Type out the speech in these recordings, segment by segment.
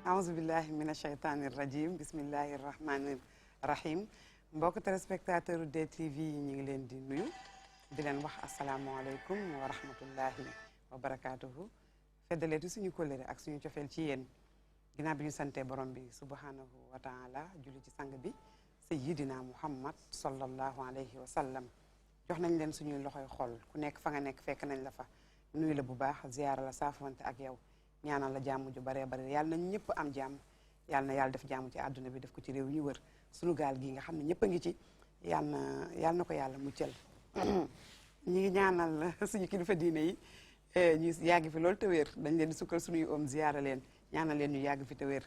aousubillahi min asheytaani rajim bismillahi rahmani rahim mbokk téléspectateur u DTV yi ñu ngi leen di nuyu di leen wax asalaamualeykum wa rahmatullahi wa barakatuhu feddaleeti suñu kóllëre ak suñu cofeel ci yéen ginnaaw bi ñu santee borom bi subhanahu wa taala julli ci sang bi sayyidina muhammad sallallahu alayhi wa sallam jox nañ leen suñuy loxoy xol ku nekk fa nga nekk fekk nañ la fa nuyu la bu baax ziyaara la saafante ak yow ñaanal la jàmm ju baree bari yàlla nañ ñëpp am jàmm yàlla na yàlla def jàmm ci àdduna bi def ko ci réew ñu wër suñu gaal gi nga xam ne ñëpp a ngi ci yàlla na ko yàlla muccal ñi ngi ñaanal suñu kilifa diine yi ñu yàgg fi loolu te wér dañ leen di sukkal suñuy om ziyaara leen ñaanal leen ñu yàgg fi te wér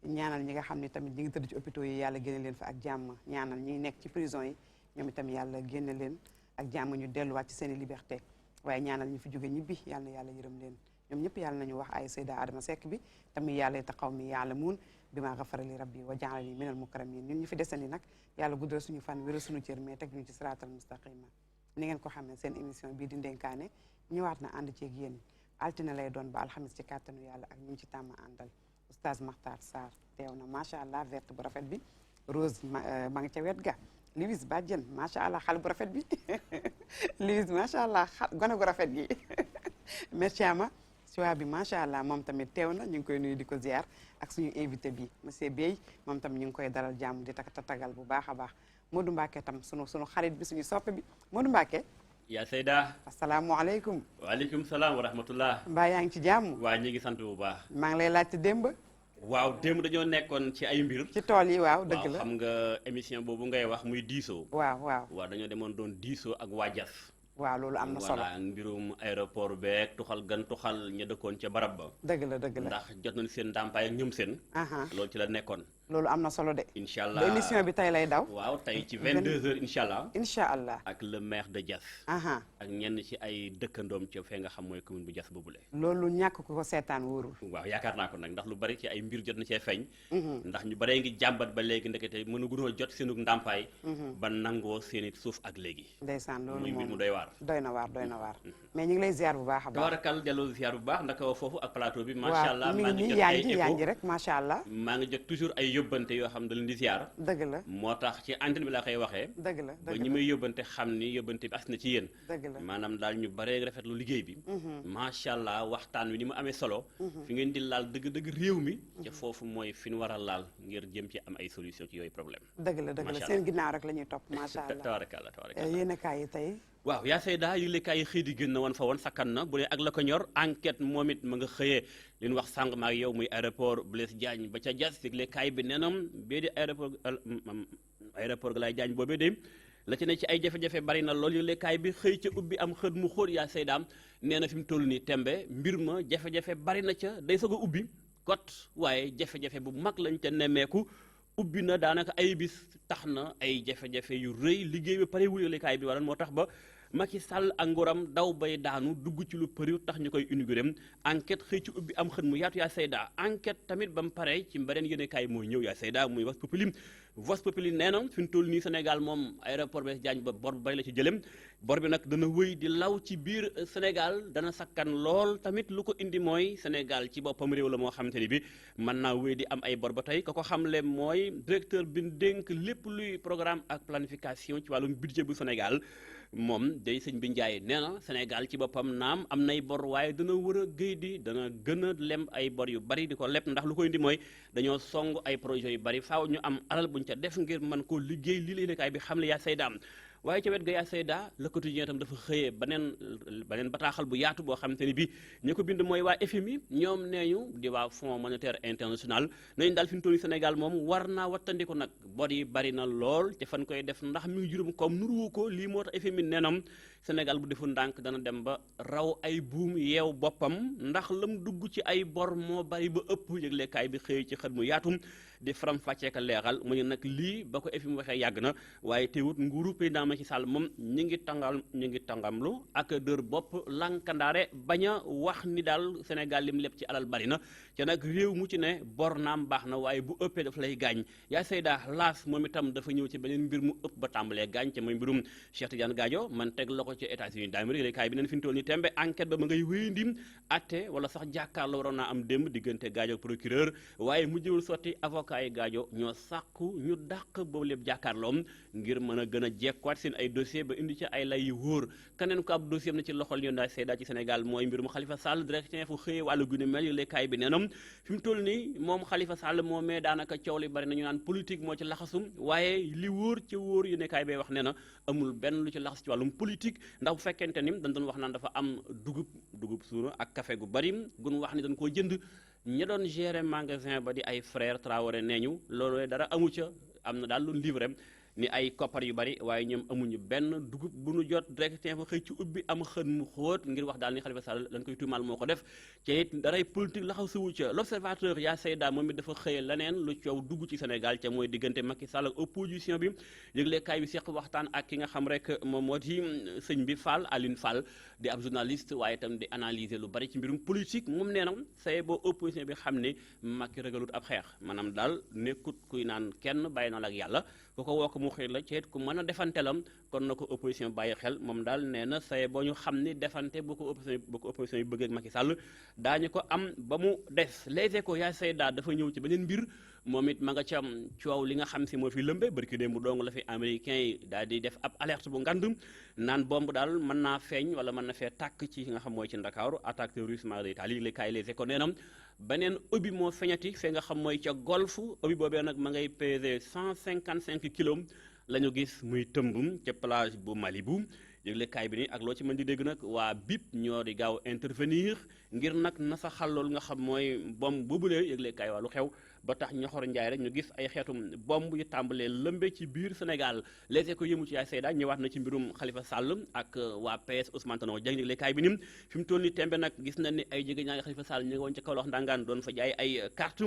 ñaanal ñi nga xam ne tamit ñi ngi tëdd ci hôpitaux yi yàlla génne leen fa ak jàmm ñaanal ñi nekk ci prison yi ñoom itam yàlla génne leen ak jàmm ñu delluwaat ci seen i liberté waaye ñaanal ñu fi jóge ñibbi yàlla na yàlla yërëm leen ñoom ñëpp yàlla nañu wax ay Seyda Adama Seck bi tamit yàlla taxaw mi yaalamuun bi maa xafara li rabbi wa jaalani minal mukramin ñun ñu fi desandi nag yàlla guddal suñu fan wéral suñu cër mais teg ñu ci siraatal mustaqima ni ngeen ko xamee seen émission bii di Ndenkaane ñëwaat na ànd ceeg yéen altine lay doon ba alxamis ci kàttanu yàlla ak ñu ci tàmm àndal oustaz Makhtar Sarr teew na macha allah verte bu rafet bi Rose ma nga ca wet ga Louis Badiane macha allah xale bu rafet bi Louis macha allah gone gu rafet gi Merciama Soa bi macha allah moom tamit teew na ñu ngi koy nuyu di ko ziar ak suñu invité bi monsieur Bey moom tamit ñu ngi koy dalal jàmm di tatagal bu baax a baax Modou Mbacke tam sunu xarit bi suñu soppe bi Modou Mbacke. yaa Seyda. asalaamualeykum. waaleykum salaam wa rahmatullah. mbaa yaa ngi ci jàmm. waa ñu ngi sant bu baax. maa ngi lay laajte démb. waaw démb dañoo nekkoon ci ay mbir. ci tool yi waaw dëgg la waaw xam nga émission boobu ngay wax muy diisoo. waaw dañoo demoon doon diisoo ak waa Jas. waaw loolu am na solo voilà mbirum aéroport beeg tuxal gan tuxal ña dëkkoon ca barab ba. dëgg la ndax jot nañ seen ndàmpaay ak ñoom seen. loolu ci la nekkoon. loolu am na solo de. incha allah ba émission bi tey lay daw. waaw tey ci 22h incha allah. incha allah ak le maire de Diass. ak ñenn ci ay dëkkandoom ca fee nga xam mooy commune bu Diass boobule. loolu ñàkk ko seetaan wóorul. waaw yaakaar naa ko nag ndax lu bari ci ay mbir jot na cee feeñ. ndax ñu baree ngi jàmbat ba léegi ndekete mënugunoo jot seenug ndàmpaay. ba nangoo seeni suuf ak léegi. ndeysaan loolu muy mbir mu doy waar. doy na waar mais ñu ngi lay ziar bu baax a baax. tabarakal delloo ziar bu baax ndaka foofu ak plateau bi. macha allah maa ngi jot ay écho yaa ngi rek macha allah. maa ngi jot toujours ay yóbbante yoo xam da leen di ziar. dëgg la moo tax ci antenne bi laa koy waxee. dëgg la ba ñi may yóbbante xam ni yóbbante bi as na ci yéen. dëgg la maanaam daal ñu baree rafetlu liggéey bi. macha allah waxtaan wi ni mu amee solo. fi ngeen di laal dëgg-dëgg réew mi. te foofu mooy fi ñu war a laal ngir jëm ci am ay solution ci yooyu problème. dëgg la seen ginnaaw rek la ñuy topp macha allah. tabarakalla yéen a kaay yi tey. waaw yaa Seyda yëglekaay yi xëy di gën na woon fa woon sakkan na bu dee ak la ko ñor enquête moom it ma nga xëyee li ñu wax sàng ma ak yow muy aéroport Blaise Diagne ba ca Diass yëglekaay bi nenam bee di aéroport Blaise Diagne boobee de la ci ne ci ay jafe-jafe bari na lool yëglekaay bi xëy ca ubbi am xët mu xóot yaa Seyda nee na fi mu toll nii tembe mbir ma jafe-jafe bari na ca day soog a ubbi kot waaye jafe-jafe bu mag lañ ca nemmeeku ubbi na daanaka ay bis tax na ay jafe-jafe yu rëy liggéey bi pare wuyalekaay bi waral moo tax ba Macky Sall ak nguuram daw bay daanu dugg ci lu përiw tax ñu koy inauguré enquête xëy ci ubbi am xët mu yaatu yaa Seyda enquête tamit ba mu pare ci mbeneen yéenekaay mooy ñëw yaa Seyda muy Vox Populi nee na fi mu toll nii Sénégal moom aéroport Blaise Diagne ba bor bu bari la ci jëlem bor bi nag dana wëy di law ci biir Sénégal dana sakkan lool tamit lu ko indi mooy Sénégal ci boppam réew la moo xamante ni bi mën naa wëy di am ay bor ba tey ka ko xamle mooy directeur bi dénk lépp luy programme ak planification ci wàllum budget bu Sénégal moom day sëñ bi Ndiaye nee na Sénégal ci boppam naam am nay bor waaye dana war a géy di dana gën a lem ay bor yu bari di ko leb ndax lu ko indi mooy dañoo song ay projet yu bari faaw ñu am alal buñ ca def ngir mën koo liggéey lii la yéenekaay bi xam le yaa Seyda waaye ca wet ga yaa Seyda Le Quotidien itam dafa xëyee beneen bataaxal bu yaatu boo xamante ni bi ñu ko bind mooy waa FMI ñoom nee ñu di waa Fonds monétaire international nañu daal fi mu toll Sénégal moom war naa wattandiku nag bor yi bari na lool te fan koy def ndax mi ngi juróom comme nuruwu ko lii moo tax FMI neenam Sénégal bu defu ndànk dana dem ba raw ay buum yeew boppam ndax lam dugg ci ay bor moo bari ba ëpp yëglekaay bi xëy ci xët mu yaatu di faram fàccee ka leeral mu ne nag lii ba ko FMI waxee yàgg na waaye teewut nguuru président Macky Sall moom ñi ngi tangamlu ak dër bopp lankandaare bañ a wax ni daal Sénégal lim lépp ci alal bari na te nag réew mu ci ne bor naam baax na waaye bu ëppee daf lay gaañ yaa sayda laas moom itam dafa ñëw ci beneen mbir mu ëpp ba tàmbalee gaañ te mooy mbirum Cheikh Tidiane Gadio man teg la ko ci États-Unis d'Amérique léegi kaay bi neen fi mu toll nii tembe enquête ba ma ngay wéy ndim atte wala sax jàkkaar la waroon naa am démb diggante Gadio procureur waaye mujjewul sotti avocat yi Gadio ñoo sàkku ñu dàq boobu lépp jàkkaarloom ngir mën a gën a jekkuwaat seen ay dossier ba indi ci ay lay yu wóor keneen ko ab dossier am na ci loxol yoon daa sayda ci Sénégal mooy mbirum Khalifa Sall directeur fu xëyee wàllu gu ne mel léegi kaay bi neenam fi mu toll nii moom Khalifa Sall moomee daanaka coow li bari nañu naan politique moo ci laxasum waaye li wóor ci wóor yu nekkaay bay wax nee na amul benn lu ci laxas ci wàllum politique ndax bu fekkente ni dañ doon wax naan dafa am dugub suuna ak café gu bari gun wax ni dañ koo jënd ña doon gérer magasin ba di ay frère Traoré nee ñu loolu dara amu ca am na daal lu livré ni ay koppar yu bari waaye ñoom amuñu benn dugub bu nu jot directeur fa xëy ci ubbi am xën mu xóot ngir wax daal ni Khalifa Sall lañ koy tuumaal moo ko def te it daray politique laxaw siwu ca l'observateur yaa sayda moom it dafa xëye leneen lu coow dugg ci Sénégal ca mooy diggante Macky Sall ak opposition bi yëglekaay bi seq waxtaan ak ki nga xam rek moom moo di sëñ bi Fall Aline Fall di ab journaliste waaye itam di analyser lu bari ci mbirum politique moom nee na say boo opposition bi xam ne Macky ragalut ab xeex maanaam daal nekkut kuy naan kenn bàyyi na la ak yàlla ku ko woo ko mu xëy la ci it ku mën a defantelam kon na ko opposition bàyyi xel moom daal nee na say boo ñu xam ni defante bu ko opposition yi bëgg ak Macky Sall daañu ko am ba mu des Les Échos yaa say daal dafa ñëw ci beneen mbir moom it ma nga ca coow li nga xam si moo fi lëmbe barki démb dong la fi américain yi daal di def ab alerte bu ngand naan bomb daal mën naa feeñ wala mën na fee tàkk ci nga xam mooy ci Ndakaaru attaque terrorisme d'Italie li kaay Les Échos nee na beneen ubbi moo feñati fee nga xam mooy ca golf ubbi boobee nag ma ngay peser 155 kilos la ñu gis muy tëmb ca plage bu Malibu yëgle kaay bi ni ak loo ci mën di dégg nag waa BIP ñoo di gaaw intervenir ngir nag na sa xallool nga xam mooy bomb boobulee yëgle kaay waa lu xew ba tax ñoxor njaay rek ñu gis ay xeetum bomb yu tàmbalee lëmbe ci biir Sénégal Les Échos yëmu ci yaay Seyda ñëwaat na ci mbirum Khalifa Sall ak waa PS Ousmane Tanor Dieng yëgle kaay bi ni fi mu toll ni tembe nag gis na ni ay jege ñaa ngi Khalifa Sall ñu ngi woon ca Kaolack ndangaan doon fa jaay ay carte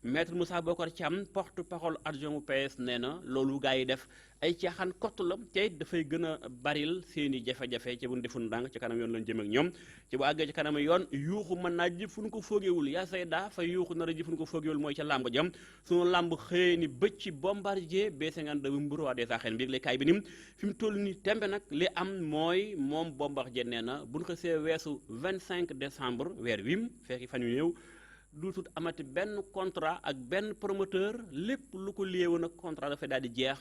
maître Moussa Bokar Thiam porte-parole adjoint bu PS nee na loolu gaa yi def ay caaxaan kott la te dafay gën a baril seeni jafe-jafe ci bu ñu deful ndànk ci kanam yoon lañ jëm ak ñoom ci bu àggee ci kanam yoon yuuxu mën naa jëf fu ñu ko foogewul yaa Seyda fa yuuxu nar a jëf fu ñu ko foogewul mooy ca làmb jam sunu làmb xëyee ni bëcc Bombardier B52 bu Mbour waa des Arènes bi kaay bi nim fi mu toll ni tembe nag li am mooy moom Bombardier nee na bu ñu ko see weesu 25 décembre weer wim fekki fan yu néew duutut amati benn contrat ak benn promoteur lépp lu ko liewoon ak contrat dafay daal di jeex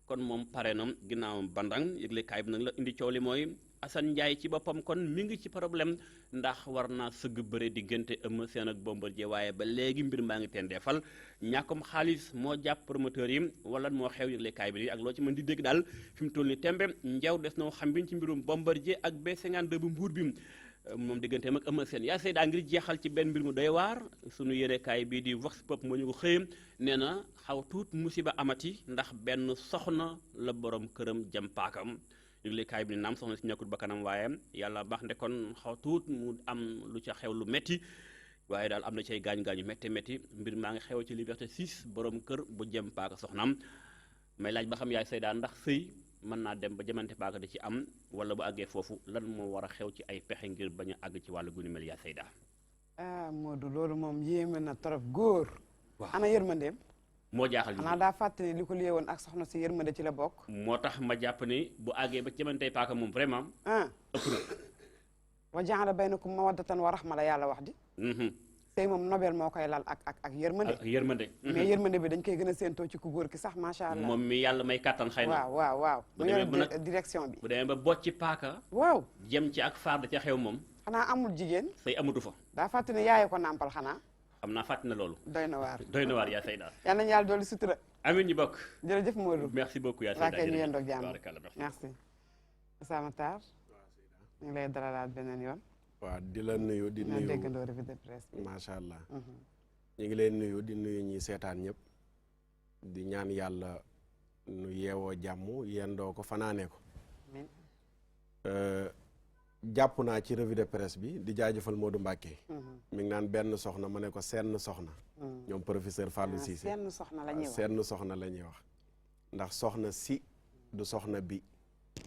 kon moom pare na ginnaawam bandang yëgle kaay bi nag la indi coow li mooy Assane Ndiaye ci boppam kon mi ngi ci problème ndax war naa sëgg bëre diggante Eumeu Sène ak Bombardier waaye ba léegi mbir maa ngi teen defal ñàkkum xaalis moo jàpp promoteur yi wala moo xew yëgle kaay bi ak loo ci mën di dégg daal fi mu toll ni tembe njaw des na xam biñ ci mbirum Bombardier ak B52 bu Mbuur bi moom digganteem ak Eumeu Sène yaa Seyda ngir jeexal ci benn mbir mu doy waar sunu yérekaay bii di Vox Pop moo ñu ko xëyam nee na xaw tuut musiba amati ndax benn soxna la borom këram jëm paakam yëglekaay bi ni naam soxna si ñàkkut ba kanam waaye yàlla baax nde kon xaw tuut mu am lu ca xew lu metti waaye daal am na cay gaañu-gaañu métti mbir maa ngi xew ci Liberté 6 borom kër bu jëm paaka soxnaam may laaj ba xam yaay Seyda ndax sëy mën naa dem ba jamante paaka di ci am wala bu àggee foofu lan moo war a xew ci ay pexe ngir bañ a àgg ci wàllu guni mel yaa Seyda Modou loolu moom yéeme na trop góor waaw ana yërmandeem moo jaaxal xanaa daa fàttali li ko liyee woon ak soxna si yërmande ci la bokk moo tax ma jàpp ni bu àggee ba jamante paaka moom vraiment ëpp na wa jaala baynakum mawaddatan wa rahma la yàlla wax di tey moom nobel moo koy lal ak yërmande mais yërmande bi dañ koy gën a séentoo ci ku góor ki sax macha allah moom mi yàlla may kàttan xëy na waaw mu yor direction bi bu demee ba bocci paaka waaw jëm ci ak faar da ca xew moom xanaa amul jigéen say amatu fa daa fàtte ne yaaye ko nàmpal xanaa xam naa fàtte na loolu doy na waar yaa Seyda yal nañu yàlla dolli sutura amiin ñu bokk jërëjëf Modou merci beaucoup yaa Seyda ñu yendoog jàmm merci merci Ousama Tar ñu ngi lay dalalaat beneen yoon waaw di la nuyu di nuyu déggandoo revue de presse bi macha allah ñu ngi leen nuyu di nuyu ñi seetaan ñëpp di ñaan yàlla nu yeewoo jàmm yendoo ko fanaane ko jàpp naa ci revue de presse bi di jaajëfal Modou Mbacké mi ngi naan benn soxna ma ne ko seen soxna ñoom professeur Fallou Cissé seen soxna la ñuy wax seen soxna la ñuy wax ndax soxna si du soxna bi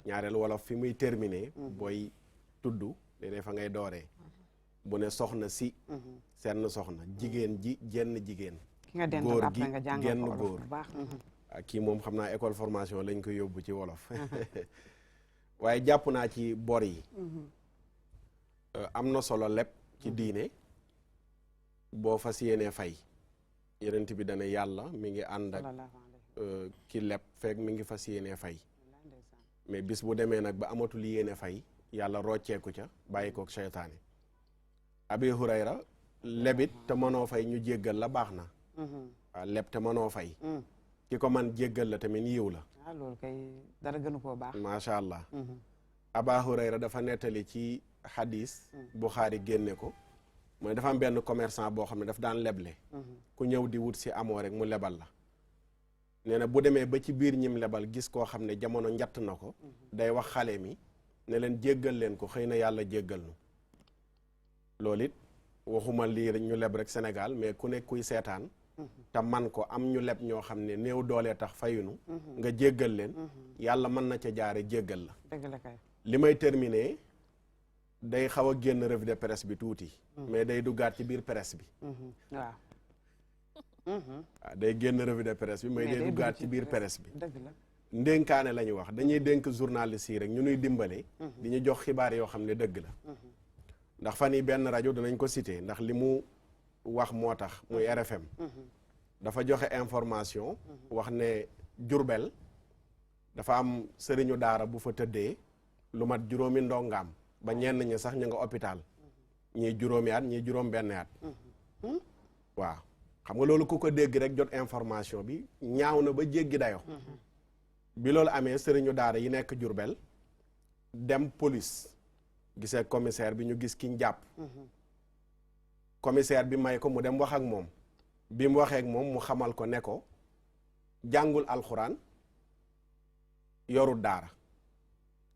ñaareel wolof fi muy terminé booy tudd léeg-léeg fa ngay dooree bu ne soxna si seen soxna jigéen ji jenn jigéen góor gi genn góor kii moom xam naa école formation lañ koy yóbbu ci wolof waaye jàpp naa ci bor yi am na solo lépp ci diine boo fas yéenee fay yonent bi dana yàlla mi ngi ànd ak ki leb fekk mi ngi fas yéenee fay mais bis bu demee nag ba amatul yéene fay yàlla rocceeku ca bàyyi kook seytaane Abi Hurayra lebit te mënoo fay ñu jéggal la baax na waaw leb te mënoo fay ki ko man jéggal la tamit yiw la loolu kay dara gënu koo baax macha allah Aba Hurayra dafa nettali ci hadis Buxaari génne ko mooy dafa am benn commerçant boo xam ne daf daan leble ku ñëw di wut si amoo rek mu lebal la nee na bu demee ba ci biir ñim lebal gis koo xam ne jamono njatt na ko day wax xale mi ne leen jéggal leen ko xëy na yàlla jéggal nu loolu it waxuma lii ñu leb rek Sénégal mais ku ne kuy seetaan te man ko am ñu leb ñoo xam ne néew doolee tax fayunu nga jéggal leen yàlla mën na ca jaare jéggal la dëgg la kay li may terminer day xaw a génn revue de presse bi tuuti mais day duggaat ci biir presse bi waaw day génn revue de presse bi mais day duggaat ci biir presse bi dëgg la ndénkaane la ñu wax dañuy dénk journaliste yi rek ñu nuy dimbale di ñu jox xibaar yoo xam ne dëgg la ndax fan yi benn rajo danañ ko cité ndax li mu wax moo tax muy RFM dafa joxe information wax ne Jurbel dafa am sëriñu daara bu fa tëddee lu mat juróomi ndongaam ba ñenn ñi sax ñu nga hôpital ñii juróomi at ñii juróom benn at waaw xam nga loolu ku ko dégg rek jot information bi ñaaw na ba jéggi dayo bi loolu amee sëriñu daara yi nekk Jurbel dem police gisee commissaire bi ñu gis kiñ jàpp commissaire bi may ko mu dem wax ak moom bi mu waxee ak moom mu xamal ko ne ko jàngul alxuraan yorul daara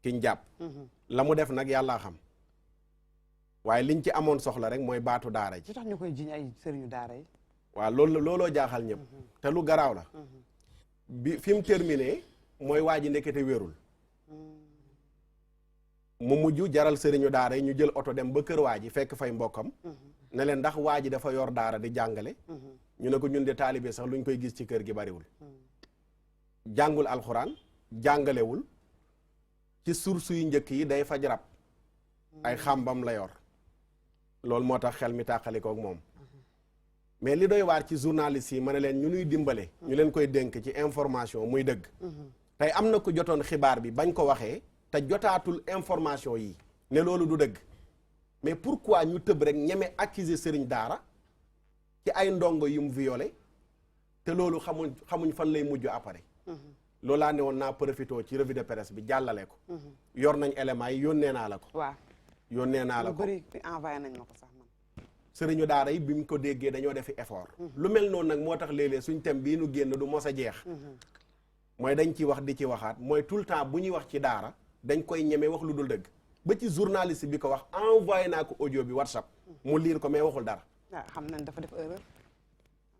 kiñ jàpp la mu def nag yàllaa xam waaye liñ ci amoon soxla rek mooy baatu daara ji. lu tax ñu koy jiñ ay sëriñu daara yi. waaw looloo jaaxal ñëpp te lu garaaw la bi fi mu terminé mooy waa ji ndekete wérul mu mujj jaral sëriñu daara yi ñu jël oto dem ba kër waa ji fekk fay mbokkam ne leen ndax waa ji dafa yor daara di jàngale ñu ne ko ñun de taalibe sax luñ koy gis ci kër gi bariwul jàngul alxuraan jàngalewul ci source yu njëkk yi day faj rab ay xàmbam la yor loolu moo tax xel mi tàqalikook moom mais li doy waar ci journaliste yi ma ne leen ñu nuy dimbale ñu leen koy dénk ci information muy dëgg tey am na ku jotoon xibaar bi bañ ko waxee te jotaatul information yi ne loolu du dëgg mais pourquoi ñu tëb rek ñeme accuser sëriñ daara ci ay ndongo yu mu violé te loolu xamuñ fan lay mujj après loolu laa ne woon naa profité ci revue de presse bi jàllale ko yor nañ éléments yi yónnee naa la ko waaw yónnee naa la ko bëri envoyé nañ ma ko sax man sëriñu daara yi bi mu ko déggee dañoo defi effort lu mel noonu nag moo tax léeg-léeg suñ thème bii nu génn du mos a jeex mooy dañ ci wax di ci waxaat mooy tout le temps bu ñuy wax ci daara dañ koy ñeme wax lu dul dëgg ba ci journaliste bi ko wax envoyé naa ko audio bi WhatsApp mu liir ko mais waxul dara waaw xam nañ dafa def erreur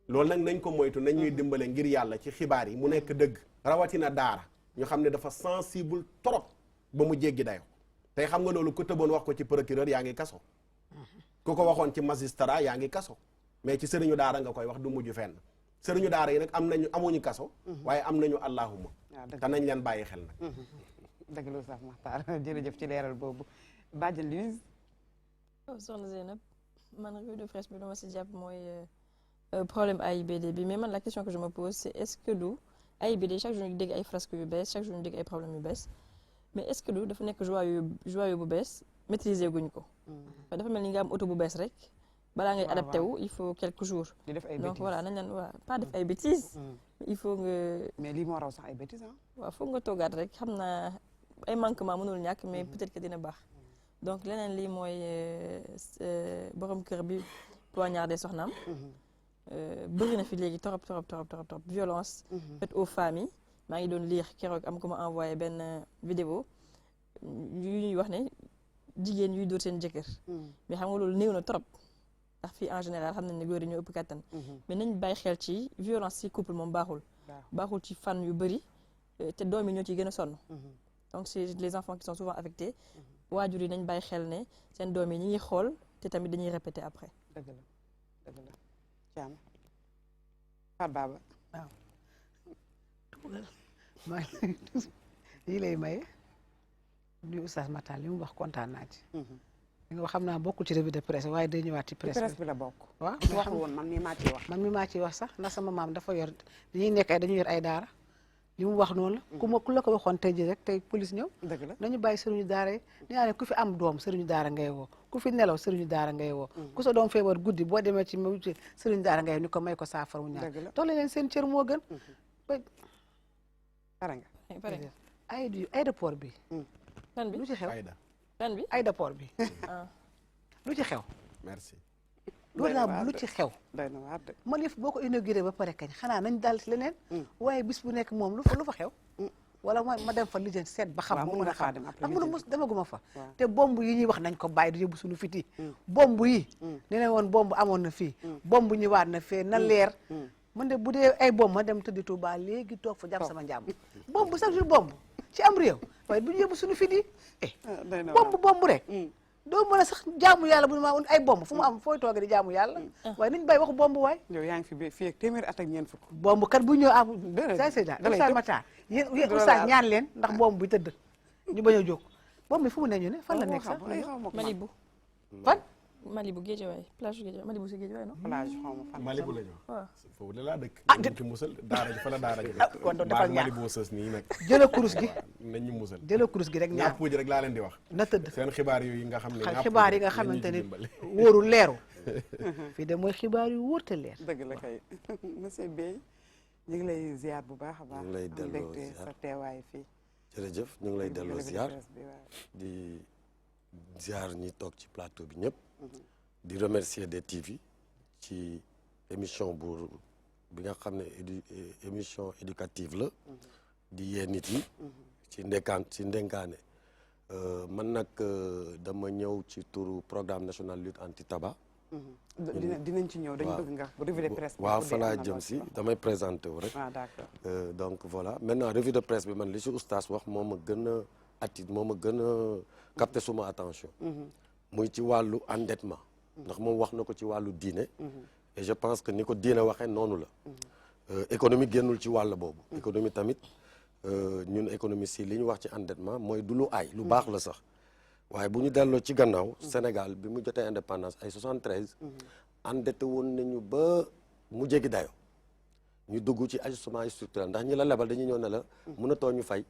loolu nag nañ ko moytu nañ ñuy dimbale ngir yàlla ci xibaar yi mu nekk dëgg rawatina daara ñu xam ne dafa sensible trop ba mu jéggi dayo tey xam nga loolu ku tëboon wax ko ci procureur yaa ngi kaso ku ko waxoon ci magistrat yaa ngi kaso mais ci sëriñu daara nga koy wax du mujj fenn sëriñu daara yi nag amuñu kaso waaye am nañu allahuma te nañ leen bàyyi xel nag dëgg la sax Maxtaar jërëjëf ci leeral boobu Badiane Louise soxna Zeynab man revue de presse bi dama si jàpp mooy problème AIBD bi mais man la question que je me pose c'est est-ce que du AIBD chaque jour ñu dégg ay frasques yu bees chaque jour ñu dégg ay problèmes yu bees mais est-ce que du dafa nekk joyau bu bees maîtriser guñ ko dafa mel ni nga am auto bu bees rek balaa ngay adapté wu il faut quelques jours di def ay donc bêtises voilà nañ leen waa pas def ay bêtises il faut nga mais lii moo raw sax ay bêtises ah waaw foog nga toogaat rek xam naa ay manquement mënul ñàkk mais peut-être que dina baax donc leneen lii mooy borom kër bi poignardé soxnaam bëri na fi léegi trop violence faite aux femmes yi maa ngi doon lire keroog am ko ma envoyé benn vidéo yu ñuy wax ne jigéen yuy dóor seen jëkkër mais xam nga loolu néew na trop ndax fii en général xam nañ ne góor yi ñoo ëpp kattan mais nañ bàyyi xel ci violence ci couple moom baaxul ci fan yu bëri te doom yi ñoo ciy gën a sonn donc c'est les enfants qui sont souvent affectés waajur yi nañ bàyyi xel ne seen doom yi ñi ngi xool te tamit dañuy répéter après dëgg la Thiam Fatou Baba waaw maa ngi lay maye nuyu Oustaz Matal li mu wax kontaan naa ci li nga wax xam naa bokkul ci revue de presse waaye day ñëwaat ci presse bi la bokk waaw waxul woon man mii maa ciy wax man mii maa ciy wax sax ndax sama maam dafa yor dañuy nekk dañu yor ay daara li mu wax noonu la ku la ko waxoon tey ji rek tey police ñëw dëgg la nañu bàyyi sëriñu daara yi nee ne ku fi am doom sëriñu daara ngay woo ku fi nelaw sëriñu daara ngay woo ku sa doom feebar guddi boo demee ci sëriñu daara ngay ni ko may ko saafara wu ñaar tolle leen seen cër moo gën pare nga aéroport bi lan bi lu ci xew lan bi aéroport bi lu ci xew merci loolu laa lu ci xew doy na waar de man yëf boo ko inauguré ba pare kañ xanaa nañ dal ci leneen waaye bis bu nekk moom lu fa xew wala ma dem fa lijjanti seet ba xam mu mën a xam amul mus demaguma fa te bomb yi ñuy wax nañ ko bàyyi du yóbbu suñu fit yi bomb yi ne ne woon bomb amoon na fii bomb ñëwaat na fee na leer man de bu dee ay bomb ma dem tëddi Tuuba léegi toog fa jàpp sama njàmm bomb chaque jour bomb ci am réew waaye bu ñu yóbbu suñu fit yi bomb rek doo mën a sax jaamu yàlla bu ñu ma ay bomb fu mu am fooy toogee di jaamu yàlla waaye nañ bàyyi waxu bomb waay yow yaa ngi fi fii ak téeméeri at ak ñeent fukk bomb kat bu ñëw am say da Oustaz Matar yéen Oustaz ñaan leen ndax bomb bi tëdd ñu bañ a jóg bomb bi fu mu ne ñu ne fan la nekk sax Malibu fan Malibu Guédiawaye plage Guédiawaye Malibu si Guédiawaye non plage xaw ma fan Malibu la ñu wax foofu de laa dëkk ah ci musal daara ji fa la daara ji kon doo defal ñaan Malibu sës nii nag jëla kurus gi nañ ñu musal jëla kurus gi rek ñaan ñàpp ji rek laa leen di wax na tëdd seen xibaar yooyu nga xam ne xibaar yi nga xamante ne wóoru leeru fii de mooy xibaar yu wóor te leer dëgg la kay monsieur Beye ñu ngi lay ziar bu baax a baax ñu ngi lay delloo mbégte sa teewaay fii jërëjëf ñu ngi lay delloo ziar di ziar ñi toog ci plateau bi ñëpp di remercier DTV ci émission bi nga xam ne émission éducative la di yee nit yi ci ndenkaane man nag dama ñëw ci turu programme national lutte anti tabac dinañ ci ñëw dañu bëgg nga revue de presse waaw fa laa jëm si damay présenté wu rek d'accord donc voilà maintenant revue de presse bi man li si oustaz wax moo ma gën a capté suma attention muy ci wàllu endettement ndax moom wax na ko ci wàllu diine et je pense que ni ko diine waxee noonu la économie génnul ci wàll boobu économie tamit ñun économistes yi li ñu wax ci endettement mooy du lu aay lu baax la sax waaye bu ñu delloo ci gannaaw Sénégal bi mu jotee indépendance ay 73 endetté woon nañu ba mu jéggi dayo ñu dugg ci ajustement structurel ndax ñi la lebal dañuy ñëw ne la mënatoo ñu fay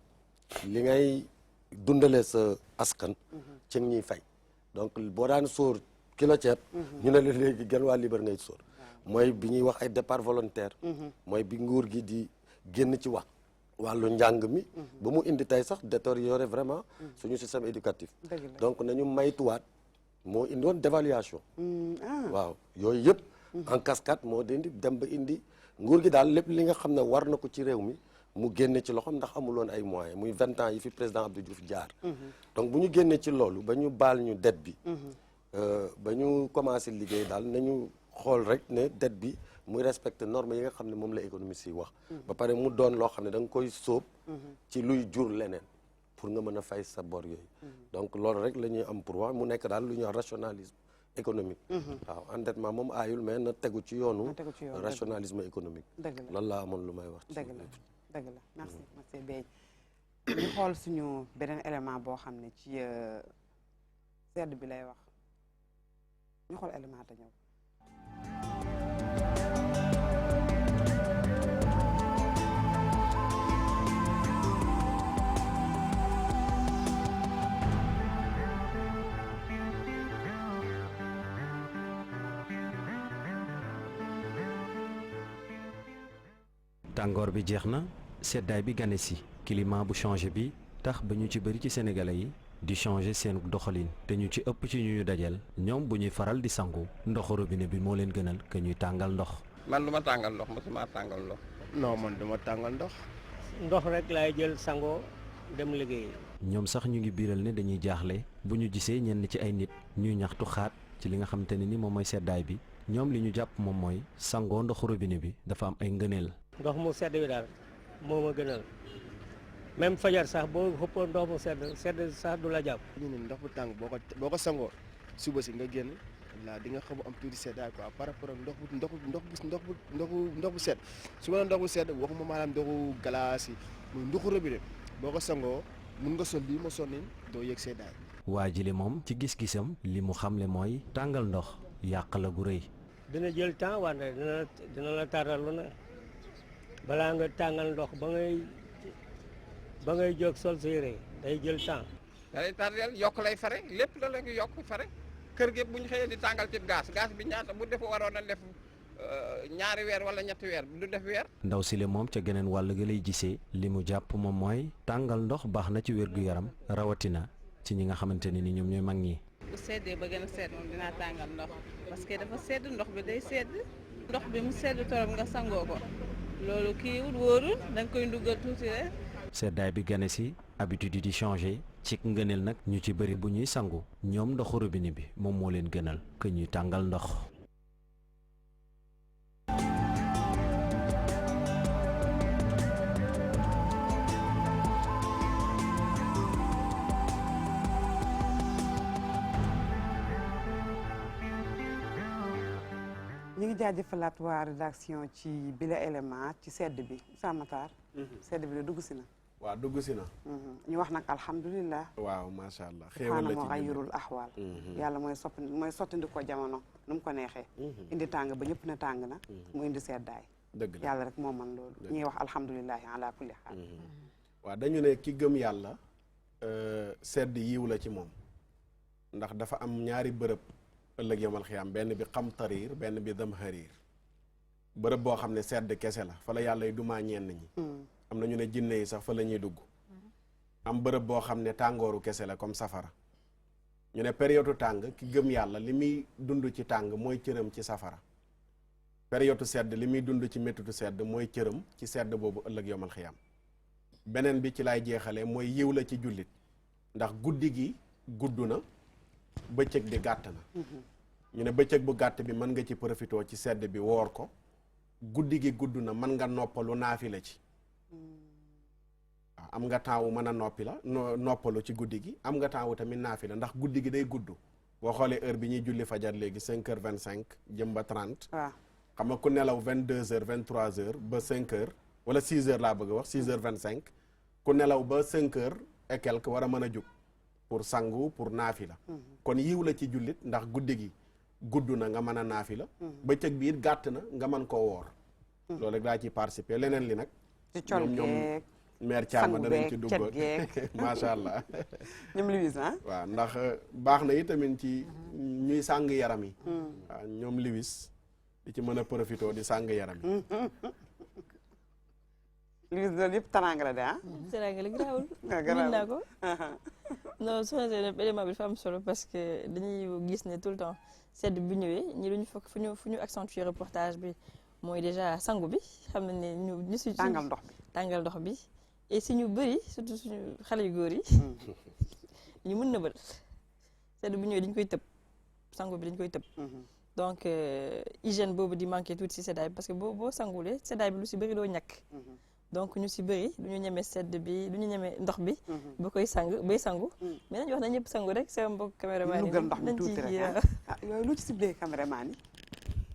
li ngay dundalee sa askan ci ñuy fay donc boo daan sóor kilo ceeb ñu ne la léegi genn waa libre ngay sóor mooy bi ñuy wax ay départ volontaire mooy bi nguur gi di génn ci wàllu njàng mi ba mu indi tey sax détérioré vraiment suñu système éducatif donc nañu maytuwaat moo indi woon dévaluation waaw yooyu yëpp en cascade moo dindi dem ba indi nguur gi daal lépp li nga xam ne war na ko ci réew mi mu génne ci loxoom ndax amuloon ay moyens muy 20 ans yi fi président Abdou Diouf jaar donc bu ñu génnee ci loolu ba ñu baal ñu dette bi ba ñu commencé liggéey daal nañu xool rek ne dette bi muy respecté normes yi nga xam ne moom la économiste yi wax ba pare mu doon loo xam ne da nga koy sóob ci luy jur leneen pour nga mën a fay sa bor yooyu donc loolu rek la ñuy am pour wax mu nekk daal lu ñuy wax rationalisme économique waaw endettement moom aayul mais na tegu ci yoonu rationalisme économique loolu laa amoon lu may wax dëgg la merci monsieur Beye ñu xool suñu beneen élément boo xam ne ci sedd bi lay wax ñu xool élément te ñëw tàngoor bi jeex na seddaay bi gane si climat bu changé bi tax ba ñu ci bëri ci sénégalais yi di changer seen doxalin te ñu ci ëpp ci ñu dajeel ñoom bu ñuy faral di sangu ndoxu robinet bi moo leen gënal que ñuy tàngal ndox. man du ma tàngal ndox mosuma tàngal ndox. non man du ma tàngal ndox. ndox rek laay jël sangoo dem liggéeyi. ñoom sax ñu ngi biiral ne dañuy jaaxle bu ñu gisee ñenn ci ay nit ñuy ñaxtu xaat ci li nga xamante ne ni moom mooy seddaay bi ñoom li ñu jàpp moom mooy sangoo ndoxu robinet bi dafa am ay ngëneel. ndox mu sedd bi daal moo ma gënal même fajar sax boo xëppoo ndox mu sedd sax du la jàpp. ñu ne ndox bu tàng boo ko sangoo suba si nga génn la di nga xam am tuuti seddaay quoi par rapport ak ndox bu sedd su ma nee ndox bu sedd waxuma maanaam ndoxu glace yi muy ndoxu robinet boo ko sangoo mun nga sol lii ma sol nii doo yëg seddaay. waa jile moom ci gis-gisam li mu xamle mooy tàngal ndox yàq la gu rëy. dina jël temps wante dina la taral lu ne balaa nga tàngal ndox ba ngay jóg sol sa yére day jël temps. da lay tardeel yokk lay fare lépp la la ngi yokk fare kër gi bu ñu xëyee di tàngal ci gaz bi ñaata bu def waroon a def ñaari weer wala ñetti weer du def weer. ndaw si le moom ca geneen wàll ga lay gisee li mu jàpp moom mooy tàngal ndox baax na ci wér-gu-yaram rawatina ci ñi nga xamante ne ni ñoom ñooy mag ñi. bu seddee ba gën a sedd moom dinaa tàngal ndox parce que dafa sedd ndox bi day sedd ndox bi mu sedd torop nga sangoo ko loolu kiiwul wóorul da nga koy nduggal tuuti rek. seddaay bi gane si habitude yi di changé ci ngëneel nag ñu ci bëri bu ñuy sangu ñoom ndoxu robinet bi moom moo leen gënal que ñuy tàngal ndox. ñu ngi jaajëfalaat waa rédaction ci bile élément ci sedd bi Oustaz Matar sedd bi de dugg si na. waaw dugg si na. ñu wax nag alhamdulilah. waaw macha allah xéewal la ci moo xayrul axwaal. yàlla mooy sottandi ko jamono nu mu ko neexee. indi tàng ba ñëpp ne tàng na. mu indi seddaay. dëgg la yàlla rek moo mën loolu. ñuy wax alhamdulilah ala kulli xaal. waaw dañu ne ki gëm yàlla sedd yiw la ci moom ndax dafa am ñaari bërëb ëllëg yomal xiyaam benn bi xam tariir benn bi dem xariir bërëb boo xam ne sedd kese la fa la yàlla y dumaa ñenn ñi. am na ñu ne jinne yi sax fa la ñuy dugg am bërëb boo xam ne tàngooru kese la comme safara ñu ne période tàng ki gëm yàlla li muy dund ci tàng mooy cëram ci safara période sedd li muy dund ci méttitu sedd mooy cëram ci sedd boobu ëllëg yomal xiyam beneen bi ci lay jeexalee mooy yiw la ci jullit ndax guddi gi gudd na bëccëg bi gàtt na ñu ne bëccëg bu gàtt bi mën nga ci profitoo ci sedd bi woor ko guddi gi gudd na mën nga noppalu naafi la ci waaw am nga temps wu mën a noppalu ci guddi gi am nga temps wu tamit naafi la ndax guddi gi day gudd boo xoolee heure bi ñuy julli fajar léegi 5h25 jëm ba 30 waaw xam nga ku nelaw 22h 23h ba 5h wala 6h laa bëgg a wax 6h25 ku nelaw ba 5h et quelque war a mën a jug pour sangu pour naafi la kon yiw la ci jullit ndax guddi gi gudd na nga mën a naafi la bëccëg bi it gàtt na nga mën koo woor loolu rek daa ci participer leneen li nag ci col ñoom mère Thiam danañ ci dugg macha allah ñoom Louise waaw ndax baax na itamit ci ñuy sàng yaram yi waaw ñoom Louise di ci mën a profité di sàng yaram yi Louise loolu yëpp teraanga la de teraanga la garaawul mën naa ko non soxna Zeynab élément bi dafa am solo parce que dañuy gis ne tout le temps sedd bi ñëwee ñi luñu fokk fu ñu accentuer reportage bi mooy déjà sangu bi xam nañ ne ñu si tàngal ndox bi et si ñu bëri surtout suñu xale yu góor yi ñu mën na bët sedd bu ñëwee dañ koy tëb sangu bi dañ koy tëb donc hygiène boobu di manqué tuuti si seddaay parce que boo sangulee seddaay bi lu si bëri doo ñàkk donc ñu si bëri du ñu ñemee sedd bi du ñu ñemee ndox bi ba koy bay sangu mais nañu wax na ñëpp sangu rek sama mbokk caméraman yi ndox mi tuuti rek yooyu lu ci ciblé caméraman yi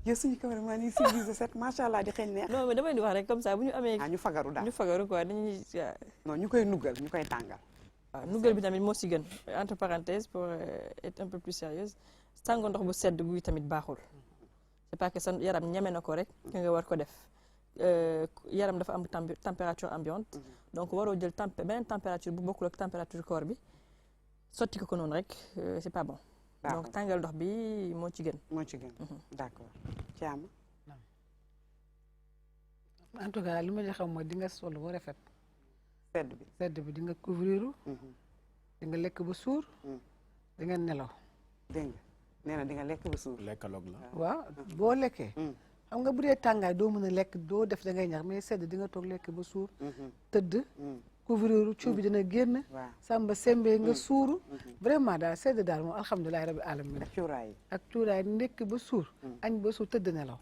yow suñu cameraman yi civilisé set macha allah di xeeñ neex. non mais damay di wax rek comme ça bu ñu amee. ñu fagaru daal ñu fagaru quoi dañuy. non ñu koy nuggal ñu koy tàngal. waaw nuggal bi tamit moo si gën entre parenthèses pour être un peu plus sérieuse sango ndox bu sedd guy tamit baaxul c'est pas que sa yaram ñeme na ko rek nga war ko def yaram dafa am température ambiante donc waroo jël beneen température bu bokkul ak température corps bi sotti ko noonu rek c'est pas bon. donc tàngal ndox bi moo ci gën. moo ci gën d'accord Thiam. en tout cas li ma xam mooy di nga sol ba rafet. sedd bi di nga couvrir. di nga lekk ba suur. di nga nelaw. dégg nga nee na di nga lekk ba suur. lekkaloog la. waaw boo lekkee. xam nga bu dee tàngaay doo mën a lekk doo def da ngay ñax mais sedd di nga toog lekk ba suur. tëdd couvrir cuub bi dina génn samba sembe nga suuru vraiment daal sedd daal moom alhamdulilahi rabbi alamin ak cuuraay ndekk ba suur añ ba suur tëdd nelaw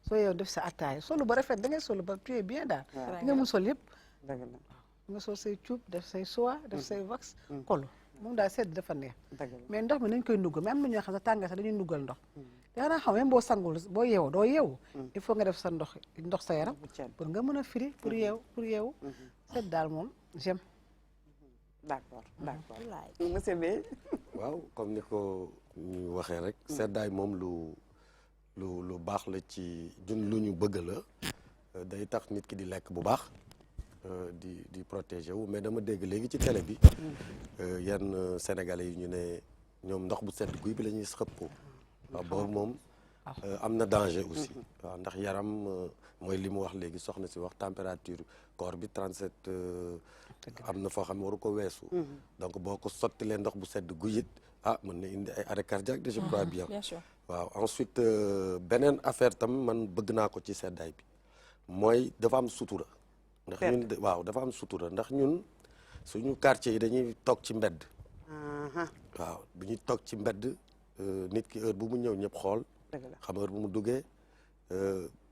soo yow def sa attaay solu ba rafet da ngay solu ba tu es bien daal di nga mun sol yëpp nga sol say cuub def say soie def say wax kolu moom daal sedd dafa neex mais ndox mi nañ koy nuggal mais am na ñoo xam ne tànga sax dañuy nuggal ndox daanaa xam même boo sangul boo yeewoo doo yeewu il faut nga def sa ndox sa yaram pour nga mën a firi pour yeewu sedd daal moom j'aime d'accord monsieur Beye waaw comme ni ko ñu waxee rek seddaay moom lu baax la ci ñun lu ñu bëgg la day tax nit ki di lekk bu baax di protéger wu mais dama dégg léegi ci télé bi yenn sénégalais yi ñu ne ñoom ndox bu sedd guy bi la ñuy xëppoo waaw boobu moom am na danger aussi waaw ndax yaram mooy li mu wax léegi soxna si wax température corps bi 37 am na foo xam ne waru ko weesu donc boo ko sottilee ndox bu sedd guy it mën na indi ay arrêt cardiaque de je crois bien waaw ensuite beneen affaire tam man bëgg naa ko ci seddaay bi mooy dafa am sutura ndax ñun dafa am sutura ndax ñun suñu quartier yi dañuy toog ci mbedd waaw bu ñuy toog ci mbedd nit ki heure bu mu ñëw ñëpp xool xam heure bu mu duggee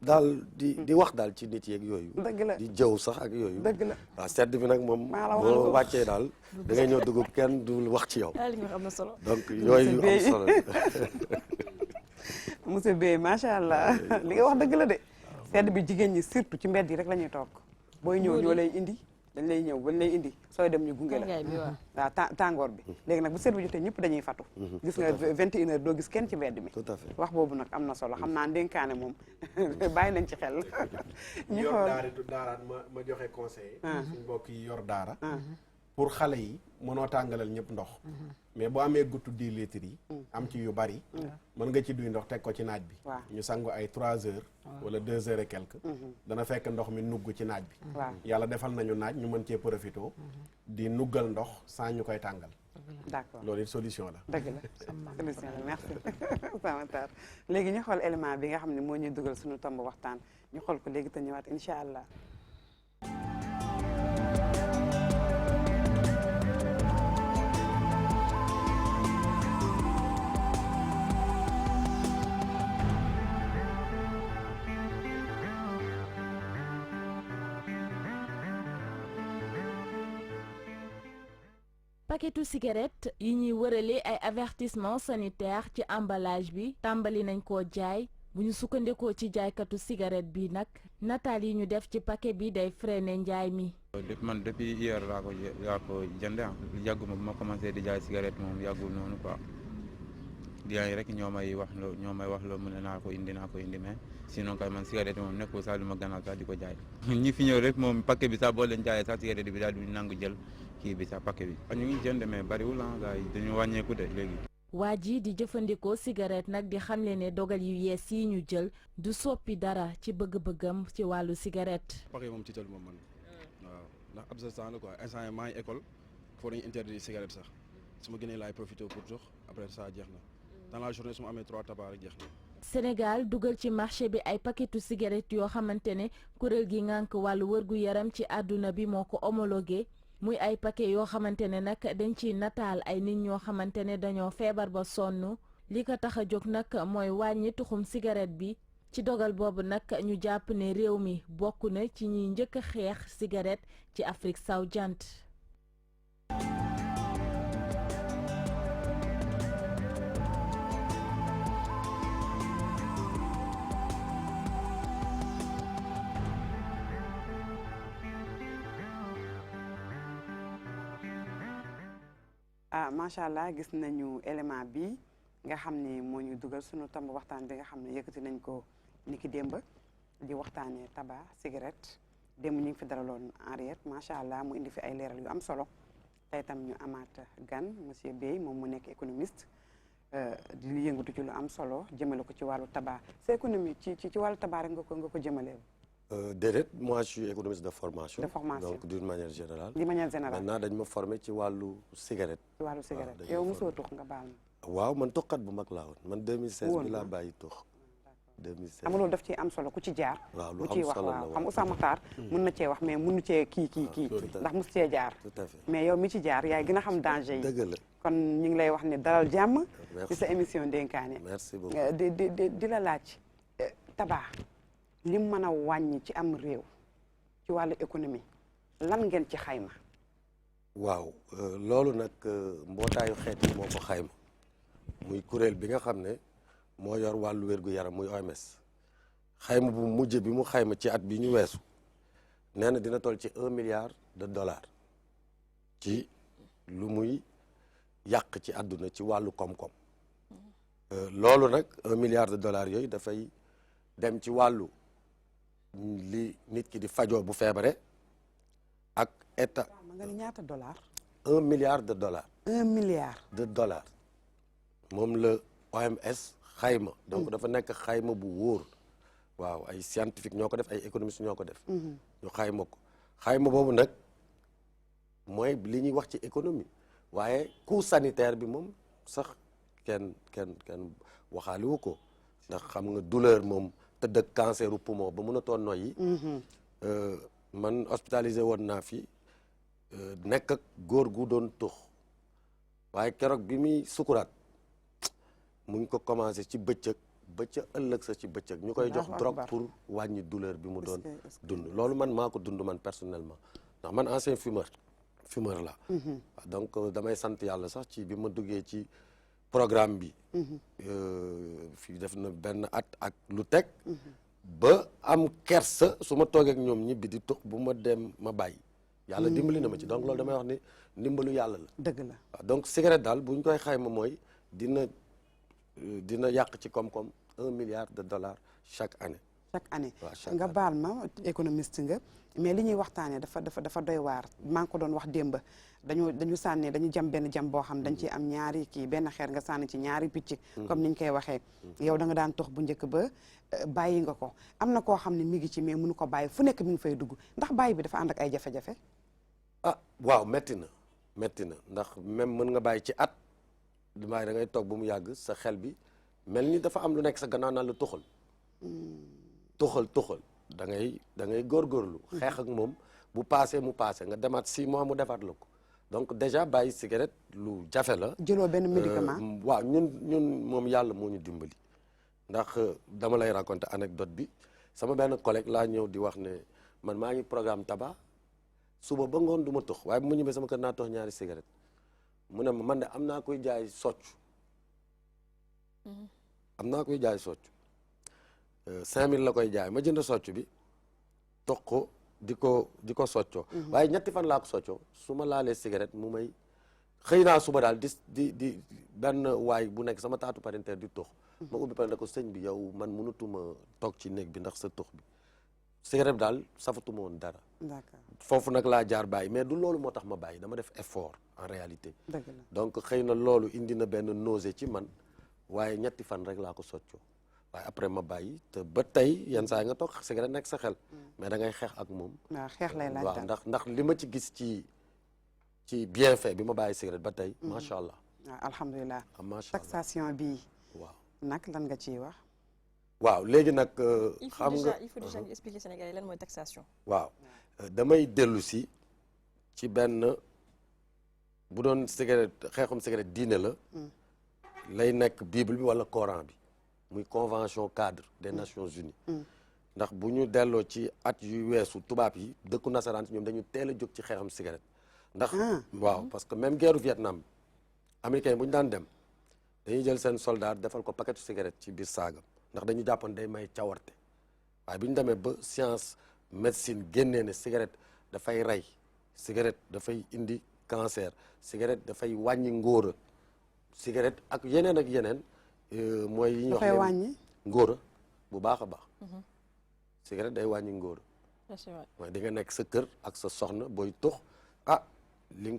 daal di wax daal ci nit yeeg yooyu di jëw sax ak yooyu waaw sedd bi nag moom boo wàccee daal da ngay ñëw dugg kenn du wax ci yow donc yooyu am solo monsieur Beye macha allah li nga wax dëgg la de sedd bi jigéen ñi surtout ci mbedd yi rek la ñuy toog booy ñëw ñoo lay indi dañ lay ñëw bañ lay indi sooy dem ñu gunge la waaw tàngoor bi léegi nag bu sedd bi jotee ñëpp dañuy fatu gis nga 21 heures doo gis kenn ci mbedd mi wax boobu nag am na solo xam naa ndénkaane moom bàyyi nañ ci xel ñu yor daaritu daaraat ma joxe conseil suñ mbokk yi yor daara pour xale yi mënoo tàngalal ñëpp ndox mais boo amee guttu 10 litres yi am ci yu bari mën nga ci duy ndox teg ko ci naaj bi ñu sangu ay 3 heures wala 2 heures et quelque dana fekk ndox mi nugg ci naaj bi yàlla defal nañu naaj ñu mën cee profité di nuggal ndox sans ñu koy tàngal d'accord loolu it solution la dëgg la solution la merci Samatar léegi ñu xool élément bi nga xam ne moo ñuy dugal suñu tomb waxtaan ñu xool ko léegi te ñëwaat incha allah paquetu cigarette yi ñuy wërale ay avertissement sanitaire ci emballage bi tàmbali nañ koo jaay bu ñu sukkandikoo ci jaaykatu cigarette bi nag nataal yi ñu def ci paquet bi day freiner njaay mi. man depuis hier laa ko jënd yàgguma bu ma commencé di jaay cigarette moom yàggul noonu quoi clients yi rek ñoo may wax loo mu ne naa ko indi mais sinon kay man cigarette moom nekkul sax lu ma gënal sax di ko jaay. ñi fi ñëw rek moom paquet bi sax boo leen jaayee sax cigarette bi daal du nangu jël kii bi sax paquet bi. ñu ngi jënd mais bariwul gars yi dañu wàññeeku de léegi. waa ji di jëfandikoo cigarette nag di xamle ne dogal yu yees yi ñu jël du soppi dara ci bëgg-bëggam ci wàllu cigarette. paquet moom tiital moom man waaw ndax absent la quoi instant maa ngi école foo nañu interdit cigarette sax su ma génnee laay profité pour jox après ça jeex na dans la journée su ma amee 3 tabac rek jeex na. Sénégal dugal ci marché bi ay paquetu cigarette yoo xamante ne kuréel gi ngànk wàllu wërgu yaram ci àdduna bi moo ko homologué. muy ay paquet yoo xamante ne nag dañ ciy nataal ay nit ñoo xamante ne dañoo feebar ba sonn li ko tax a jóg nag mooy wàññi tuxum cigarette bi ci dogal boobu nag ñu jàpp ne réew mi bokk na ci ñiy njëkk a xeex cigarette ci Afrique sowu jant. macha allah gis nañu élément bi nga xam ne moo ñu dugal suñu tomb waxtaan bi nga xam ne yëkkati nañ ko niki démb di waxtaanee tabac cigarette démb ñu ngi fi dalaloon Henriette macha allah mu indi fi ay leeral yu am solo tey tam ñu amaat gan monsieur Beye moom mu nekk économiste di yëngatu ci lu am solo jëmale ko ci wàllu tabac sa économie ci wàllu tabac rek nga ko jëmalee. déedéet moi je suis économiste de formation. Donc d'une manière générale. Maintenant dañ ma formé ci wàllu cigarette. ci wàllu cigarette yow mosoo tux nga baal ma. waaw man tuxkat bu mag laa woon man 2016 bi laa bàyyi tux 2016 xam nga loolu daf ciy am solo ku ci jaar. waaw lu ciy wax waaw xam Oustaz Makhtar mën na cee wax mais mënu cee kii ndax mos cee jaar. tout à fait mais yow mi ci jaar yaay gën a xam danger yi. dëgg la kon ñu ngi lay wax ne dalal jàmm. ci sa émission dénkaane. merci beaucoup di la laaj tabac lim mën a wàññi ci am réew ci wàllu économie lan ngeen ci xayma. waaw loolu nag mbootaayu xeet yi moo ko xayma muy kuréel bi nga xam ne moo yor wàllu wér-gu-yaram muy OMS xayma bu mujj bi mu xayma ci at bi ñu weesu nee na dina toll ci $1 milliard ci lu muy yàq ci àdduna ci wàllu koom-koom loolu nag $1 milliard yooyu dafay dem ci wàllu li nit ki di fajoo bu feebare ak état. nga ni ñaata dollar. $1 milliard. $1 milliard. moom la OMS xayma. donc dafa nekk xayma bu wóor. waaw ay scientifique ñoo ko def ay économistes ñoo ko def. ñu xayma ko xayma boobu nag mooy li ñuy wax ci économie waaye coût sanitaire bi moom sax kenn waxaaliwu ko ndax xam nga douleur moom tëdd ak canceru poumon ba mun a toon noyyi. man hospitalisé woon naa fi nekk ak góor gu doon tux waaye keroog bi muy sukuraat mu ngi ko commencé ci bëccëg ba ca ëllëg sa ci bëccëg ñu koy jox drogue pour wàññi douleur bi mu doon dund loolu man maa ko dund man personnellement ndax man ancien fumeur la donc damay sant yàlla sax ci bi ma duggee ci programme bi fii def na benn at ak lu teg ba am kersa su ma toogee ak ñoom ñibbi di tux bu ma dem ma bàyyi yàlla dimbali na ma ci donc loolu damay wax ni ndimbalu yàlla la dëgg la waaw donc cigarette daal bu ñu koy xayma mooy dina yàq ci koom-koom $1 milliard chaque année. chaque année nga baal ma économiste nga mais li ñuy waxtaanee dafa doy waar maa ngi ko doon wax démb dañu sànni dañu jam benn jam boo xam dañ ci am ñaari kii benn xeer nga sànni ci ñaari picc. comme niñ koy waxee. yow da nga daan tox bu njëkk ba bàyyi nga ko am na koo xam ne mi ngi ci mais mënu ko bàyyi fu nekk mi ngi fay dugg ndax bàyyi bi dafa ànd ak ay jafe-jafe. ah waaw metti na ndax même mën nga bàyyi ci at. waaye da ngay toog ba mu yàgg sa xel bi mel ni dafa am lu nekk sa gannaaw naan la tuxal da ngay góorgóorlu xeex ak moom bu paasee mu paase nga demaat 6 mois mu defaat la ko donc déjà bàyyi cigarette lu jafe la. jëloo benn médicament. waaw ñun moom yàlla moo ñu dimbali ndax dama lay raconter anecdote bi sama benn collègue laa ñëw di wax ne man maa ngi programme tabac suba ba ngoon du ma tux waaye bu ma ñëwee sama kër naa tux ñaari cigarette mu ne ma man de am naa koy jaay socc 5000 la koy jaay ma jënd socc bi tox ko di ko soccoo waaye ñetti fan laa ko soccoo su ma laalee cigarette mu may xëy naa suba daal di benn waay bu nekk sama taatu parentère di tox ma ubbi pare ne ko sëñ bi yow man mënutuma toog ci néeg bi ndax sa tox bi cigarette bi daal safatuma woon dara foofu nag laa jaar bàyyi mais du loolu moo tax ma bàyyi dama def effort en réalité donc xëy na loolu indi na benn nausée ci man waaye ñetti fan rek laa ko soccoo waaye après ma bàyyi te ba tey yenn saa yi nga toog cigarette nekk sa xel mais da ngay xeex ak moom waaw xeex lay laaj waaw ndax li ma ci gis ci bienfait bi ma bàyyi cigarette ba tey macha allah waaw alhamdulilah macha allah taxation bii waaw nag lan nga ciy wax waaw léegi nag xam nga il faut déjà expliquer Sénégalais lan mooy taxation waaw damay dellu si ci benn bu doon cigarette xeexum cigarette diine la lay nekk bible bi wala coran bi muy convention cadre des nations unies ndax bu ñu delloo ci at yu weesu tubaab yi dëkku nasaraan ñoom dañu teel a jóg ci xeexam cigarette ndax waaw parce que même guerre Vietnam américain yi bu ñu daan dem dañuy jël seen soldat defal ko paquetu cigarette ci biir saagam ndax dañu jàppoon day may cawarte waaye bi ñu demee ba science médecine génnee ne cigarette dafay rey cigarette dafay indi cancer cigarette dafay wàññi ngóora cigarette ak yeneen mooy yi ñuy wax wàññi ngóora bu baax a baax cigarette day wàññi ngóora mooy di nga nekk sa kër ak sa soxna booy tux li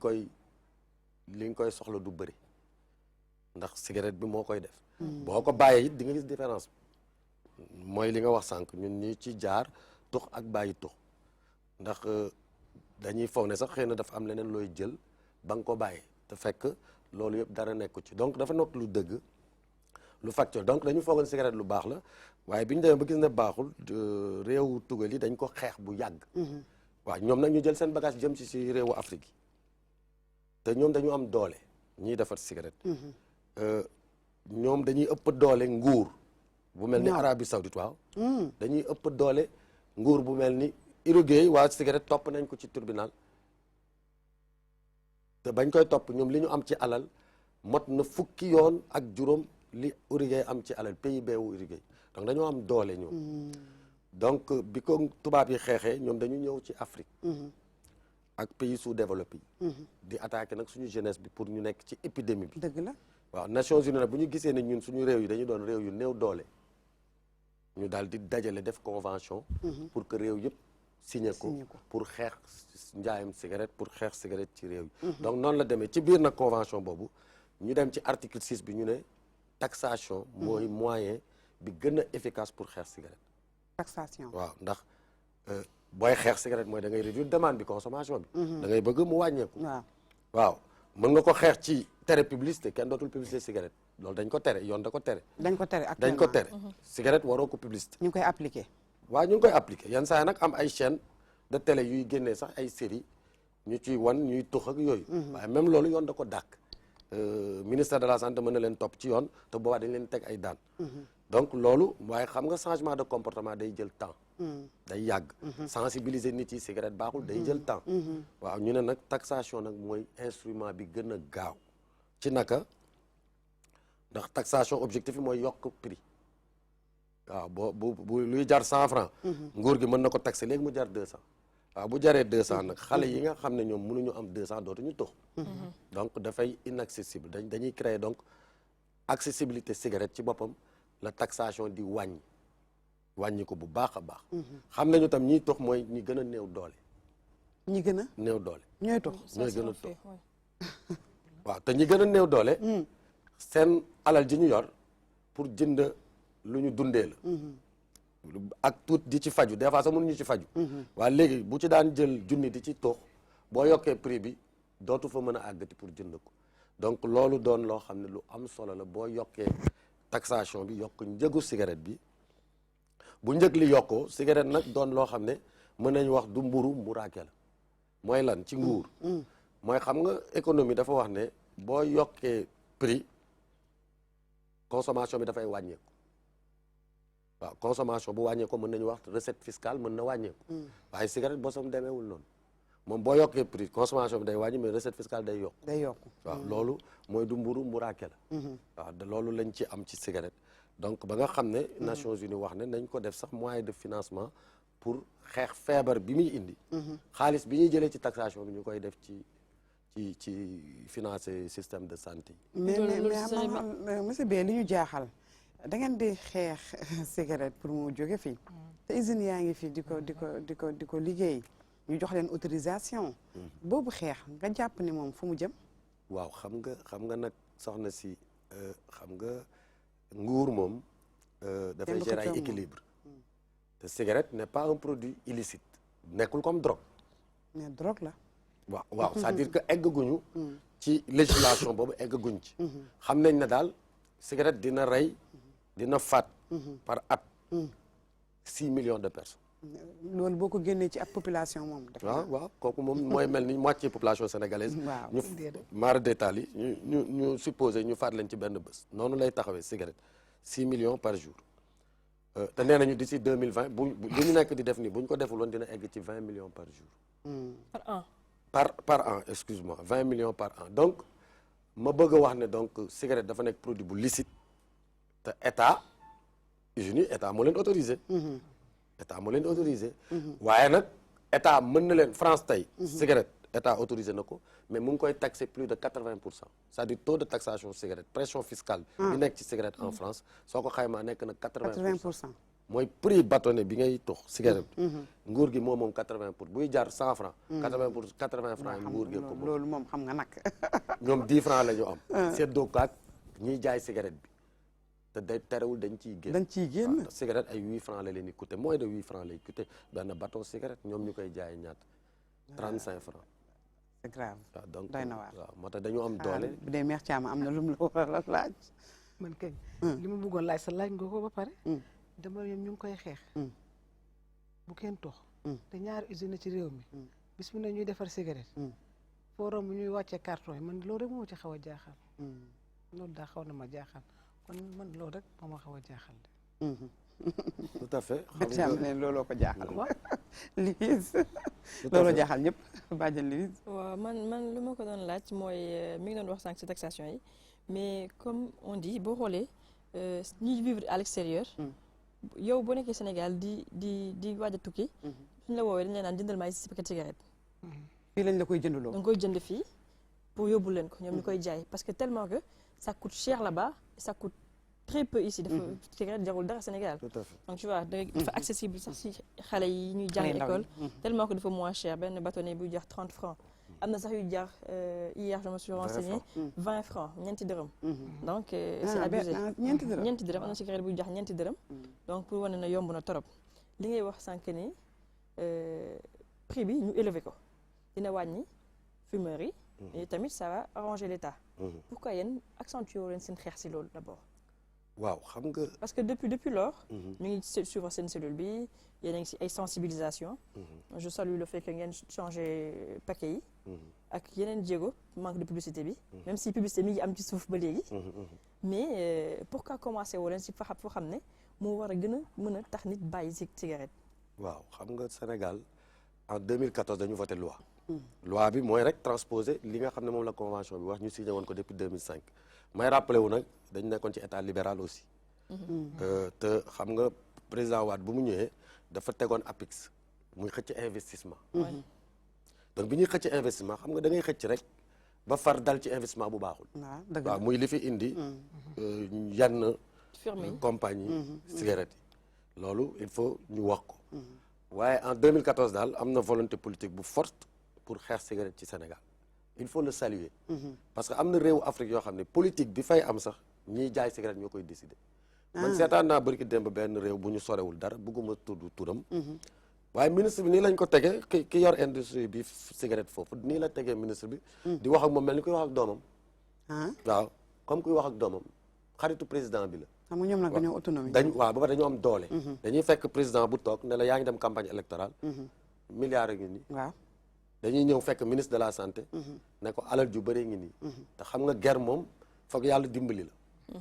nga koy soxla du bëri ndax cigarette bi moo koy def boo ko bàyyee it di nga gis différence mooy li nga wax sànq ñun ñi ci jaar tux ak bàyyi tux ndax dañuy foog ne sax xëy na dafa am leneen looy jël ba nga ko bàyyee te fekk loolu yëpp dara nekku ci donc dafa nekk lu dëgg lu factuel donc dañu foogoon cigarette lu baax la waaye bi ñu demee ba gis ne baaxul réewu tugal yi dañ ko xeex bu yàgg waaw ñoom nag ñu jël seen bagage jëm si réewu Afrique yi te ñoom dañu am doole ñiy defar cigarette ñoom dañuy ëpp doole nguur bu mel ni Arabie Saoudite waaw dañuy ëpp doole nguur bu mel ni Uruguay waa cigarette topp nañ ko ci tribunal te bañ koy topp ñoom li ñu am ci alal mot na fukki yoon ak juróom li Uruguay am ci alal PIB wu Uruguay donc dañoo am doole ñoom donc bi ko tubaab yi xeexee ñoom dañu ñëw ci Afrique ak pays sous-développés yi di attaquer nag suñu jeunesse bi pour ñu nekk ci épidémie bi dëgg la waaw Nations Unies nag bu ñu gisee ne ñun suñu réew yi dañu doon réew yu néew doole ñu daal di dajale def convention pour que réew yëpp signé ko pour xeex njaayam cigarette pour xeex cigarette ci réew yi donc noonu la demee ci biir nag convention boobu ñu dem ci article 6 bi ñu ne taxation mooy moyen bi gën a efficace pour xeex cigarette taxation waaw ndax booy xeex cigarette mooy da ngay réduire demande bi consommation bi da ngay bëgg mu wàññeeku waaw mën nga ko xeex ci tere publicité kenn dootul publicité cigarette loolu dañ ko tere yoon da ko tere dañ ko tere dañ ko tere cigarette waroo ko publicité ñu ngi koy appliqué waaw ñu ngi koy appliqué yenn saa yi nag am ay chaîne de télé yuy génnee sax ay série ñu ciy wan ñuy tux ak yooyu waaye même loolu yoon da ko dàkk ministère de la santé mën na leen topp ci yoon te boobaa dañ leen teg ay daan donc loolu waaye xam nga changement de comportement day jël temps day yàgg sensibiliser nit yi cigarette baaxul day jël temps waaw ñu ne nag taxation nag mooy instrument bi gën a gaaw ci naka ndax taxation objectif yi mooy yokk prix waaw bu luy jar 100 francs nguur gi mën na ko taxer léegi mu jar 200 waaw bu jaree 200 nag xale yi nga xam ne ñoom mënuñu am 200 dootuñu tux donc dafay inaccessible dañuy créer donc accessibilité cigarette ci boppam la taxation di wàññi ko bu baax a baax xam nañu tam ñiy tux mooy ñi gën a néew doole ñi gën a néew doole ñooy tux ñooy gën a tux waaw te ñi gën a néew doole seen alal ji ñu yor pour jënd lu ñu dundee la ak tuut di ci faju des fois sax mënuñu ci faju waaye léegi bu ci daan jël junni di ci tux boo yokkee prix bi dootu fa mën a àggati pour jënd ko donc loolu doon loo xam ne lu am solo la boo yokkee taxation bi yokk njëgu cigarette bi bu njëg li yokkoo cigarette nag doon loo xam ne mën nañu wax du mburu mburaake la mooy lan ci nguur mooy xam nga économie dafa wax ne boo yokkee prix consommation bi dafay wàññeeku waaw consommation bu wàññeeku mën nañu wax recette fiscale mën na wàññeeku waaye cigarette bosam demeewul noonu moom boo yokkee prix consommation bi day wàññi mais recette fiscale day yokku waaw loolu mooy du mburu mburaake la waaw de loolu lañ ci am ci cigarette donc ba nga xam ne Nations Unies wax ne nañ ko def sax moyen de financement pour xeex feebar bi muy indi xaalis bi ñuy jëlee ci taxation bi ñu koy def ci financer système de santé mais monsieur Beye li ñu jaaxal da ngeen di xeex cigarette pour mu jóge fii te usines yaa ngi fii di ko liggéey ñu jox leen autorisation boobu xeex nga jàpp ni moom fu mu jëm waaw xam nga nag soxna si xam nga nguur moom dafay gérer ay équilibre te cigarette n'est pas un produit illicite nekkul comme drogue mais drogue la waaw c'est-à-dire que eggaguñu ci législation boobu eggaguñ ci xam nañ ne daal cigarette dina rey dina faat par at 6 millions de personnes loolu boo ko génnee ci ab population moom waaw kooku moom mooy mel ni moitié population sénégalaise ñu mara détail yi ñu supposé ñu faat leen ci benn bés noonu lay taxawee cigarette 6 millions par jour te nee nañu d'ici 2020 bu ñu nekk di def nii bu ñu ko deful woon dina egg ci 20 millions par jour par an excuse-moi 20 millions par an donc ma bëgg a wax ne donc cigarette dafa nekk produit bu licite te état moo leen autorisé waaye nag état mën na leen France tey cigarette état autorisé na ko mais mu ngi koy taxé plus de 80% c'est-à-dire taux de taxation cigarette pression fiscale bi nekk ci cigarette en France soo ko xaymaa nekk na 80% mooy prix bâtonnet bi ngay tux cigarette nguur gi moom 80 pour buy jar 100 francs 80 francs yi nguur gi ko moom loolu moom xam nga nag ñoom 10 francs la ñu am seddoo kaak ñiy jaay cigarette bi te day terewul dañ ciy génn cigarette ay 8 francs la leen di coûter moins de 8 francs lay coûter benn bâton cigarette ñoom ñu koy jaay ñaata 35 francs c'est grave waaw donc doy na waar waaw moo tax dañu am doole bu dee Mère Thiam am na lu mu la war a laaj man kañ li ma bëggoon laaj sa laaj nga ko ba pare dama ñoom ñu ngi koy xeex bu kenn tox te ñaari usine ci réew mi bis bu ne ñuy defar cigarette forum bu ñuy wàccee carton yi man loolu rek moo ci xaw a jaaxal loolu daa xaw na ma jaaxal kon man loolu rek moo ma xaw a jaaxal de tout à fait xam nga looloo ko jaaxal Louise looloo jaaxal ñëpp bàjjen Louise waaw man lu ma ko doon laaj mooy mi ngi doon wax sànq ci taxation yi mais comme on dit boo xoolee ñuy vivre à l'extérieur yow boo nekkee Sénégal di waaj a tukki suñ la woowee dañ leen naan jëndal maa si paquet cigarette fii lañ la koy jëndaloo da nga koy jënd fii pour yóbbu leen ko ñoom ñu koy jaay parce que tellement que ça coûte cher là-bas ça coûte très peu ici dafa cigarette jarul dara Sénégal donc tu vois dafa accessible sax si xale yi ñuy jàng école tellement que dafa moins cher benn bâtonnet buy jar 30 francs am na sax yu jar hier je me suis renseigné 20 francs ñeenti dërëm donc c'est abusé ñeenti dërëm am na cigarette buy jar ñeenti dërëm donc pour wane na yomb na torop li ngay wax sànq ni prix bi ñu élevé ko dina wàññi fumeurs yi et tamit ça va arranger l'État pourquoi yéen accentuer leen seen xeex si loolu d'abord waaw xam nga parce que depuis lors ñu ngi suivre seen cellule bi yéen a ngi si ay sensibilisation je salue le fait que ngeen changer paquet yi ak yeneen jéego manque de publicité bi même si publicité mi ngi am ci suuf ba léegi mais pourquoi commencer woo leen si fa foo xam ne moo war a gën a mën a tax nit bàyyi si cigarette waaw xam nga Sénégal en 2014 dañu voté loi loi bi mooy rek transposer li nga xam ne moom la convention bi wax ñu signé woon ko depuis 2005 may rappelé wu nag dañ nekkoon ci état libéral aussi te xam nga président Wade bu mu ñëwee dafa tegoon APIX muy xëcc investissement donc bi ñuy xëcc investissement xam nga da ngay xëcc rek ba far dal ci investissement bu baaxul waaw muy li fi indi yenn compagnie cigarette yi loolu il faut ñu wax ko waaye en 2014 daal am na volonté politique bu forte pour xeex cigarette ci Sénégal il faut le saluer parce que am na réewu Afrique yoo xam ne politique bi fay am sax ñiy jaay cigarette ñoo koy décider man seetaan naa bërki démb benn réew bu ñu sorewul dara bëgguma tudd turam waaye ministre bi nii lañ ko tegee ki yor industrie bi cigarette foofu nii la tegee ministre bi di wax ak moom mel ni kuy wax ak doomam waaw comme kuy wax ak doomam xaritu président bi la xam nga ñoom nag dañoo autonomie waaw ba pare dañoo am doole dañuy fekk président bu toog ne la yaa ngi dem campagne électorale milliards ngi nii waaw dañuy ñëw fekk ministre de la santé ne ko alal ju bëree ngi nii te xam nga guerre moom foog yàlla dimbali la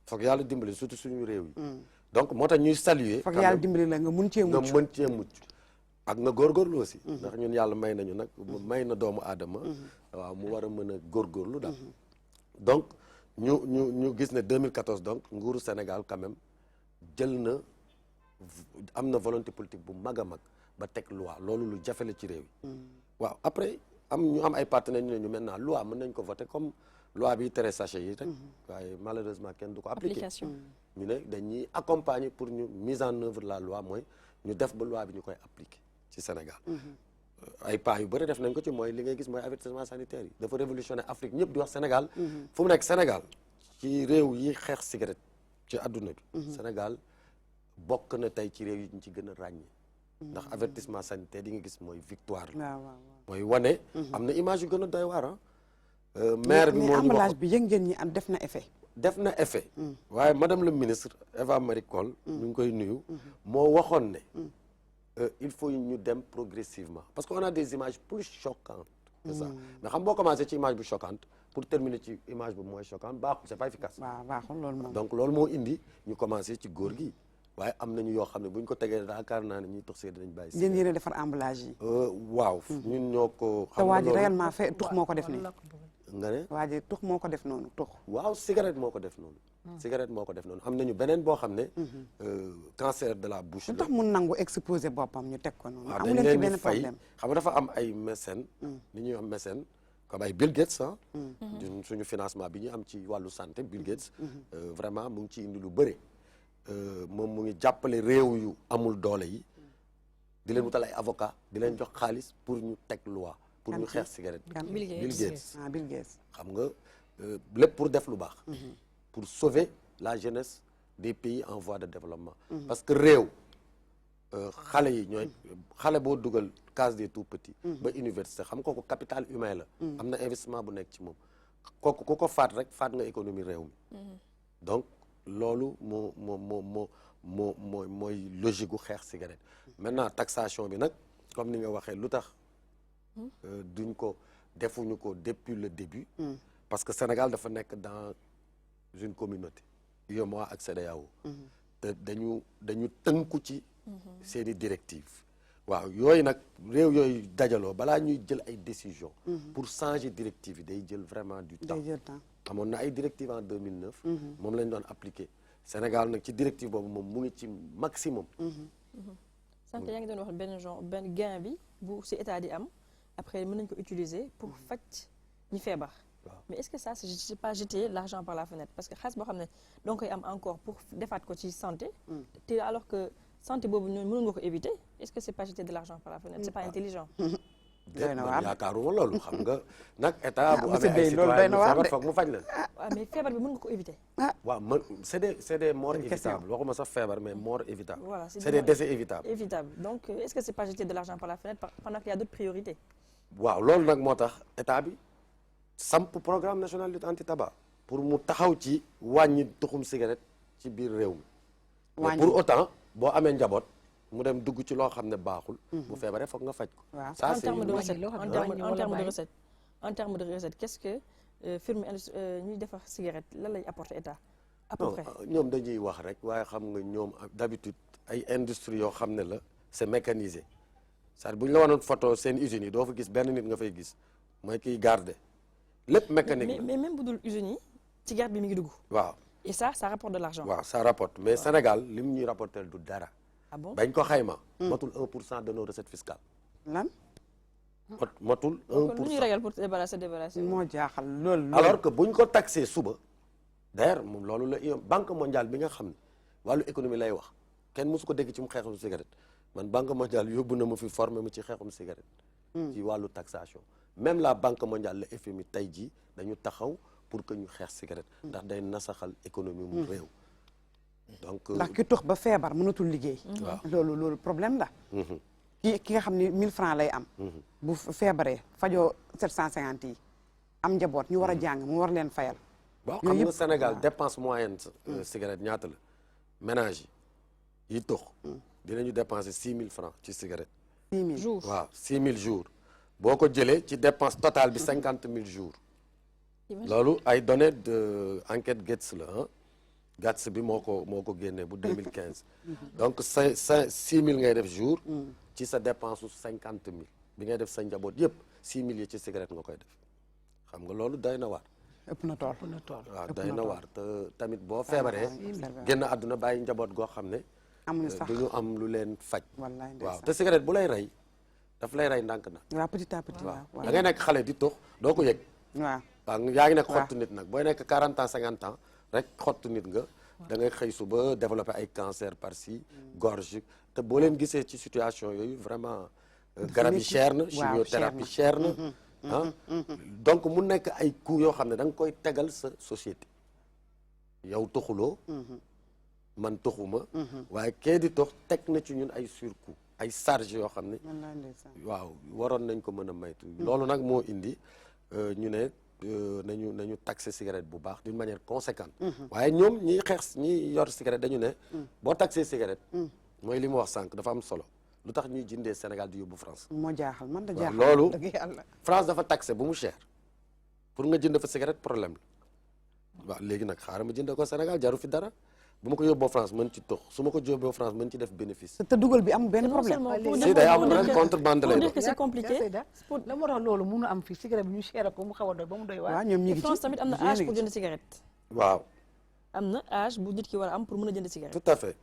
foog yàlla dimbali surtout suñu réew yi donc moo tax ñuy saluer foog yàlla dimbali la nga mun cee mucc ak nga góorgóorlu aussi ndax ñun yàlla may nañu nag may na doomu aadama waaw mu war a mën a góorgóorlu daal donc ñu gis ne 2014 donc nguuru Sénégal quand même jël na am na volonté politique bu mag a mag ba teg loi loolu lu jafe la ci réew yi waaw après ñu am ay partenaires ñu ne ñu maintenant loi mën nañ ko voter comme loi bi tere sachet yi rek waaye malheureusement kenn du ko appliquer ñu ne dañuy accompagner pour ñu mise en œuvre la loi mooy ñu def ba loi bi ñu koy appliquer ci Sénégal ay pas yu bëri def nañ ko ci mooy li ngay gis mooy avertissement sanitaire yi dafa révolutionner Afrique ñëpp di wax Sénégal fu mu nekk Sénégal ci réew yi xeex cigarette ci adduna bi Sénégal bokk na tey ci réew yi ñu ci gën a ràññee ndax avertissement sanitaire yi nga gis mooy victoire la mooy wane am na image yu gën a doy waar maire bi moo ñu wax emballage bi yëg ngeen ñi am def na effet waaye madame le ministre Eva Marie Coll ñu ngi koy nuyu moo waxoon ne il faut ñu dem progressivement parce que on a des images plus choquantes que ça mais xam boo commencé ci image bu choquante pour terminer ci image bu moins choquante baaxul c'est pas efficace baaxul loolu moom donc loolu moo indi ñu commencé ci góor gi waaye am nañu yoo xam ne bu ñu ko tegee yaakaar naa ne ñuy tox see dinañ bàyyi yéen yéen a defar emballage yi waaw ñun ñoo ko te waa ji réellement fait tux moo ko def nii nga ne waa ji tux moo ko def noonu tux waaw cigarette moo ko def noonu cigarette moo ko def noonu am nañu beneen boo xam ne cancer de la bouche lu tax mun nangu exposer boppam ñu teg ko noonu waaw amu dañ leen ci leen di benn fay problème xam nga dafa am ay mécènes li ñuy am mécène comme ay Bill Gates suñu financement bi ñu am ci wàllu santé Bill Gates vraiment mu ngi ci indi lu bëre moom mu ngi jàppale réew yu amul doole yi di leen wutal ay avocat di leen jox xaalis pour ñu teg loi pour ñu xeex cigarette Bill Gates xam nga lépp pour def lu baax pour sauver la jeunesse des pays en voie de développement parce que réew xale yi ñooy xale boo dugal case des tout petits ba université xam kooku capital humain la am na investissement bu nekk ci moom kooku ku ko faat rek faat nga économie réew mi donc loolu mooy logique gu xeex cigarette. maintenant taxation bi nag comme ni nga waxee lu tax defuñu ko depuis le début. parce que Sénégal dafa nekk dans une communauté UEMOA ak CEDEAO. te dañu tënku ci seeni directives. waaw yooyu nag réew yooyu dajaloo balaa ñuy jël ay décisions. pour changer directive yi day jël vraiment du temps. amoon na ay directives en 2009. moom lañ doon appliquer Sénégal nag ci directive boobu moom mu ngi ci maximum. sànq yaa ngi doon wax benn gain bi bu si état di am après mën nañ ko utiliser pour faj ñi feebar. mais est-ce que ça c'est pas jeter l'argent par la fenêtre parce que xaalis boo xam ne danga koy am encore pour defaat ko ci santé. te alors que santé boobu ñooñu mënoon nga ko éviter est-ce que c'est pas jeter de l'argent par la fenêtre c'est pas intelligent. doy na waar yaakaaruma loolu xam nga nag état bu amee ay citoyen bu feebar foog mu faj la. waaw mais feebar bi mën nga ko éviter. waaw c'est des morts évitables waxuma sax feebar mais morts évitables. voilà c'est des décès évitables. donc est-ce que c'est pas jeter de l'argent par la fenêtre pendant qu'il y a d'autres priorités. waaw loolu nag moo tax état bi samp programme national lutte anti-tabac pour mu taxaw ci wàññi tuxum cigarette ci biir réew mi. mais pour autant boo amee njaboot. mu dem dugg ci loo xam ne baaxul. bu feebaree foog nga faj ko. ça c'est en terme de recette qu'est-ce que firme ñuy defar cigarette lan lay apporter état. à peu près ñoom dañuy wax rek waaye xam nga ñoom d'habitude ay industrie yoo xam ne la c'est mécanisé c'est-à-dire bu ñu la wanoon photo seen usines yi doo fa gis benn nit nga fay gis mooy kiy garder lépp mécanique mais même bu dul usines yi cigarette bi mi ngi dugg. waaw et ça rapporte de l'argent. waaw ça rapporte mais Sénégal li mu ñuy rapporter du dara. ah bon bañ ko xayma. motul 1% de nos recettes fiscales. lan. motul 1%. kon lu ñuy ragal pour débarrasser. moo jaaxal loolu. alors que buñ ko taxé suba d'ailleurs moom loolu la banque mondiale bi nga xam ne wàllu économie lay wax kenn mosu ko dégg ci mu xeexum cigarette man banque mondiale yóbbu na ma fi formé mu ci xeexum cigarette. ci wàllu taxation même la banque mondiale la FMI tey jii dañu taxaw pour que ñu xeex cigarette ndax day nasaxal économie mu réew. donc ndax ki tux ba feebar mënatul liggéey. loolu problème la. ki nga xam ni 1000 francs lay am. bu feebaree fajoo 750 yi am njaboot ñu war a jàng mu war leen fayal. waaw xam nga Sénégal dépense moyenne cigarette ñaata la ménage yi tux dinañu dépenser 6000 francs ci cigarette. 6000 jours waaw 6000 jours boo ko jëlee ci dépense totale bi 50000 jours. loolu ay données de enquête Gates la ah. GATS bi moo ko génnee bu 2015 donc 6000 ngay def jour ci sa dépense su 50000 bi ngay def sa njaboot yëpp 6000 yi ci cigarette nga koy def xam nga loolu doy na waar. ëpp na tool waaw doy na waar te tamit boo feebaree génn àdduna bàyyi njaboot goo xam ne duñu am lu leen faj. waaw te cigarette bu lay rey daf lay rey ndànk-ndànk. waaw petit à petit waaw da ngay nekk xale di tux doo ko yëg. waaw yaa ngi nekk xottu nit nag booy nekk 40 ans 50 ans. rek xottu nit nga da ngay xëy suba développer ay cancer par-ci gorge te boo leen gisee ci situation yooyu vraiment garab yi cher na chimiothérapie cher na ah donc mu nekk ay coûts yoo xam ne da nga koy tegal sa société yow toxuloo man toxuma waaye kee di tox teg na ci ñun ay surcoût ay charges yoo xam ne waaw waroon nañ ko mën a maytu loolu nag moo indi ñu ne nañu taxer cigarette bu baax d'une manière conséquente waaye ñoom ñi yor cigarette dañu ne boo taxer cigarette mooy li mu wax sànq dafa am solo lu tax ñuy jëndee Sénégal di yóbbu France moo jaaxal man da jaaxal loolu France dafa taxé bu mu cher pour nga jënd fa cigarette problème la waaw léegi nag xaaral ma jënd ko Sénégal jaru fi dara bu ma ko yóbboo France mën ci tox su ma ko yóbboo France mën ci def bénéfice. te dugal bi am benn problème. si day am ren contrebande lay doon. c'est compliqué. la moo tax loolu mënu am fii cigarette bi ñu cher ko mu xaw a doy ba mu doy waar. waaw ñoom ñu ngi ci France tamit am na âge pour jënd cigarette. waaw. am na âge bu nit ki war a am pour mën a jënd cigarette. tout à fait.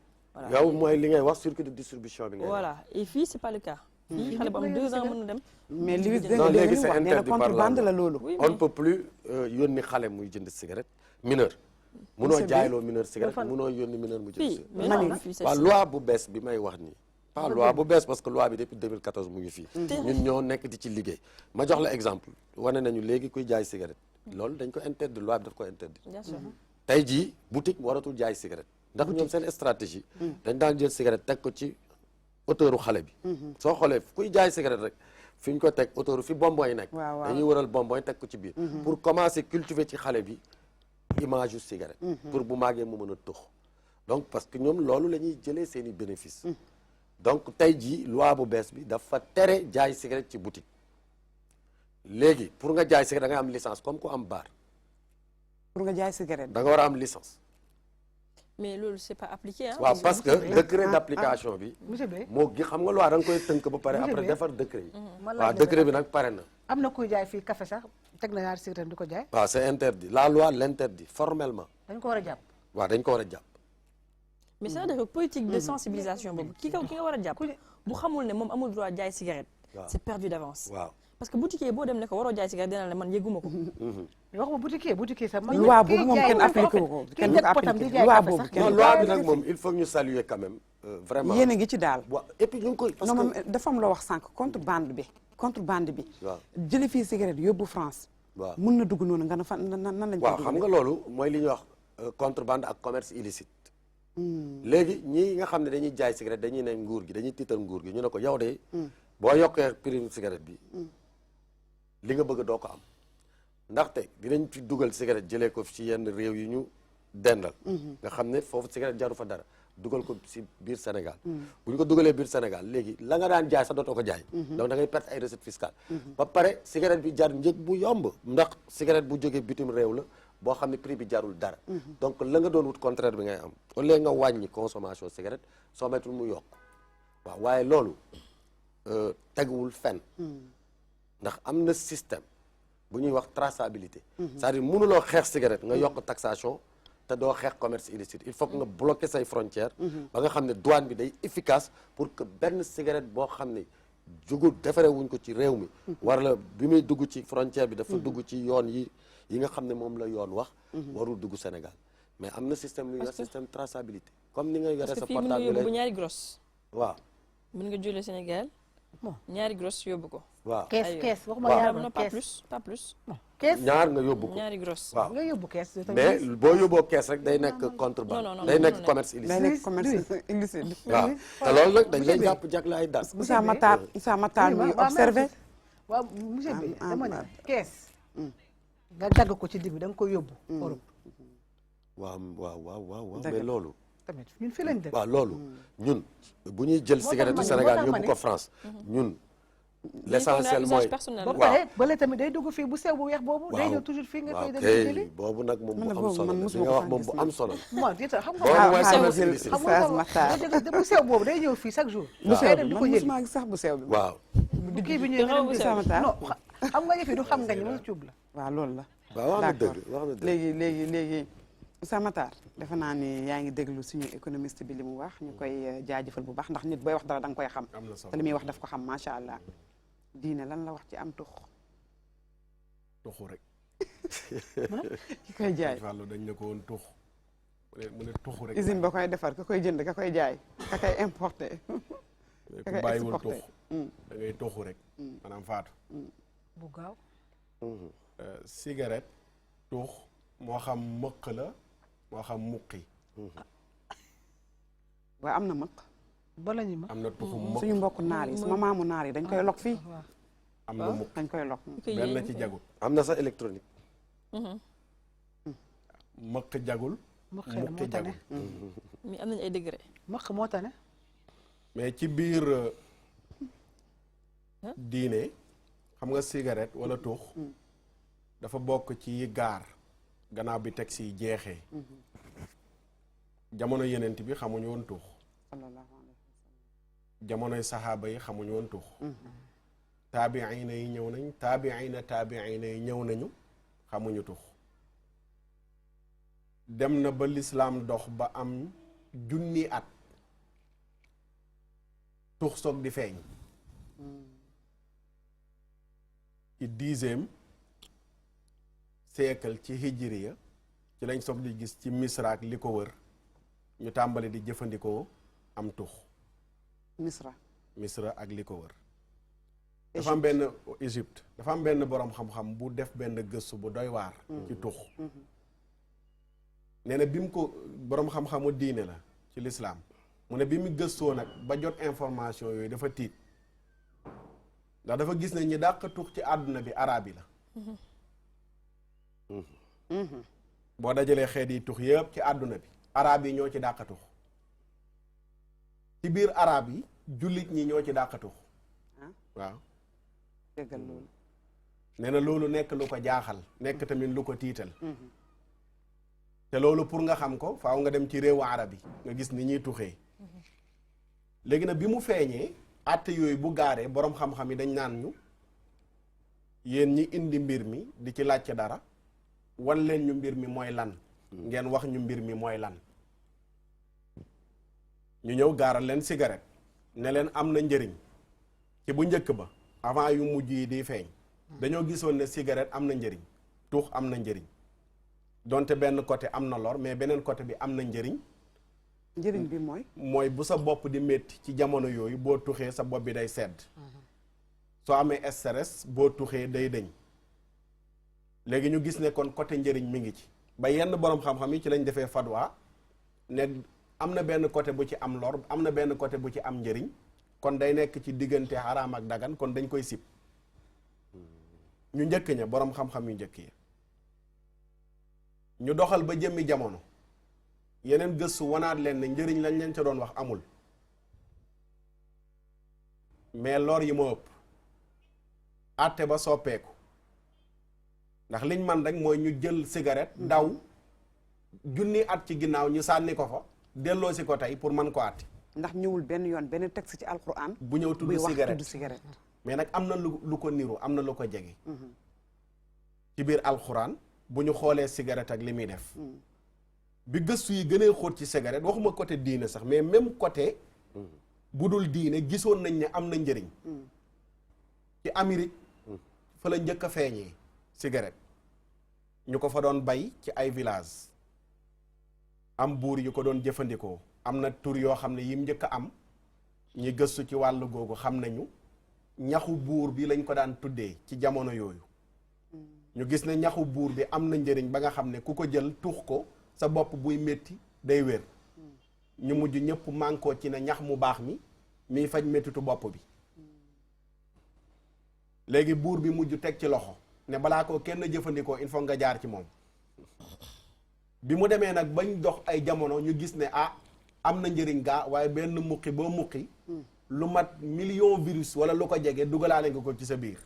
yow mooy li ngay wax circuit de distribution bi ngay wax. voilà et fii c'est pas le cas. fii xale bu am 2 ans mën na dem. mais léegi c'est interdit par contrebande la loolu. on ne peut plus yónni xale muy jënd cigarette mineur. munoo jaayloo mineur cigarette munoo yónni mineur mu jënd cigarette. waaw loi bu bees bi may wax nii. pas loi bu bees parce que loi bi depuis 2014 mu ngi fii. ñun ñoo nekk di ci liggéey. ma jox la exemple wane nañu léegi kuy jaay cigarette. loolu dañ ko interdit loi bi daf ko interdit. tey jii boutique waratul jaay cigarette. ndax ñoom seen stratégie. dañ daan jël cigarette teg ko ci auteuru xale bi. soo xoolee kuy jaay cigarette rek fi ñu ko teg auteuru fi bonbon yi nekk. dañuy wëral bonbon yi teg ko ci biir. pour commencer cultiver ci xale bi image yu cigarette pour bu màggee mu mën a tux donc parce que ñoom loolu la ñuy jëlee seen i bénéfice donc tey jii loi bu bees bi dafa tere jaay cigarette ci boutique léegi pour nga jaay cigarette da nga am licence comme ku am bar pour nga jaay cigarette da nga war a am licence mais loolu c'est pas appliqué hein. waaw parce que décret d'application bi moo gi xam nga loi da nga koy tënk ba pare après defar décret yi waaw décret bi nag pare na am na kuy jaay fii café sax teg na ñaari cigarette di ko jaay waaw c'est interdit la loi l'interdit formellement dañ ko war a jàpp waaw dañ ko war a jàpp mais c'est-à-dire que politique de sensibilisation boobu ki nga war a jàpp bu xamul ne moom amul droit jaay cigarette c'est perdu d'avance waaw parce que boutiquier boo dem ne ko waroo jaay cigarette dina la man yëguma ko waxuma boutiquier sax loi boobu moom kenn appliqué ko kenn du ko appliqué loi boobu non loi bi nag moom il faut ñu saluer quand même vraiment yéen a ngi ci daal waaw et puis ñu ngi koy parce non moom que dafa am loo wax sànq contrebande bi waaw jële fii cigarette yóbbu France waaw mun na dugg noonu nga ne fan nan lañ waaw xam nga loolu mooy li ñuy wax contrebande ak commerce illicite léegi ñi nga xam ne dañuy jaay cigarette dañuy ne nguur gi dañuy tiital nguur gi ñu ne ko yow de boo yokkee prix cigarette bi li nga bëgg doo ko am ndaxte dinañ fi dugal cigarette jëlee ko ci yenn réew yi ñu dendal nga xam ne foofu cigarette jaru fa dara dugal ko ci biir Sénégal bu ñu ko dugalee biir Sénégal léegi la nga daan jaay sax dootoo ko jaay donc da ngay perte ay recettes fiscales ba pare cigarette bi jar njëg bu yomb ndax cigarette bu jógee bitim réew la boo xam ne prix bi jarul dara donc la nga doon wut contraire bi ngay am au lieu nga wàññi consommation cigarette soo mettul mu yokk waaw waaye loolu teguwul fenn ndax am na système bu ñuy wax traçabilité c'est-à-dire mënuloo xeex cigarette nga yokk taxation te doo xeex commerce illicite il faut que nga bloquer say frontières ba nga xam ne douane bi day efficace pour que benn cigarette boo xam ne jugul defaree wuñ ko ci réew mi war la bi muy dugg ci frontière bi dafa dugg ci yoon yi nga xam ne moom la yoon wax warul dugg Sénégal mais am na système lu ñuy wax système traçabilité comme ni nga yore sa portable parce que fii mën nga yóbbu ñaari grosse waaw mën nga jëlee Sénégal ñaari grosse yóbbu ko waaw kees waxuma ñaar non pas plus kees ñaar nga yóbbu ko ñaari grosse waaw nga yóbbu kees mais boo yóbboo kees rek day nekk contrebande day nekk commerce illicite day nekk commerce illicite waaw te loolu nag dañ lay jàpp jagle ay daan Moussa Matar muy observé waaw monsieur bi dama ne kees nga dagg ko ci digg bi da nga koy yóbbu Europe waaw mais loolu tamit ñun fii lañ dëkk waaw loolu ñun bu ñuy jël cigarette du Sénégal yóbbu ko France ñun l'essentiel mooy ba pare bële tamit day dugg fii bu sew bu weex boobu day ñëw toujours fii nga koy dem jëli boobu nag moom bu am solo la li nga wax moom bu am solo la moo di xam nga bu sew boobu day ñëw fii chaque jour day dem di ko jëli sax bu sew bi waaw kii bi ñëw nga dem xam nga yëf yi du xam nga ñu mën a cuub la waaw loolu la waaw wax na dëgg wax na dëgg léegi Moussa Matar defe naa ni yaa ngi déglu suñu économiste bi li mu wax ñu koy jaajëfal bu baax ndax nit booy wax dara da nga koy xam te li muy wax daf ko xam macha allah diine lan la wax ci am tux tuxu rek ki koy jaay Fallou dañ ne ko woon tux mu ne tuxu rek usine ba koy defar ka koy jënd ka koy jaay ka koy importé ku bàyyiwul tux da ngay tuxu rek maanaam faatu bu gaaw cigarette tux moo xam mëq la moo xam muqi waaw am na mëq bala ñu am na tuxu mëq suñu mbokk naar yi sama maamu naar yi dañ koy lok fii am na muq dañ koy lok benn ci jagul am na sax électronique mëq jagul muqi jagul mais am nañu ay degré mëq moo tane mais ci biir diine xam nga cigarette wala tux dafa bokk ci gaar gannaaw bi teg si jeexee jamono yenent bi xamuñu woon tux jamonoy saxaaba yi xamuñu woon tux taabiina yi ñëw nañ taabiina yi ñëw nañu xamuñu tux dem na ba lislaam dox ba am 1000 at tux soog di feeñ ci 10e siècle ci hijriya ci lañ soog di gis ci Misra ak li ko wër ñu tàmbali di jëfandikoo am tux Misra ak li ko wër dafa am benn Égypte dafa am benn boroom xam-xam bu def benn gëstu bu doy waar ci tux nee na bi mu ko boroom xam-xamu diine la ci lislaam mu ne bi mu gëstoo nag ba jot information yooyu dafa tiit ndax dafa gis ne ñi dàq tux ci àdduna bi araab yi la boo dajalee xeet yi tux yëpp ci àdduna bi arab yi ñoo ci dàqa tux ci biir arab yi jullit ñi ñoo ci dàqa tux waaw déggal loolu nee na loolu nekk lu ko jaaxal nekk tamit lu ko tiital te loolu pour nga xam ko faaw nga dem ci réewu arab yi nga gis ni ñuy tuxee léegi nag bi mu feeñee àtte yooyu bu gaaree boroom xam-xam yi dañ naan ñu yéen ñi indi mbir mi di ci laajte dara wan leen ñu mbir mi mooy lan ngeen wax ñu mbir mi mooy lan ñu ñëw gaaral leen cigarette ne leen am na njëriñ ci bu njëkk ba avant yu mujj yi di feeñ dañoo gisoon ne cigarette am na njëriñ tuux am na njëriñ donte benn côté am na lor mais beneen côté bi am na njëriñ njëriñ bi mooy bu sa bopp di métti ci jamono yooyu boo tuxee sa bopp bi day sedd soo amee stress boo tuxee day dëñ léegi ñu gis ne kon côté njëriñ mi ngi ci ba yenn boroom xam-xam yi ci lañ defee fatwa ne am na benn côté bu ci am lor am na benn côté bu ci am njëriñ kon day nekk ci diggante xaraam ak dagan kon dañ koy sib ñu njëkk ña boroom xam-xam yu njëkk yi ñu doxal ba jëmmi jamono yeneen gëstu wanaat leen ne njëriñ lañ leen ca doon wax amul mais lor yi moo ëpp àtte ba soppeeku ndax liñ man rek mooy ñu jël cigarette daw junni at ci ginnaaw ñu sànni ko fa delloo si ko tey pour mën ko àtte ndax ñëwul benn yoon benn texte ci alquran bu ñëw tudd cigarette mais nag am na lu ko niru am na lu ko jege ci biir alquran bu ñu xoolee cigarette ak li muy def bi gëstu yi gënee xóot ci cigarette waxuma côté diine sax mais même côté bu dul diine gisoon nañ ne am na njëriñ ci Amérique fa la njëkk a feeñee cigarette ñu ko fa doon bay ci ay village am buur yu ko doon jëfandikoo am na tur yoo xam ne yim njëkk a am ñi gëstu ci wàllu googu xam nañu ñaxu buur bi lañ ko daan tuddee ci jamono yooyu ñu gis ne ñaxu buur bi am na njëriñ ba nga xam ne ku ko jël tuux ko sa bopp buy métti day wér ñu mujj ñëpp mànkoo ci ne ñax mu baax miy faj méttitu bopp bi léegi buur bi mujj teg ci loxo ne balaa ko kenn jëfandikoo il faut nga jaar ci moom bi mu demee nag bañ dox ay jamono ñu gis ne am na njëriñ gaa waaye benn muqi boo muqi lu mat million virus wala lu ko jege dugalaale nga ko ci sa biir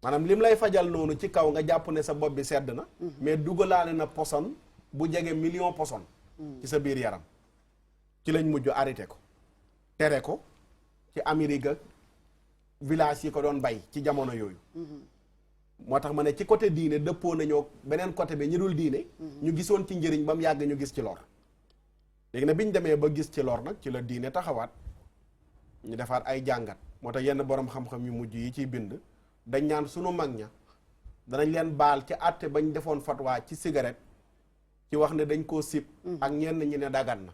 maanaam lim lay fajal noonu ci kaw nga jàpp ne sa bopp bi sedd na mais dugalaale na poson bu jege million poson ci sa biir yaram ci lañ mujj arrêté ko tere ko ci Amérique ak village yi ko doon bay ci jamono yooyu moo tax ma ne ci côté diine dëppoo nañoo beneen côté bi ñu dul diine ñu gisoon ci njëriñ ba mu yàgg ñu gis ci lor léegi nag bi ñu demee ba gis ci lor nag ci la diine taxawaat ñu defaat ay jàngat moo tax yenn boroom xam-xam yu mujj yi ciy bind dañ ñaan sunu mag ña danañ leen baal ci àtte bañ defoon fatwa ci cigarette ci wax ne dañ koo sib ak ñenn ñi ne dagan na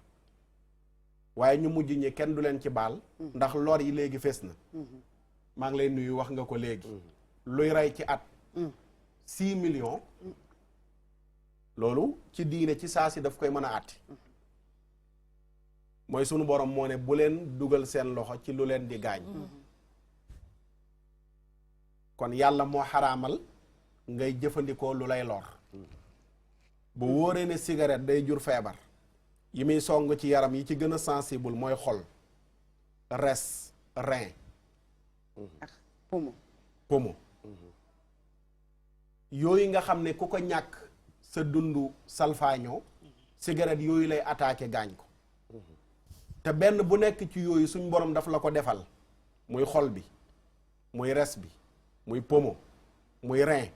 waaye ñu mujj ñi kenn du leen ci baal ndax lor yi léegi fees na maa ngi lay nuyu wax nga ko léegi luy rey ci at 6 millions loolu ci diine ci saa si daf koy mën a àtte mooy sunu borom moo ne bu leen dugal seen loxo ci lu leen di gaañ kon yàlla moo xaraamal ngay jëfandikoo lu lay lor bu wóoree ne cigarette day jur feebar yi muy song ci yaram yi ci gën a sensible mooy xol res rein ak poumon yooyu nga xam ne ku ko ñàkk sa dundu salfaañoo cigarette yooyu lay attaqué gaañ ko te benn bu nekk ci yooyu suñ borom daf la ko defal muy xol bi muy res bi muy poumon muy rein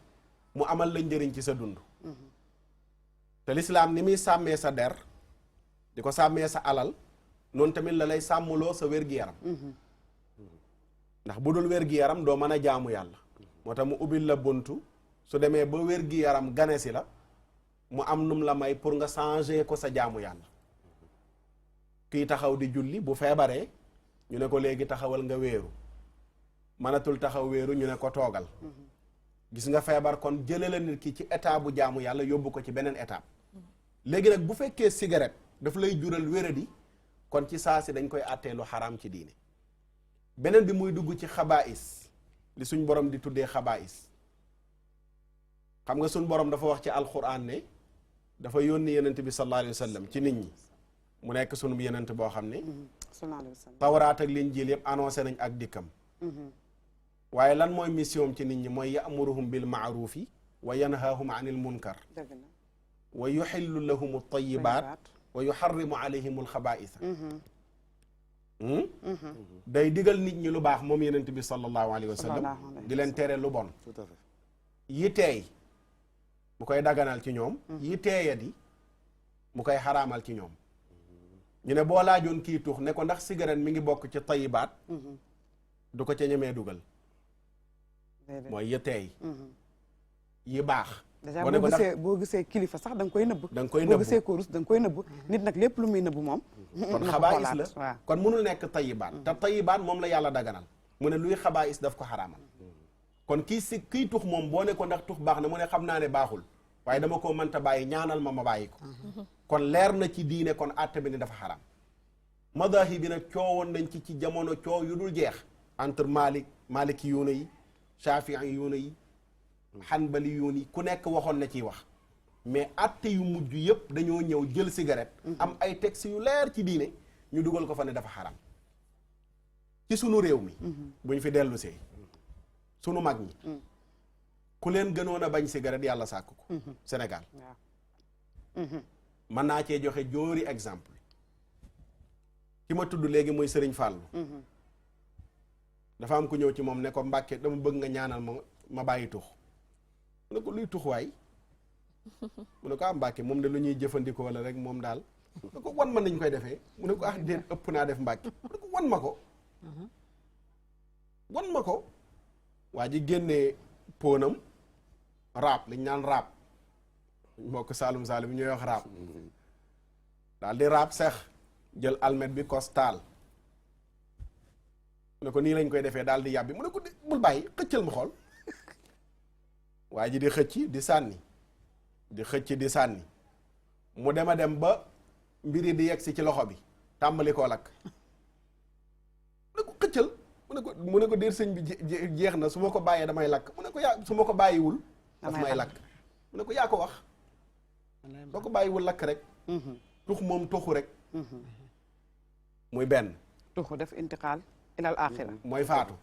mu amal la njëriñ ci sa dund te lislaam ni muy sàmmee sa der di ko sàmmee sa alal noonu tamit la lay sàmmloo sa wér-gi-yaram ndax bu dul wér-gi-yaram doo mën a jaamu yàlla moo tax mu ubbil la buntu su demee ba wér-gi-yaram gane si la mu am num la may pour nga changer ko sa jaamu yàlla kii taxaw di julli bu feebaree ñu ne ko léegi taxawal nga wéeru mënatul taxaw wéeru ñu ne ko toogal gis nga feebar kon jële la nit ki ci état bu jaamu yàlla yóbbu ko ci beneen étape léegi nag bu fekkee cigarette daf lay jural wéradi kon ci saa si dañ koy àttee lu xaraam ci diine beneen bi muy dugg ci xabaais li suñ borom di tuddee xabaais xam nga suñ borom dafa wax ci alquran ne dafa yónni yenent bi sallallahu alayhi wa sallam ci nit ñi mu nekk sunu yenent boo xam ne tawraat ak linjiil yëpp annoncé nañ ak dikkam waaye lan mooy mission ci nit ñi mooy ya'muruhum bil ma'rufi wa yanhaahum anil munkar wa yuxillu lahum at-tayyibaat wa yuharrimu alayhim al-xabaa'isa day digal nit ñi lu baax moom yenent bi sallallahu alayhi wa sallam di leen tere lu bon tout à fait yi teey mu koy daganal ci ñoom yi teeya di mu koy xaraamal ci ñoom ñu ne boo laajoon kii tux ne ko ndax cigarette mi ngi bokk ci tayibaat du ko ca ñemee dugal mooy yi teey yi baax boo gisee kilifa sax da nga koy nëbb boo gisee ko rus da nga koy nëbb nit nag lépp lu muy nëbb moom kon xabaayis la kon mënul nekk tayibaat te tayibaat moom la yàlla daganal mu ne luy xabaayis daf ko xaraamal kon kii tux moom boo ne ko ndax tux baax na mu ne xam naa ne baaxul waaye dama koo mënta bàyyi ñaanal ma bàyyi ko kon leer na ci diine kon àtte bi ni dafa xaram madahib bi nag coowoon nañ ci jamono coow yu dul jeex entre maliki yuuna yi shafii yuuna yi xanbali yuuna yi ku nekk waxoon na ciy wax mais àtte yu mujj yëpp dañoo ñëw jël cigarette am ay texte yu leer ci diine ñu dugal ko fa ne dafa xaram ci sunu réew mi buñ fi dellu see sunu mag ñi ku leen gënoon a bañ cigarette yàlla sàkk ko Sénégal mën naa cee joxe jóori exemple ki ma tudd léegi muy Sëriñ Fàllu dafa am ku ñëw ci moom ne ko Mbàkke dama bëgg nga ñaanal ma bàyyi tux mu ne ko luy tux waay mu ne ko Mbàkke moom de lu ñuy jëfandikoo la rek moom daal mu ne ko wan ma nañ koy defee mu ne ko déet ëpp naa def Mbàkke mu ne ko wan ma ko waa ji génnee póonam raab liñ naan raab mbokk saalum ñooy wax raab daal di raab seex jël almet bi kostaal mu ne ko nii lañ koy defee daal di yàbbi mu ne ko bul bàyyi xëccal ma xool waa ji di xëcc di sànni di xëcc di sànni mu dem a dem ba mbiri di yegg si ci loxo bi tàmbali koo lakk mu ne ko xëccal mu ne ko déer sëñ bi jeex na su ma ko bàyyee damay lakk mu ne ko su ma ko bàyyiwul daf may lakk mu ne ko yaa ko wax soo ko bàyyiwul lakk rek tux moom tuxu rek muy benn tuxu def intiqaal ilal axira mooy faatu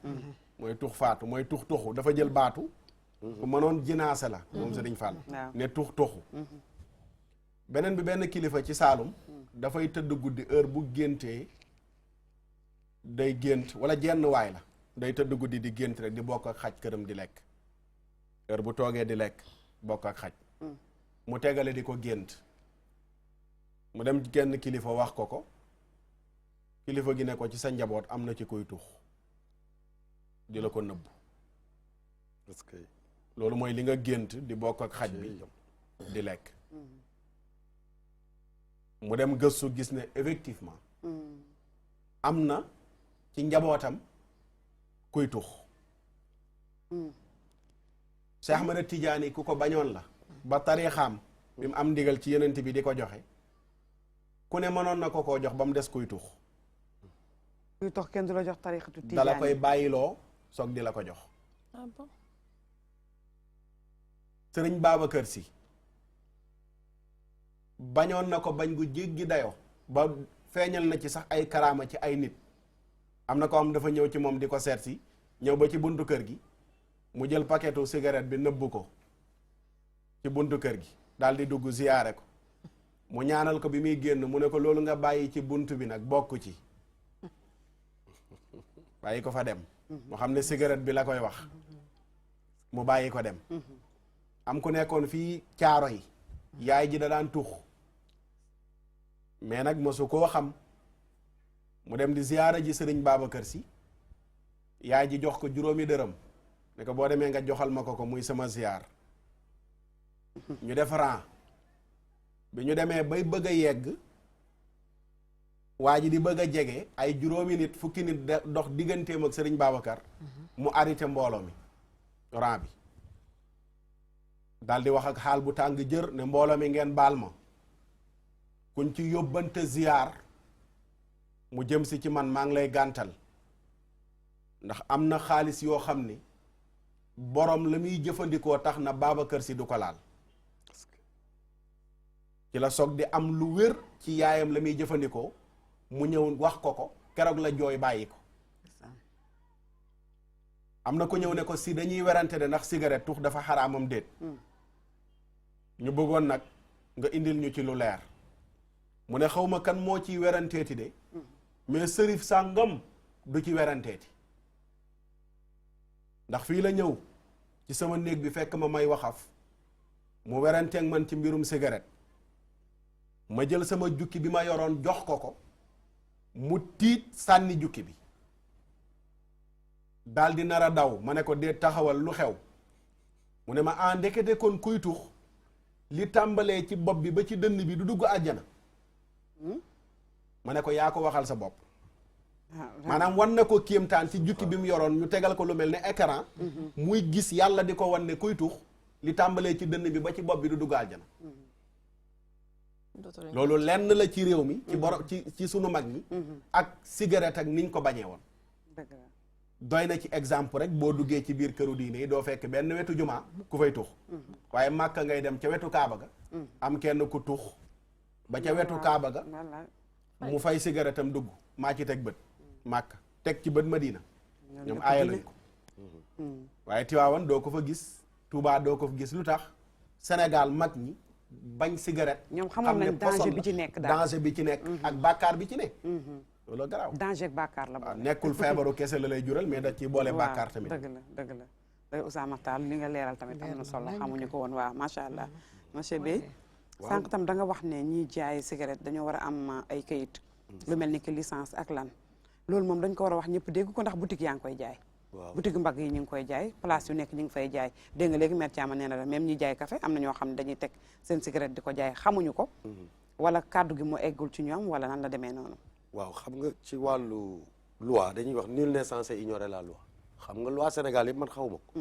mooy tux faatu mooy tux tuxu dafa jël baatu ku mënoon jinaase la moom Sëriñ Fall ne tux tuxu beneen bi benn kilifa ci Saalum dafay tëdd guddi heure bu géntee day gént wala jenn waay la day tëdd guddi di gént rek di bokk ak xaj këram di lekk heure bu toogee di lekk bokk ak xaj mu tegale di ko gént mu dem genn kilifa wax ko kilifa gi ne ko ci sa njaboot am na ci koy tux di la ko nëbb parce que loolu mooy li nga gént di bokk ak xaj bi di lekk mu dem gëstu gis ne effectivement am na ci njabootam kuy tux Cheikh Ahmada Tidiane ku ko bañoon la ba tarixaam bi mu am ndigal ci yenent bi di ko joxe ku ne mënoon na ko koo jox ba mu des kuy tux kuy tux kenn du la jox tarixatu Tidiane dala koy bàyyiloo soog di la ko jox Sëriñ Babacar Si bañoon na ko bañ gu jéggi dayo ba feeñal na ci sax ay karaama ci ay nit am na ko am dafa ñëw ci moom di ko seet si ñëw ba ci buntu kër gi mu jël paquetu cigarette bi nëbb ko ci buntu kër gi daal di dugg ziyaare ko mu ñaanal ko bi muy génn mu ne ko loolu nga bàyyi ci buntu bi nag bokk ci bàyyi ko fa dem mu xam ne cigarette bi la koy wax mu bàyyi ko dem am ku nekkoon fii caaro yi yaay ji da daan tux mais nag mosu koo xam mu dem di ziyaara ji Sëriñ Babacar Si yaay ji jox ko 5 dërëm ne ko boo demee nga joxal ma ko muy sama ziyaar ñu def ran bi ñu demee bay bëgg a yegg waa ji di bëgg a jege ay 5 nit 10 nit dox digganteem ak Sëriñ Babacar mu arrêté mbooloo mi ran bi daal di wax ak xaal bu tàng jër ne mbooloo mi ngeen baal ma kuñ ci yóbbante ziyaar mu jëm si ci man maa ngi lay gàntal ndax am na xaalis yoo xam ni borom la muy jëfandikoo tax na Babacar Sy du ko laal ci la soog di am lu wér ci yaayam la muy jëfandikoo mu ñëw wax ko keroog la jooy bàyyi ko am na ko ñëw ne ko si dañuy werante de ndax cigarette tux dafa xaraamam déet ñu bëggoon nag nga indil ñu ci lu leer mu ne xawma kan moo ciy weranteeti de mais sërif sàngam du ci weranteeti ndax fii la ñëw ci sama néeg bi fekk ma may waxaf mu weranteeg man ci mbirum cigarette ma jël sama jukki bi ma yoroon jox ko mu tiit sànni jukki bi daal di nar a daw ma ne ko dee taxawal lu xew mu ne ma ndekete kon kuy tux li tàmbalee ci bopp bi ba ci dënn bi du dugg àjjana ma ne ko yaa ko waxal sa bopp maanaam wan na ko kéemtaan ci jukki bi mu yoroon ñu tegal ko lu mel ne écran muy gis yàlla di ko wan ne kuy tux li tàmbalee ci dënn bi ba ci bopp bi du dugg àjjana loolu lenn la ci réew mi ci borom ci sunu mag ñi ak cigarette ak niñ ko bañee woon doy na ci exemple rek boo duggee ci biir këru diine yi doo fekk benn wetu jumaa ku fay tux waaye màkka ngay dem ca wetu kaaba ga am kenn ku tux ba ca wetu kaaba ga mu fay cigarette am dugg maa ci teg bët màkka teg ci bët Madina ñoom aaya lañ ko waaye Tiwaawan doo ko fa gis Touba doo ko fa gis lu tax Sénégal mag ñi bañ cigarette ñoom xamoon nañ danger bi ci nekk daal danger bi ci nekk ak bàkkaar bi ci nekk loolu garaaw danger ak bàkkaar la waaw nekkul feebaru kese la lay jural mais da ci boole bàkkaar tamit dëgg la day Ousama Tall li nga leeral tamit am na solo xamuñu ko woon waaw macha allah monsieur Bey sànq tam da nga wax ne ñiy jaay cigarette dañoo war a am ay kayit lu mel ni que licence ak lan loolu moom dañ ko war a wax ñëpp dégg ko ndax boutique yaa ngi koy jaay boutique mbagg yi ñu ngi koy jaay place yu nekk ñu ngi fay jaay dégg nga léegi mère Thiama nee na la même ñi jaay café am na ñoo xam ne dañuy teg seen cigarette di ko jaay xamuñu ko wala kàddu gi moo eggul ci ñoom wala nan la demee noonu waaw xam nga ci wàllu loi dañuy wax nul n'est censé ignorer la loi xam nga loi Sénégal yëpp man xawma ko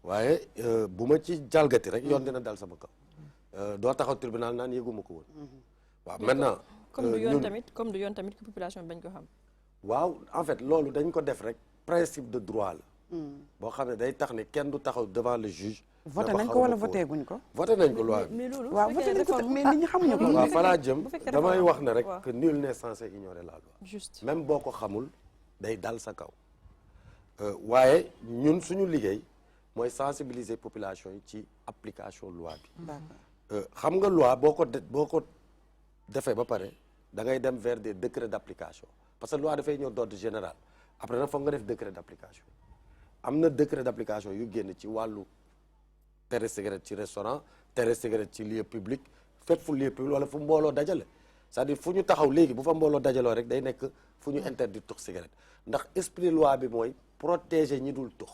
waaye bu ma ci jalgati rek yoon dina dal sama kaw doo taxaw tribunal naan yëguma ko woon waaw maintenant comme du yoon tamit que population bañ ko xam waaw en fait loolu dañ ko def rek principe de droit la boo xam ne day tax ne kenn du taxaw devant le juge voté nañ ko wala voté guñ ko voté nañ ko loi mais loolu waaw voté nañ ko mais nit ñi xamuñu ko waaw fa laa jëm damay wax ne rek que nul n'est censé ignorer la loi juste même boo ko xamul day dal sa kaw waaye ñun suñu liggéey mooy sensibiliser population yi ci application loi bi xam nga loi boo ko defee ba pare da ngay dem vers des décrets d'application parce que loi dafay ñëw d'ordre général après nag foog nga def décret d'application am na décret d'application yu génn ci wàllu tere cigarette ci restaurant tere cigarette ci lieu public fépp fu lieu public wala fu mbooloo dajale c'est-à-dire fu ñu taxaw léegi bu fa mbooloo dajaloo rek day nekk fu ñu interdit tux cigarette ndax esprit loi bi mooy protéger ñi dul tux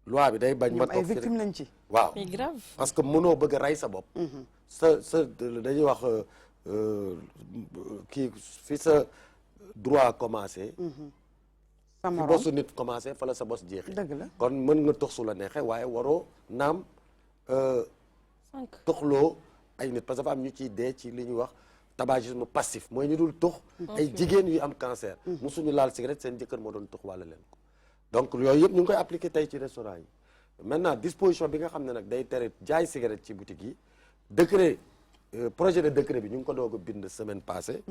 loi bi day bañ ma toog ay victime lañ ci waaw mais grave parce que mënoo bëgg a rey sa bopp sa dañuy wax kii fi sa droit commencé fi bosu nit commencé fa la sa bos jeexee dëgg la kon mën nga tux su la neexee waaye waroo naam tuxloo ay nit parce que dafa am ñu ciy dee ci li ñuy wax tabagisme passif mooy ñu dul tux ay jigéen yu am cancer musuñu laal cigarette seen jëkkër moo doon tux wala leen ko donc yooyu yëpp ñu ngi koy appliquer tey ci restaurant yi maintenant disposition bi nga xam ne nag day tere jaay cigarette ci boutique yi décret projet de décret bi ñu ngi ko doog a bind semaine passée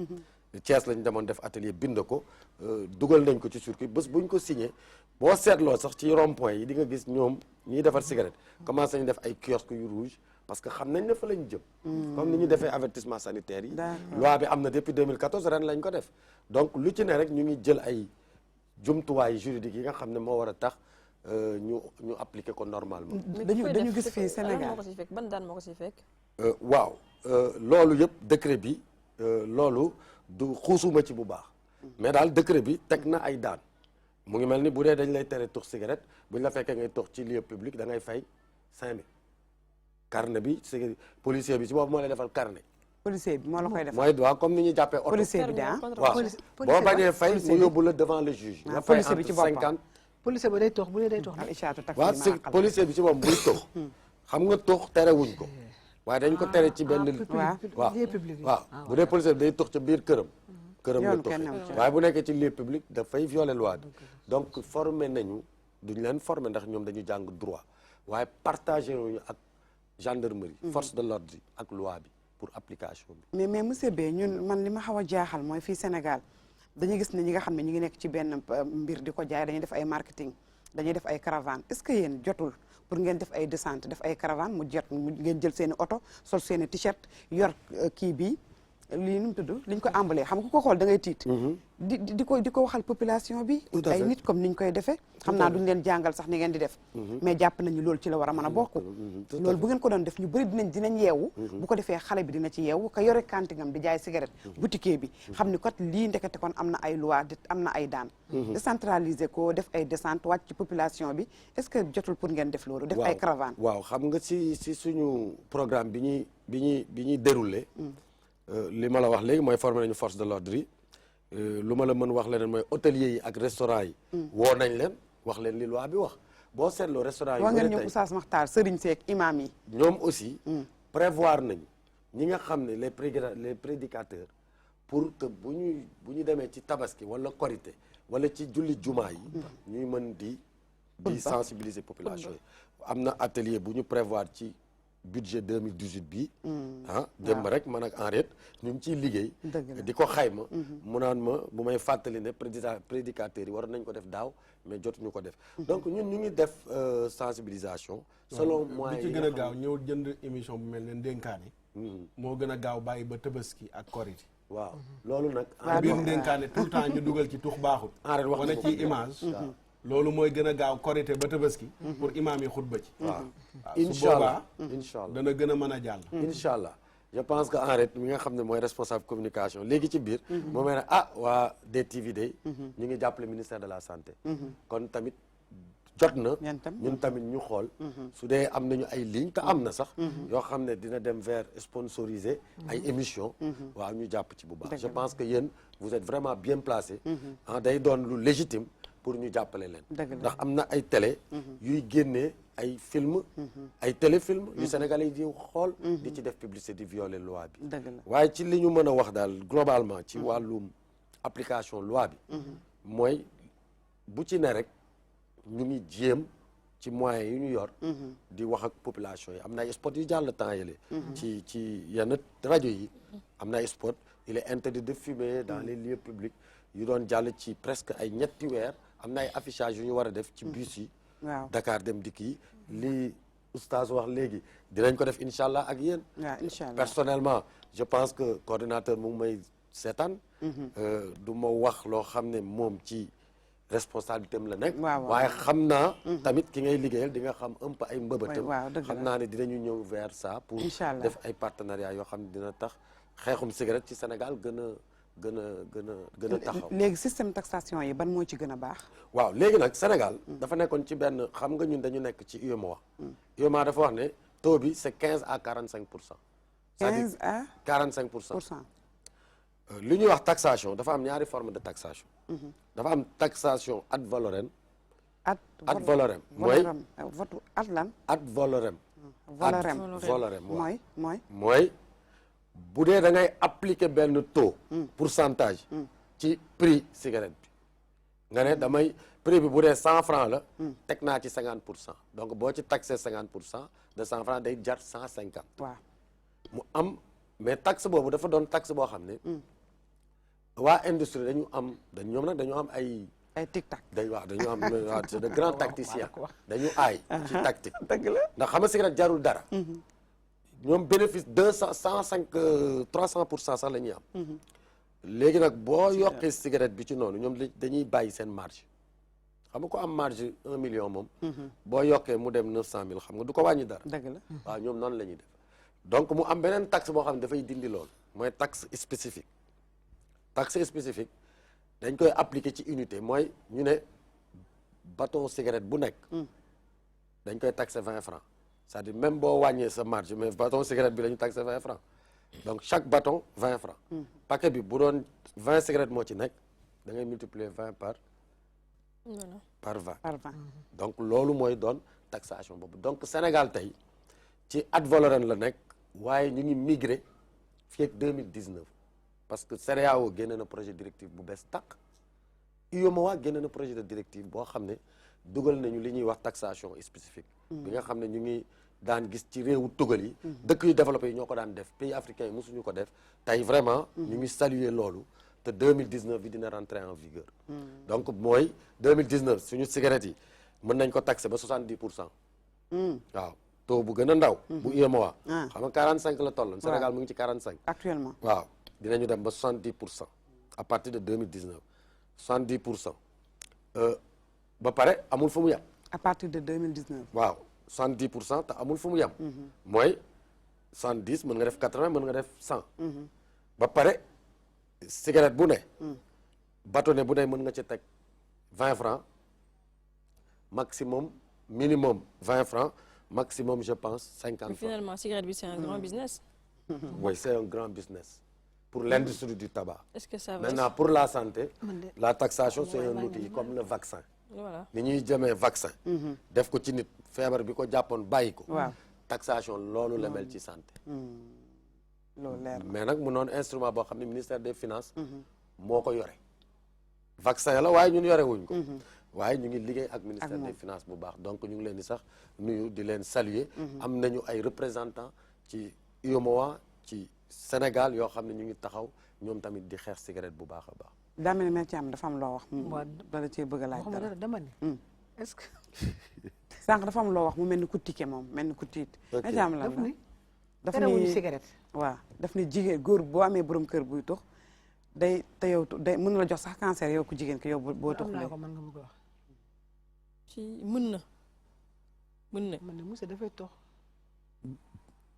Thiès lañ demoon def atelier bind ko dugal nañ ko ci circuit bés buñ ko signé boo seetloo sax ci rond point yi di nga gis ñoom ñiy defar cigarette commencé nañ def ay kiosque yu rouge parce que xam nañ ne fa lañ jëm comme ni ñu defee avertissement sanitaire yi loi bi am na depuis 2014 ren lañ ko def donc lu ci ne rek ñu ngi jël ay jumtuwaay juridique yi nga xam ne moo war a tax ñu appliquer ko normalement dañu gis fii Sénégal moo ko si fekk ban daan moo ko si fekk waaw loolu yëpp décret bi loolu du xuusuma ci bu baax mais daal décret bi teg na ay daan mu ngi mel ni bu dee dañ lay tere tux cigarette buñ la fekkee ngay tux ci lieu public da ngay fay 5000 carnet bi policier bi ci boobu moo lay defal carnet policier bi moo la koy defal mooy waaw comme ni ñuy jàppee oto policier bi de waaw boo bañee fay mu yóbbu la devant le juge nga fay entre 50 policier bi day tox bu dee day tox waaw policier bi ci moom buy tux xam nga tux terewuñ ko waaye dañ ko tere ci benn waaw bu dee policier bi day tux ca biir këram la tux waaye bu nekkee ci lieu public dafay violer loi bi donc formé nañu duñ leen former ndax ñoom dañu jàng droit waaye partagé wuñu ak gendarmerie force de l'ordre yi ak loi bi pour application bi. mais monsieur B ñun man li ma xaw a jaaxal mooy fii Sénégal dañuy gis ne ñi nga xam ne ñu ngi nekk ci benn mbir di ko jaay dañuy def ay marketing dañuy def ay caravane est-ce que yéen jotul pour ngeen def ay descente def ay caravane mu ngeen jël seen i oto sol seen i t-shirt yor kii bi lii nu mu tudd liñ ko emballé xam nga ko xool da ngay tiit di ko waxal population bi ay nit comme niñ koy defee xam naa duñ leen jàngal sax ni ngeen di def mais jàpp nañu loolu ci la war a mën a bokk loolu bu ngeen ko doon def ñu bëri dinañ yeewu bu ko defee xale bi dina ci yeewu ka yore kantingam di jaay cigarette boutique bi xam ni kat lii ndekete kon am na ay loi am na ay daan décentraliser ko def ay descente wàcc ci population bi est-ce que jotul pour ngeen def loolu def ay caravane waaw xam nga si suñu programme bi ñuy déroulé li ma la wax léegi mooy former nañu force de l'ordre yi lu ma la mën wax leneen mooy hôteliers yi ak restaurant yi woo nañ leen wax leen li loi bi wax boo seetloo restaurant yi wax ngeen ñoom Oustaz Makhtar sëriñ seek imam yi ñoom aussi prévoir nañ ñi nga xam ne les prédicateurs pour que bu ñu demee ci tabaski wala korité wala ci julli jumaa yi ñuy mën di sensibiliser population yi am na atelier bu ñu prévoir ci budget 2018 bi démb rek man ak Henriette ñu ngi ciy liggéey di ko xayma mu naan ma bu may fàttali ne prédicateurs yi waroon nañ ko def daaw mais jotuñu ko def donc ñun ñu ngi def sensibilisation selon moyens bi ci gën a gaaw ñëw jënd émission bu mel ne ndénkaane moo gën a gaaw bàyyi ba Tabaski ak Korité waaw loolu nag biir ndénkaane tout le temps ñu dugal ci tux baaxul wala ci image loolu mooy gën a gaaw Korité ba Tabaski pour imam yi xutba ci waaw incha allah dana gën a mën a jàll incha allah je pense que Henriette mi nga xam ne mooy responsable communication léegi ci biir moo may ne waa DTV day ñu ngi jàppale ministère de la santé kon tamit jot na ñun tamit ñu xool su dee am nañu ay ligne te am na sax yoo xam ne dina dem vers sponsoriser ay émission waaw ñu jàpp ci bu baax je pense que yéen vous êtes vraiment bien placé day doon lu légitime pour ñu jàppale leen ndax am na ay télé yuy génnee ay film ay téléfilm yu Sénégalais yi di xool di ci def publicité di violer loi bi waaye ci li ñu mën a wax daal globalement ci wàllum application loi bi mooy bu ci ne rek ñu ngi jéem ci moyens yu ñu yor di wax ak population yi am na ay spot yu jàll temps yële ci yenn rajo yi am na ay spot il est interdit de fumer dans les lieux publics yu doon jàll ci presque ay ñetti weer am na ay affichage yu ñu war a def ci bus yi Dakar dem dikk yi lii oustaz wax léegi dinañ ko def incha allah ak yéen personnellement je pense que coordinateur mu ngi may seetaan du ma wax loo xam ne moom ci responsabilité am la nekk waaye xam naa tamit ki ngay liggéeyal di nga xam un peu ay mbëbëtam xam naa ne dinañu ñëw vers ça pour def ay partenariat yoo xam ne dina tax xeexum cigarette ci Sénégal gën a taxaw léegi système taxation yi ban moo ci gën a baax waaw léegi nag Sénégal dafa nekkoon ci benn xam nga ñun dañu nekk ci UEMOA UEMOA dafa wax ne taux bi c'est 15 à 45%. 15 à 45%. li ñuy wax taxation dafa am ñaari forme de taxation dafa am taxation ad valorem ad valorem mooy ad lan ad valorem valorem mooy bu dee da ngay appliquer benn taux pourcentage ci prix cigarette bi nga ne damay prix bi bu dee 100 francs la teg naa ci 50% donc boo ci taxé 50% de 100 francs day jar 150 waaw mu am mais taxe boobu dafa doon taxe boo xam ne waa industrie dañu am ñoom nag dañu am ay tic-tac dañu am c'est de grands tacticiens dañu aay ci tactique ndax xam nga cigarette jarul dara ñoom bénéfice 300% sax la ñuy am léegi nag boo yokkee cigarette bi ci noonu ñoom dañuy bàyyi seen marge xam nga ko am marge 1 million moom boo yokkee mu dem 900 000 xam nga du ko wàññi dara waaw ñoom noonu la ñuy def donc mu am beneen taxe boo xam ne dafay dindi loolu mooy taxe spécifique dañ koy appliquer ci unité mooy ñu ne bâton cigarette bu nekk dañ koy taxer 20 francs c'est-à-dire même boo wàññee sa marge mais bâton cigarette bi la ñu taxer 20 francs donc chaque bâton 20 francs paquet bi bu doon 20 cigarettes moo ci nekk da ngay multiplier 20 par 20 donc loolu mooy doon taxation boobu donc Sénégal tey ci ad valorem la nekk waaye ñu ngi migré fii ak 2019 parce que CEDEAO génne na projet directive bu bees tàq UEMOA génne na projet de directive boo xam ne dugal nañu li ñuy wax taxation spécifique bi nga xam ne ñu ngi daan gis ci réewu tugal yi dëkk yu développé yi ñoo ko daan def pays africains yi mosuñu ko def tey vraiment ñu ngi saluer loolu te 2019 bi dina rentrer en vigueur donc mooy 2019 suñu cigarette yi mën nañ ko taxer ba 70%. waaw taux bu gën a ndaw bu UEMOA xam nga 45 la toll Sénégal mu ngi ci 45 actuellement waaw dinañu dem ba 70% à partir de 2019 70%. ba pare amul fu mu yem à partir de 2019 waaw 70% te amul fu mu yem mooy 70 mën nga def 80 mën nga def 100 ba pare cigarette bu ne bâtonnet bu ne mën nga ci teg 20 francs maximum minimum 20 francs maximum je pense 50 francs. Finalement cigarette bi c'est un grand business. Oui, c'est un grand business pour l'industrie du tabac. Est-ce que ça va maintenant pour la santé la taxation c'est un outil comme le vaccin. Voilà ni ñuy jëmee vaccin def ko ci nit feebar bi ko jàppoon bàyyi ko taxation loolu la mel ci santé loolu leer mais nag mu noon instrument boo xam ne ministère des finances moo ko yore vaccin la waaye ñun yore wuñ ko waaye ñu ngi liggéey ak ministère des finances bu baax donc ñu ngi leen di sax nuyu di leen saluer am nañu ay représentants ci UEMOA ci Sénégal yoo xam ne ñu ngi taxaw ñoom tamit di xeex cigarette bu baax a baax daa mel ni mel ci am dafa am loo wax dala cee bëgg a laaj dara dama ni est-ce que sànq dafa am loo wax mu mel ni ku tikke moom mel ni ku tiit mel ci am lan la daf ni cigarette waaw daf ni jigéen góor boo amee borom kër buy tux day te yow day mën na la jox sax cancer yow ku jigéen ko yow boo tux naa ko mën nga bëgg a wax ci mën na man ne monsieur dafay tux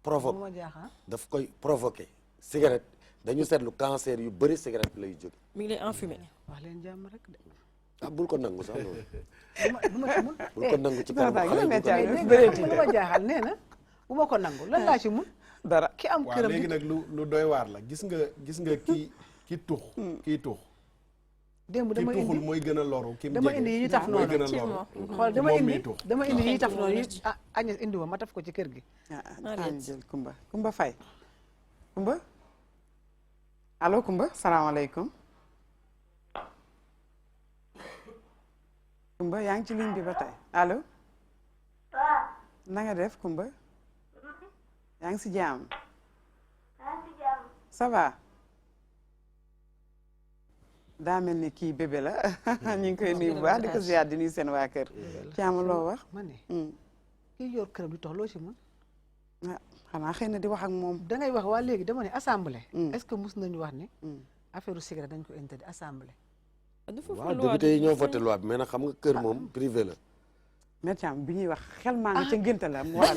provoque daf koy provoquer cigarette dañu seetlu cancer yu bëri cigarette lay jóge mi ngi lay enfumé wax leen jàmm rek de ah bul ko nangu sax loolu du ma ci mun bul ko nangu ci kanam xale lu ma jaaxal nee na bu ma ko nangu lan laa ci mun dara ki am këram léegi nag lu doy waar la gis nga ki tux kii tux démb dama ki tuxul mooy gën a loru ki dama indi yi ñu taf noonu gën a loru xool dama indi yi ñu taf noonu yi Agnès indi ma taf ko ci kër gi jël Kumba Faye Kumba allo Kumba salaamaaleykum Kumba yaa ngi ci ligne bi ba tey allo na nga def Kumba yaa ngi si jàmm ça va daa mel ni kii bébé la ñu ngi koy nuyu bu baax di ko ziar di nuyu seen waa kër ci am loo wax ma ne kii yor këram di tox loo ci mën xanaa xëy na di wax ak moom da ngay wax waa léegi dama ne assemblée est-ce que mus nañu wax ne affaire cigarette dañ ko interdit assemblée waaw député yi ñoo voté loi bi mais nag xam nga kër moom privé la métiam bi ñuy wax xel maa ngi ca ngénte la mu war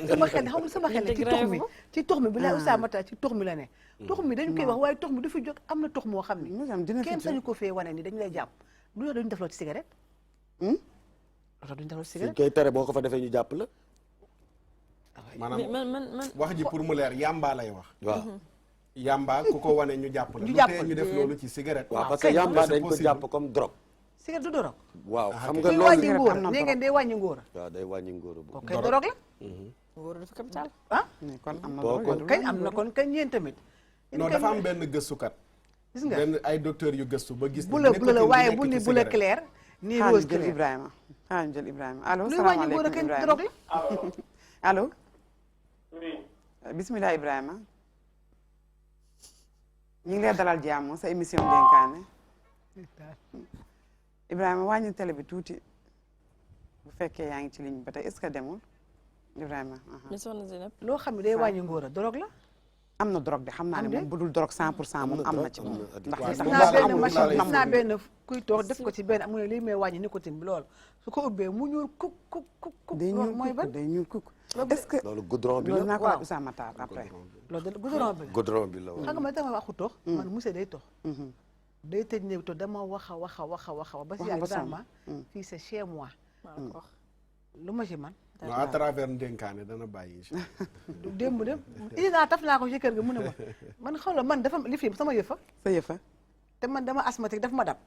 sama xel xamul sama xel ci tux mi bi lay Oustaz Matar ci tux mi la ne tux mi dañu koy wax waaye tux mi du fi jóg am na tux moo xam ne kenn sañu ko fee wane ni dañu lay jàpp du yow dañu def loo ci cigarette duñu def loo ci cigarette fi koy tere boo ko fa defee ñu jàpp la maanaam man wax ji pour mu leer yamba lay wax waaw yamba ku ko wane ñu jàpp la ñu def loolu ci cigarette waaw parce que yamba dañ ko jàpp comme drogue cigarette du drogue waaw xam nga loolu wàññi ngóor nee ngeen day wàññi ngóor waaw day wàññi ngóor bu kay drogue la ngóor dafa capital kon am na kañ am na kon kañ yéen tamit non dafa am benn gëstukat gis nga benn ay docteur yu gëstu ba gis bu la waaye bu ni bu la clair nii rose jël Ibrahima xaaral jël Ibrahima allo luy wàññi ngóor kañ drogue la allo bismillah Ibrahima ñu ngi lay dalal jàmm sa émission dénkaane Ibrahima wàññi télé bi tuuti bu fekkee yaa ngi ci ligne bi ba tey est-ce que demul Ibrahima. mais soxna Zeynab loo xam ne day wàññi ngóor a drogue la. am na drogue de xam naa ne moom bu dul drogue 100% moom am na ci moom. ndax gis naa benn kuy toog def ko ci benn amu ne lii may wàññi nicotine bi lool su ko ubbee mu ñuul kuk kuk kuk. day ñuul kuk est-ce que loolu goudron bi la loolu naa ko wax Oustaz Matar après. loolu de goudron bi la goudron bi la xam nga man dama waxu tox man monsieur day tox day tëj néew tox dama wax a ba si yàlla daal ma fii c'est chez moi lu ma ci man non à travers ndénkaane dana bàyyi incha allah. démb ina taf naa ko ci kër ga mu ne ma man xaw la man dafa li fi sama yëfa. sa yëfa. te man dama asthmatique daf ma dab.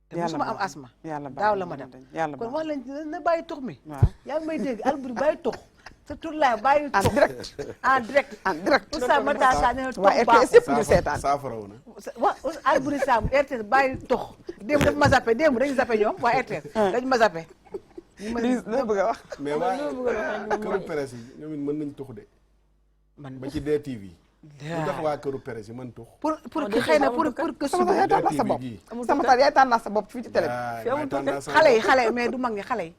te musuma am asthma. yàlla daaw la ma dab yàlla kon wax leen na bàyyi tux mi. waaw yaa ngi may dégg Alboury bàyyi tux. sa tur laa bàyyi en direct en direct en direct Oustaz Matar Sarr nee na waa RTS yëpp ñu seetaan saafaraw na waa Alboury Samb RTS bàyyi tox démb daf ma zappé démb dañu zappé ñoom waa RTS dañu ma zappé lii la bëgg a wax mais waa këru presse yi ñoom it mën nañ tux de man ba ci DTV lu tax waa këru presse yi mën tux pour que xëy na pour que suba yaay tànn sa bopp sama taal yaay tànn sa bopp fii ci télé xale yi mais du mag ñi xale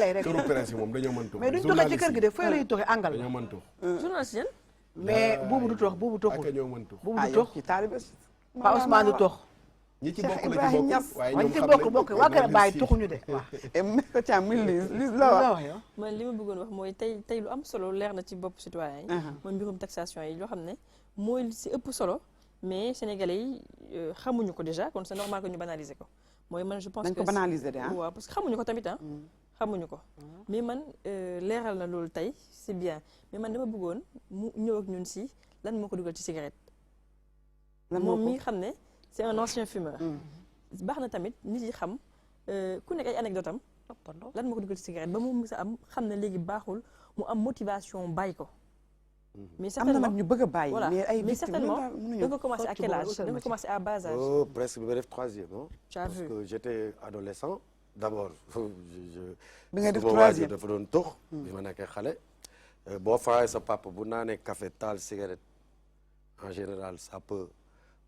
yi rek këru presse yi moom dañoo mën tux mais duñ toxee ci kër gi de fooy lañuy toxee àngal dañoo mën tux journaliste mais buubu du tox buubu toxul ak ñoo mën tux buubu du tox ci taalibe Pa Ousmane du tox ñi ci bokk la ci bokk waaye ñi ci bokk waa kër Baye toxuñu de waaw ko caa muy li la wax yow man li ma bëggoon wax mooy tey lu am solo leer na ci bopp citoyen yi mooy mbirum taxation yi loo xam ne mooy si ëpp solo mais sénégalais yi xamuñu ko déjà kon c'est normal que ñu banaliser ko mooy man je pense dañ ko banaliser de waaw parce que xamuñu ko tamit xamuñu ko mais man leeral na loolu tey c'est bien mais man dama bëggoon mu ñëw ak ñun si lan moo ko dugal ci cigarette moom mi xam ne c'est un ancien fumeur baax na tamit nit yi xam ku nekk ay anecdote am lan moo ko dugal ci cigarette ba mu mës a am xam ne léegi baaxul mu am motivation bàyyi ko mais certainement am na nag ñu bëgg a bàyyi mais certainement da nga commencé à quel âge da nga commencé à bas âge presque bi ma def 3e tu as vu parce que j'étais adolescent d'abord bi nga def sama 3e waajur dafa doon tux bi ma nekkee xale boo faawee sa papa bu naanee café taal cigarette en général ça peut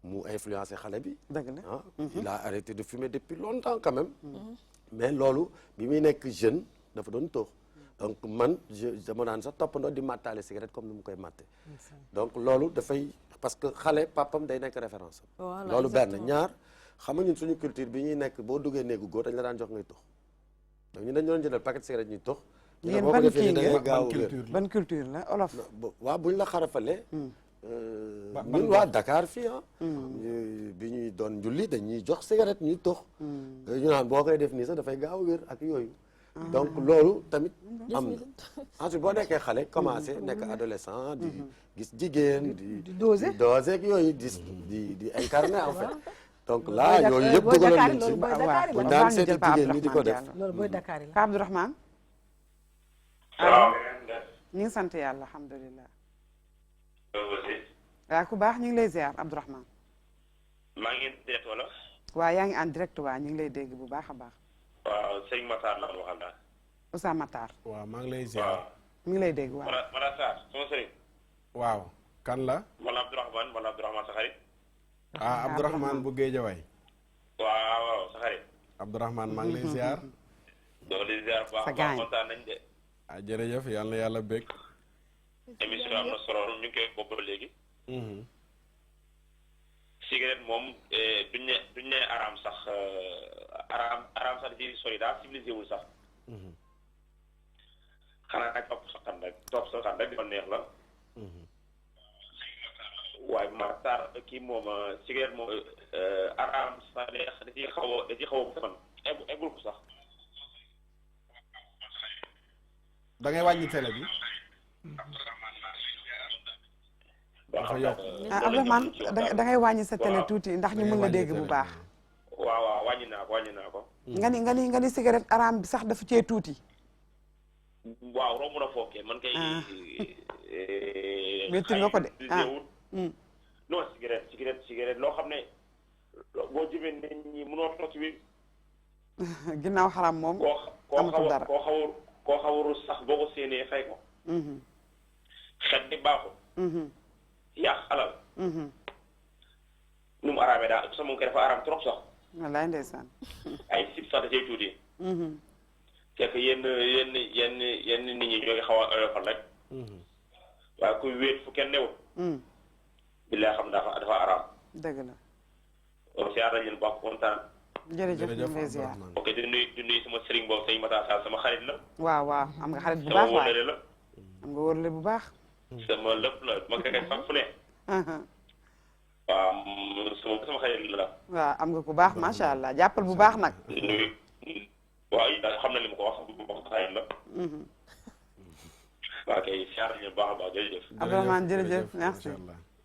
mu influencer xale bi dëgg la il a arrêté de fumer depuis longtemps quand même mais loolu bi muy nekk jeune dafa doon tux donc man dama daan sax toppandoo di mattaale cigarette comme ni mu koy matte donc loolu dafay parce que xale papam day nekk référence am loolu benn ñaar xam nga ñun suñu culture bi ñuy nekk boo duggee néegu góor dañ la daan jox ngay tux donc ñu dañ doon jëndal paquet cigarette ñuy tux yéen boo ko defee da ngay gaaw ban culture la olof waaw buñ la xarafalee ñun waa Dakar fii bi ñuy doon njulli dañuy jox cigarette ñuy tux ñu naan boo koy def nii sax dafay gaaw a wér ak yooyu donc loolu tamit am na ensuite boo nekkee xale commencé nekk adolescent di gis jigéen di doser ak yooyu di incarner en fait donc là yooyu yëpp dugaloon nañ ci buñ daan seeti jigéen ñi di ko def loolu booy Dakar yi la Pape Abdourahmane waaw ñu ngi sant yàlla alhamdulilah waaw ku baax ñu ngi lay ziar Abdourahmane maa ngi direct wala waaw yaa ngi en direct waa ñu ngi lay dégg bu baax a baax waaw sëñ Matar la waxal daal Oustaz Matar waaw maa ngi lay ziar mi ngi lay dégg waaw Mara Sarr sama sëriñ waaw kan la wala Abdourahmane sa xarit Abdourahmane bu Géejawaay waaw sa xarit Abdourahmane maa ngi lay ziar doo di ziar bu baax kontaan nañ de jërëjëf yal na yàlla bég émission am na solo ñu ngi koy bopp léegi cigarette moom duñ ne araam sax araam sax di sori daal civilisé wul sax xanaa nag topp sa xan rek di ko neex la waaye Matar kii moom cigarette moom araam sax da ciy xaw a fan eggul ko sax da ngay wàññi télé bi dafa yokk Abdourahmane da ngay wàññi sa télé tuuti ndax ñu mën la dégg bu baax waaw wàññi naa ko nga ni cigarette araam bi sax dafa cee tuuti waaw romb na fookee man kay métti nga ko de non cigarette loo xam ne boo jëmee nit ñi mënoo toog ci bi ginnaaw xaram moom amatul dara koo xawarul sax boo ko séenee fay ko xet di baaxul yàq alal nu mu araamee daal sama ngi koy dafa araam trop sax wallaay ndeysaan ay sib sax da cay tuuti fekk yenn nit ñi ñoo ngi xaw a oyofal rek waaye kuy wéet fu kenn newul billaay xam dafa araam dëgg la si aar nañ leen baax kontaan jërëjëf ñu ngi lay ziar ok di nuyu sama sëriñ boobu sëñ Matar Sarr sama xarit la waaw am nga xarit bu baax sama wóllare la am nga wóllare bu baax sama lépp la ma koy sax fu ne waaw sama xarit la waaw am nga ku baax macha allah jàppal bu baax nag nuyu waaw xam na li ma ko wax xarit la waa kay siyaar nañu baax a baax jërëjëf Abdourahmane jërëjëf merci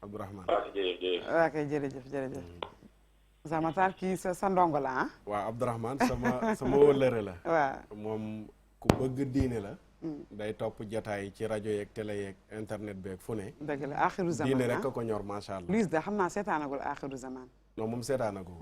Abdourahmane waa kay jërëjëf Matar kii sa ndongo la waaw Abdourahmane sama wóllëre la waaw moom ku bëgg diine la day topp jataay ci rajo yeeg télé yeeg internet beeg fu ne dëgg la axiru zaman diine rek ko ñor macha allah Louise da xam naa seetaanagul axiru zaman non moom seetaanagul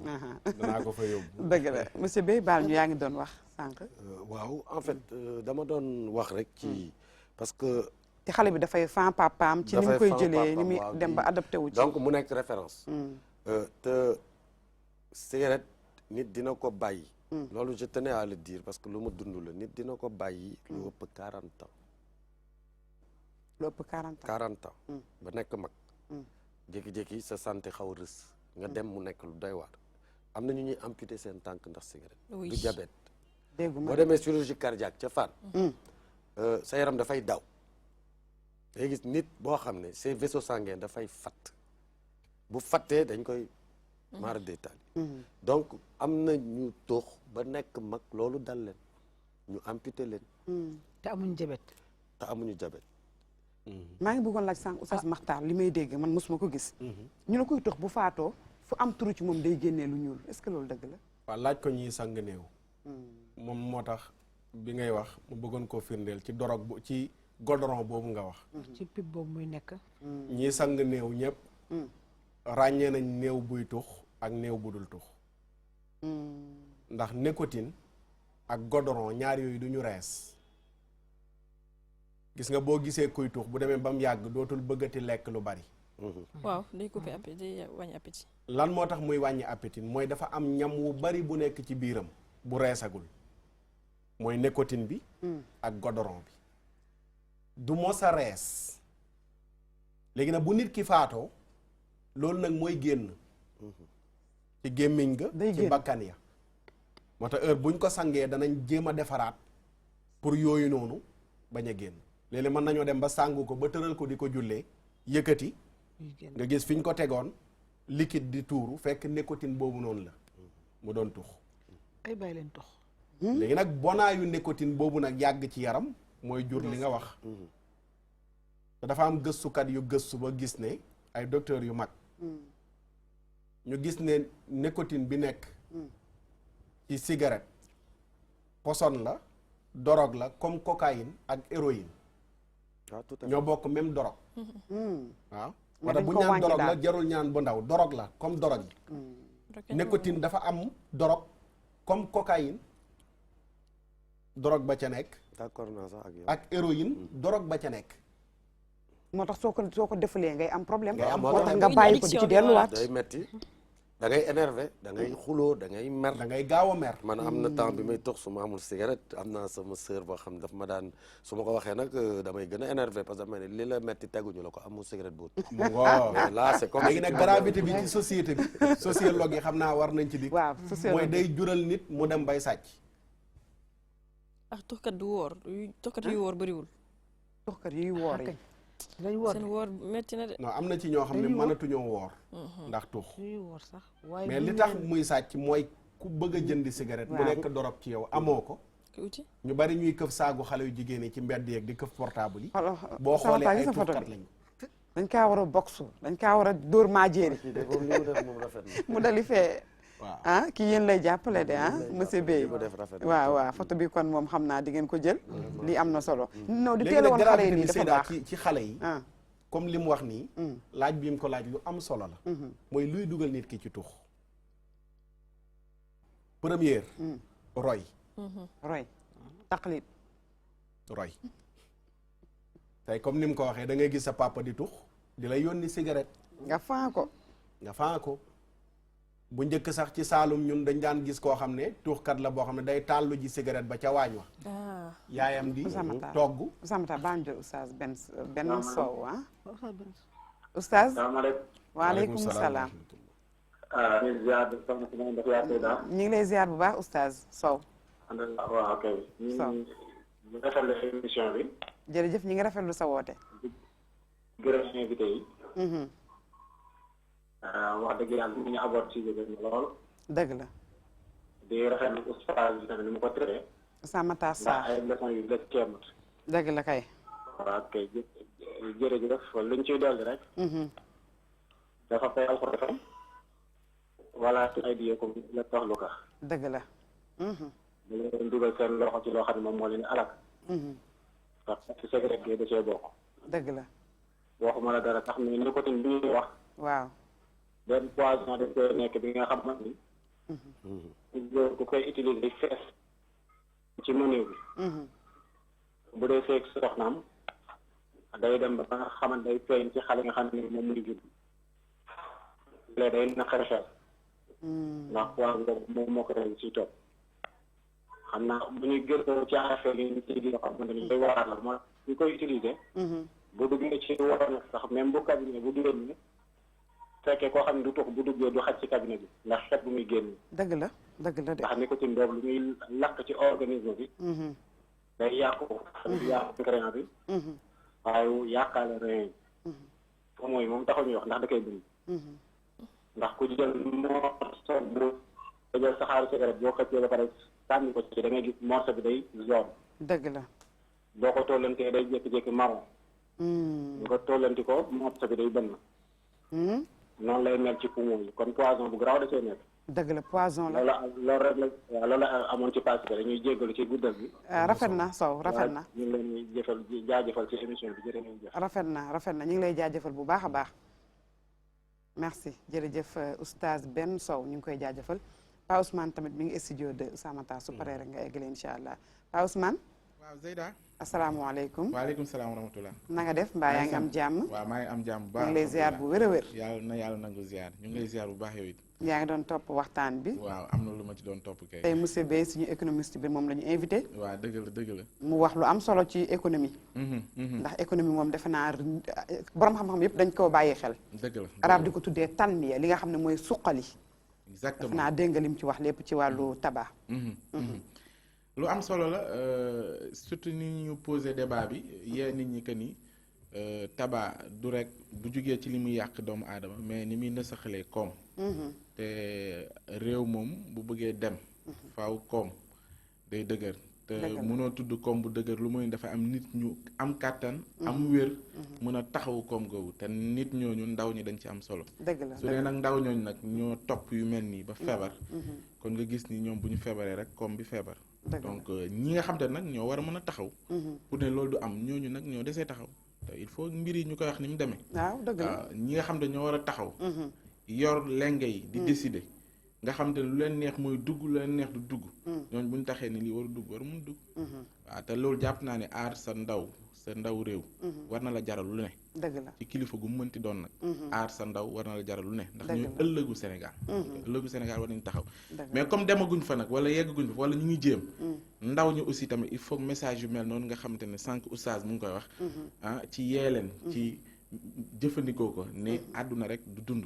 danaa ko fa yóbbu dëgg la monsieur Beye baal ñu yaa ngi doon wax sànq waaw en fait dama doon wax rek ci parce que te xale bi dafay fan papaam ci ni mu koy jëlee ni muy dem ba adapté wu ci donc mu nekk référence te cigarette nit dina ko bàyyi loolu je tenais à le dire parce que lu ma dund la nit dina ko bàyyi lu ëpp 40 ans lu ëpp 40 ans ba nekk mag jékki-jékki sa santé xaw a rës nga dem mu nekk lu doy waar am na ñu ñuy amputé seen tànk ndax cigarette du diabète boo demee chirurgie cardiaque ca Fann sa yaram dafay daw day gis nit boo xam ne ses vaisseaux sanguins dafay fatt bu fattee dañ koy mara détail donc am na ñu toox ba nekk mag loolu dal leen ñu amputé leen te amuñu jabet maa ngi bëggoon laaj sànq Oustaz Makhtar li may dégg man mosuma ko gis ñu ne koy tox bu faatoo fu am turu ci moom day génnee lu ñuul est-ce que loolu dëgg la waaw laaj ko ñuy sang néew moom moo tax bi ngay wax mu bëggoon koo firndeel ci dorog bu ci godoron boobu nga wax ci pip boobu muy nekk ñi sang néew ñëpp ràññee nañ néew buy tux ak néew bu dul tux ndax nicotine ak godoron ñaar yooyu du ñu rees gis nga boo gisee kuy tux bu demee ba mu yàgg dootul bëggati lekk lu bari waaw day coupé appétit day wàññi appétit lan moo tax muy wàññi appétit mooy dafa am ñam wu bari bu nekk ci biiram bu reesagul mooy nicotine bi ak godoron bi du mos a rees léegi nag bu nit ki faatoo loolu nag mooy génn ci gémmiñ ga ci bakkan ya moo tax heure buñ ko sangee danañ jéem a defaraat pour yooyu noonu bañ a génn léeg-léeg mën nañoo dem ba sàngu ko ba tëral ko di ko jullee yëkkati nga gis fi ñu ko tegoon liquide di tuuru fekk nicotine boobu noonu la mu doon tux ay bàyyi leen tux léegi nag bonaayu nicotine boobu nag yàgg ci yaram mooy jur li nga wax te dafa am gëstukat yu gëstu ba gis ne ay docteur yu mag ñu gis ne nicotine bi nekk ci cigarette poson la drogue la comme cocaïne ak héroïne ñoo bokk même drogue waaw wala bu ñaan drogue la jarul ñaan bu ndaw drogue la comme drogue yi nicotine dafa am drogue comme cocaïne drogue ba ca nekk d'accord naa sax ak yow ak héroïne drogue ba ca nekk moo tax soo ko defulee ngay am problème ngay am moo tax nga bàyyi ko di ci delluwaat day metti da ngay énervé da ngay xuloo da ngay mer da ngay gaaw a mer man am na temps bi may tox su ma amul cigarette am naa sama sœur boo xam daf ma daan su ma ko waxee nag damay gën a énervé parce que ma ne li la metti teguñu la ko amul cigarette boobu mais là c'est comme léegi nag gravité bi ci société bi sociologue yi xam naa war nañ ci di mooy day jural nit mu dem bay sàcc tuxkat du wóor tuxkat yuy wóor bëriwul tuxkat yuy woor yi dañ woor seen woor metti na de non am na ci ñoo xam ne mënatuñoo woor ndax tux ñuy woor sax waaye mais li tax muy sàcc mooy ku bëgg a jëndi cigarette mu nekk dorog ci yow amoo ko ñu bari ñuy këf saagu xale yu jigéen yi ci mbedd yeeg di këf portable yi boo xoolee ay tuxkat lañu dañ kaa war a boxu dañ kaa war a dóor maajeeri mu dali fee waaw ah kii yéen lay jàppale de ah monsieur Beye waaw waaw photo bi kon moom xam naa di ngeen ko jël lii am na solo non di teel a woon xale yi nii dafa baax ci xale yi comme li mu wax nii laaj bi mu ko laaj lu am solo la mooy luy dugal nit ki ci tux première roy taqlid roy tey comme ni mu ko waxee da ngay gis sa papa di tux di lay yónni cigarette nga faa ko bu njëkk sax ci Saalum ñun dañ daan gis koo xam ne tuuxkat la boo xam ne day tàllu ji cigarette ba ca waañ wa yaayam di togg Ousamata baa jël oustaz benn Sow ah oustaz waaleykum salaam ñu ngi lay ziar bu baax oustaz Sow waaw kay ñu rafetlu émission bi jërëjëf ñi ngi rafetlu sa woote gërëm invité yi wax dëgg yàlla ñu aborde ci bi lool dëgg la di rafetlu oustaz bi tamit ni mu ko traité Ousamata Sarr ay leçon yu la ceemut dëgg la kay waaw kay jërëjëf luñ ciy dolli rek dafa fay alxuraan wala ci ay diye comme la tax lu ka dëgg la da leen dugal seen loxo ci loo xam ne moom moo leen alak ndax ci cigarette bi da cee bokk. dëgg la. waxuma la dara sax mais nicotine bi ñuy wax. waaw. benn poison daf koy nekk bi nga xam ne ku koy utiliser fees ci mënew bi. bu dee seeg soxnaam day dem ba nga xamante day feeñ ci xale nga xam ne moom muy judd. léegi day naqari xel. ndax poison boobu moom moo ko rey ci topp. xam naa bu ñuy gëstoo ci affaire yi ñu ciy gën a xamante ni day waral la mooy ñu koy utiliser. bu duggee ci waroon sax même bu cabinet bu duggee nii fekkee koo xam ne du tux bu duggee du xaj ci cabinet bi ndax xet bu muy génn. dëgg la dëgg la de. ndax nicotine boobu lu muy lakk ci organisme bi. day yàqu yàqu grain bi. waaye yàqaale rein yi. foofu mooy moom taxul ñuy wax ndax da koy bind. ndax ku jël morceau bu nga jël saxaaru cigarette boo xëccee ba pare sànni ko ci da ngay gis morceau bi day jaune. dëgg la. boo ko tollantee day jékki-jékki marron. nga tollanti ko morceau bi day bënn. noonu lay mel ci poumon yi kon poison bu garaaw da cee nekk. dëgg la poison la. loolu rek la waaw loolu la amoon ci pass bi dañuy jéggalu ci guddal bi. rafet na Sow rafet na. ñu ngi leen di jëfal jaajëfal ci émission bi jërë ngeen jëf. rafet na ñu ngi lay jaajëfal bu baax a baax. merci jërëjëf oustaz Ben Sow ñu ngi koy jaajëfal Pa Ousmane tamit mi ngi studio de Ousmata su paree rek nga eggale incha allah Pa Ousmane. waaw Zeyda. asalaamaaleykum. waaleykum salaam wa rahmatulah. na nga def mbaa yaa ngi am jàmm. waaw maa ngi am jàmm bu baax. ñu ngi lay ziar bu wér a wér. yàlla nangu ziar ñu ngi lay ziar bu baax yow it. yaa ngi doon topp waxtaan bi. waaw am na lu ma ci doon topp kay. tey monsieur Beye suñu économiste bi moom la ñu invité. waaw dëgg la. mu wax lu am solo ci économie. ndax économie moom defe naa borom xam-xam yëpp dañ koo bàyyi xel. dëgg la arab di ko tuddee tanmiya li nga xam ne mooy suqali. exactement defe naa dégg nga lim ci wax lépp ci wàllu tabac. lu am solo la surtout ni ñu posé débat bi yee nit ñi que ni tabac du rek bu jugee ci li muy yàq doomu aadama mais ni muy nësaxalee koom. te réew moom bu bëggee dem. faaw koom day dëgër. te mënoo tudd koom bu dëgër lu muy dafa am nit ñu am kàttan. am wér mën a taxawu koom googu te nit ñooñu ndaw ñi dañ ci am solo. dëgg la su dee nag ndaw ñooñu nag ñoo topp yu mel nii ba feebar. kon nga gis ni ñoom bu ñu feebaree rek koom bi feebar. donc ñi nga xam te nag ñoo war a mën a taxaw. pour ne loolu du am ñooñu nag ñoo desee taxaw te il faut mbir yi ñu koy wax ni mu demee. waaw dëgg la ñi nga xam te ñoo war a taxaw. yor lenge yi di décider. nga xam te lu leen neex mooy dugg lu leen neex du dugg. ñooñu bu ñu taxee ni lii war a dugg war a mun dugg. waaw te loolu jàpp naa ne aar sa ndaw réew. war na la jaral lu ne. dëgg la ci kilifa gu mu mënti doon nag. aar sa ndaw war na la jaral lu ne. ndax ñooy ëllëgu Sénégal. ëllëgu Sénégal war nañu taxaw. mais comme demaguñ fa nag wala yeggaguñ fa wala ñu ngi jéem. ndaw ñi aussi tamit il faut message yu mel noonu nga xamante ne sànq oustaz mu ngi koy wax. ci yee leen ci jëfandikoo ko ne àdduna rek du dund.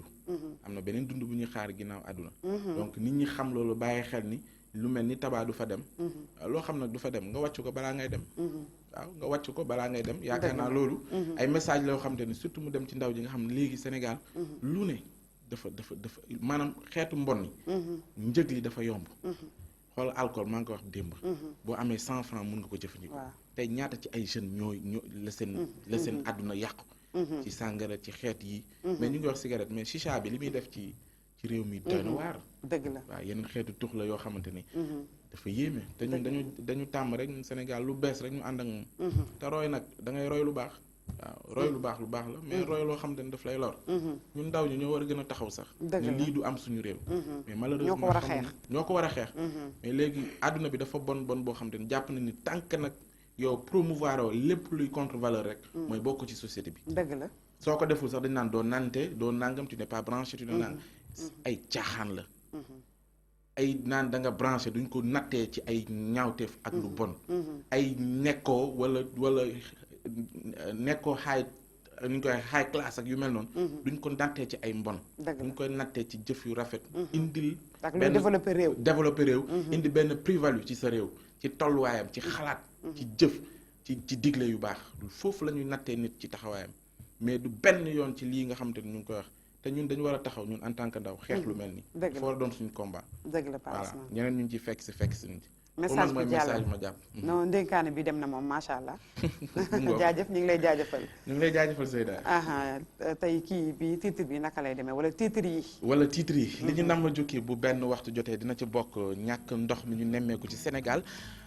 am na beneen dund bu ñuy xaar ginnaaw àdduna. donc nit ñi xam loolu bàyyi xel ni lu mel ni tabac du fa dem. loo xam nag du fa dem nga wàcc ko balaa ngay dem. waaw nga wàcc ko balaa ngay dem yaakaar naa loolu. ay message la yoo xam te ne surtout mu dem ci ndaw ji nga xam ne léegi Sénégal. lu ne dafa maanaam xeetu mbon yi. njëg li dafa yomb. xool alcool maa ngi ko wax démb. boo amee 100 francs mun nga ko jëfandikoo. tey ñaata ci ay jeunes ñoo la seen àdduna yàqu. ci sàngara ci xeet yi. mais ñu ngi wax cigarette mais chicha bi li muy def ci réew mi doy na waar. dëgg la waaw yeneen xeetu tux la yoo xamante ni. dafa yéeme te ñun dañu tàmm rek ñun Sénégal lu bees rek ñu ànd ak moom. te roy nag da ngay roy lu baax. waaw roy lu baax la mais roy loo xamante ni daf lay lor. ñun ndaw ñi ñoo war a gën a taxaw sax. ne lii du am suñu réew. mais malheureusement ñoo ko war a xeex. mais léegi àdduna bi dafa bon boo xamante ni jàpp na ni tànk nag yow promouvoir lépp luy contre valeur rek. mooy bokk ci société bi. dëgg la soo ko deful sax dañ naan doo nante doo nangam tu n'es pas branché tu ne naan ay caaxaan la. ay naan da nga branché duñ ko nattee ci ay ñaawteef ak lu bon. ay nekkoo wala nekkoo ñu koy high class ak yu mel noonu. duñ ko nattee ci ay mbon. duñ koy nattee ci jëf yu rafet. indil benn développé réew. indi benn plus-value ci sa réew ci tolluwaayam ci xalaat. ci jëf ci digle yu baax foofu la ñuy nattee nit ci taxawaayam mais du benn yoon ci lii nga xamante ni ñu ngi koy wax te ñun dañu war a taxaw ñun en tant que ndaw xeex lu mel ni. dëgg la dafa war a doon suñu combat. dëgg la voilà ñeneen ñu ngi ciy fekk si ñu ci. message mooy bi message jàll ma jàpp. non ndénkaane bi dem na moom macha allah. jaajëf ñu ngi lay jaajëfal. ñu ngi lay jaajëfal Seyda. tey kii bi titre bi naka lay demee wala titre yi. wala titre yi. li ñu nam ma jukki bu benn waxtu jotee dina ci bokk ñàkk ndox mi ñu nemmeeku ci Sénégal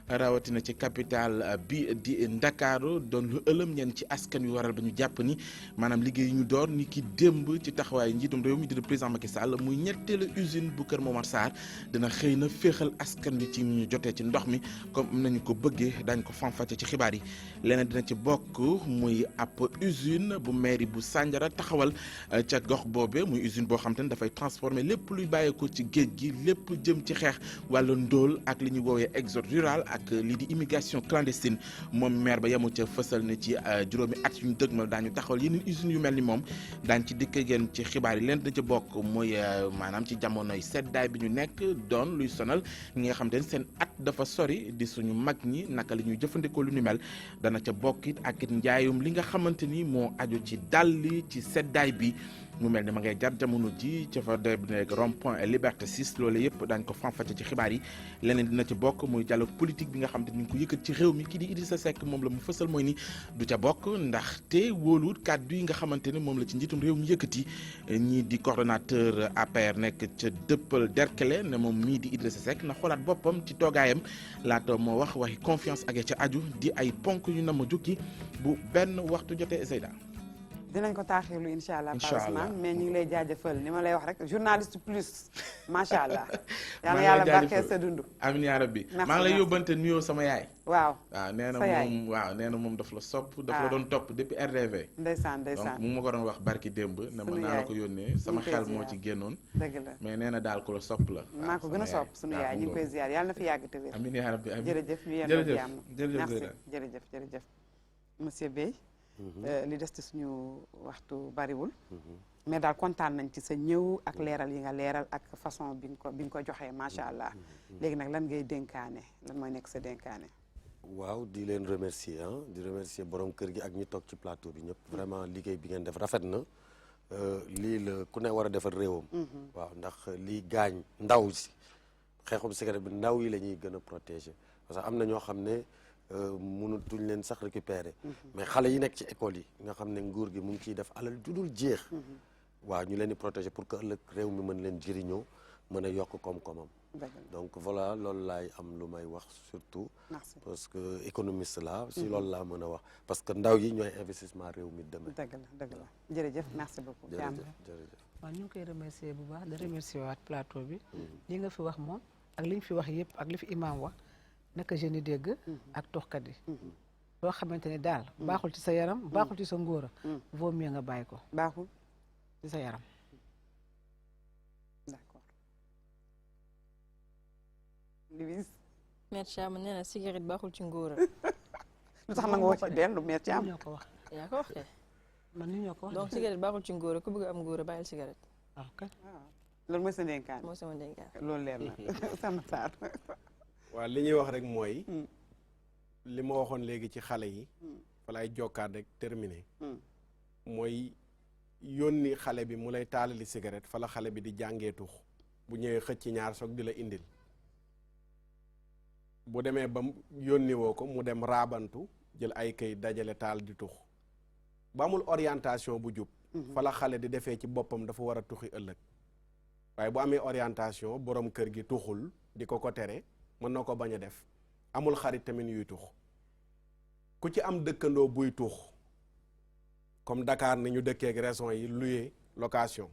rawatina ci capitale bi di Ndakaaru doon lu ëlëm ñenn ci askan wi waral ba ñu jàpp ni maanaam liggéey yi ñu door ni ki démb ci taxawaay njiitum réew mi di président Macky Sall muy ñetteelu usine bu Kër Momar Sarr dina xëy na féexal askan wi ci ñu jotee ci ndox mi comme nañu ko bëggee dañ ko fanfàcce ci xibaar yi leneen dina ci bokk muy ab usine bu mairie bu Sandiara taxawal ca gox boobe muy usine boo xam te ne dafay transformer lépp luy bàyyeekoo ci géej gi lépp jëm ci xeex wàllu ndóol ak li ñuy woowee exode rural ak lii di immigration clandestine moom maire ba yemu ca fësal ne ci juróomi at yu ñu dëgmal daañu taxawal yeneen usines yu mel ni moom daañ ci dikk ngeen ci xibaar yi leen dina ci bokk muy maanaam ci jamonoy seddaay bi ñu nekk doon luy sonal ñi nga xam te ne seen at dafa sori di suñu mag ñi naka li ñuy jëfandikoo lu ni mel dana ca bokk it ak it njaayum li nga xamante ni moo aju ci dàlli ci seddaay bi mu mel ni ma ngay jar jamono ji ca fa de nekk rond point et liberté 6 loolu yëpp dañ ko fanfàcce ci xibaar yi leneen dina ci bokk muy dialogue politique bi nga xam te ni ñu ko yëkkat ci réew mi kii di Idrissa Seck moom la mu fësal mooy ni du ca bokk ndaxte wóoluwut kàddu yi nga xamante ni moom la ci njiitum réew mi yëkkati ñii di coordonnateur APR nekk ca dëppal Derkele ne moom mii di Idrissa Seck na xoolaat boppam ci toogaayam laata moo wax waxi confiance ak ca aju di ay ponk yu na ma jukki bu benn waxtu jotee Seyda. dinañ ko taaxirlu incha allah Ousmane mais ñu ngi lay jaajëfal ni ma lay wax rek journaliste plus macha allah. yal na yàlla barkeel sa dund. amiin yaa rabbi maa ngi lay yóbbante nuyoo sama yaay. waaw nee na moom nee na moom daf la sopp daf la doon topp depuis RDV. ndeysaan donc mu ma ko doon wax barki démb. ne ma naa la ko yónnee sama xel moo ci génnoon. dëgg la mais nee na daal ko la sopp la. maa ko gën a sopp sunu yaay ñu ngi koy ziar yàlla na fi yàgg te wér. amiin yaa rabbi amiin jërëjëf ñu yendoo jàmm. jërëjëf monsieur Beye li des ci suñu waxtu bariwul mais daal kontaan nañ ci sa ñëw ak leeral yi nga leeral ak façon bi nga ko joxee macha allah léegi nag lan ngay dénkaane lan mooy nekk sa dénkaane. waaw di leen remercier di remercier borom kër gi ak ñi toog ci plateau bi ñëpp vraiment liggéey bi ngeen def rafet na lii la ku ne war a defal réewam. waaw ndax lii gaañ ndaw si xeexum cigarette bi ndaw yi la ñuy gën a protéger parce que am na ñoo xam ne. mënutuñ leen sax récupérer mais xale yi nekk ci école yi nga xam ne nguur gi mu ngi ciy def alal judul jeex waaw ñu leen di protéger pour que ëllëg réew mi mën leen jëriñoo mën a yokk koom-koomam donc voilà loolu laay am lu may wax surtout parce que économiste la si loolu laa mën a wax parce que ndaw yi ñooy investissement réew mi demee dëgg la jërëjëf merci beaucoup jërëjëf waaw ñu ngi koy remercier bu baax da remercier waat plateau bi li nga fi wax moom ak li ñu fi wax yëpp ak li fi imam wax naka jeune yi dégg ak toxkat yi loo xamante ne daal baaxul ci sa yaram baaxul ci sa ngóora vaut mieux nga bàyyi ko baaxul ci sa yaram d'accord Louise Mère Thiam nee na cigarette baaxul ci ngóora lu tax na nga wax ci benn Mère Thiam ñoo ko wax yaa ko wax kay man ni ñoo ko wax donc cigarette baaxul ci ngóora ku bëgg am ngóora bàyyil cigarette waaw kay loolu mooy sa dénkaan mooy sama dénkaan loolu leer na sama saar waaw li ñuy wax rek mooy li ma waxoon léegi ci xale yi walaay jokkaat rek terminé mooy yónni xale bi mu lay taalali cigarette fa la xale bi di jàngee tux bu ñëwee xëcc ñaar soog di la indil bu demee ba yónni woo ko mu dem raabantu jël ay kay dajale taal di tux ba amul orientation bu jub fa la xale di defee ci boppam dafa war a tuxi ëllëg waaye bu amee orientation borom kër gi tuxul di ko tere mën na ko bañ a def amul xarit tamit yuy tux ku ci am dëkkandoo buy tux comme Dakar ni ñu dëkkee ak raison yi luye location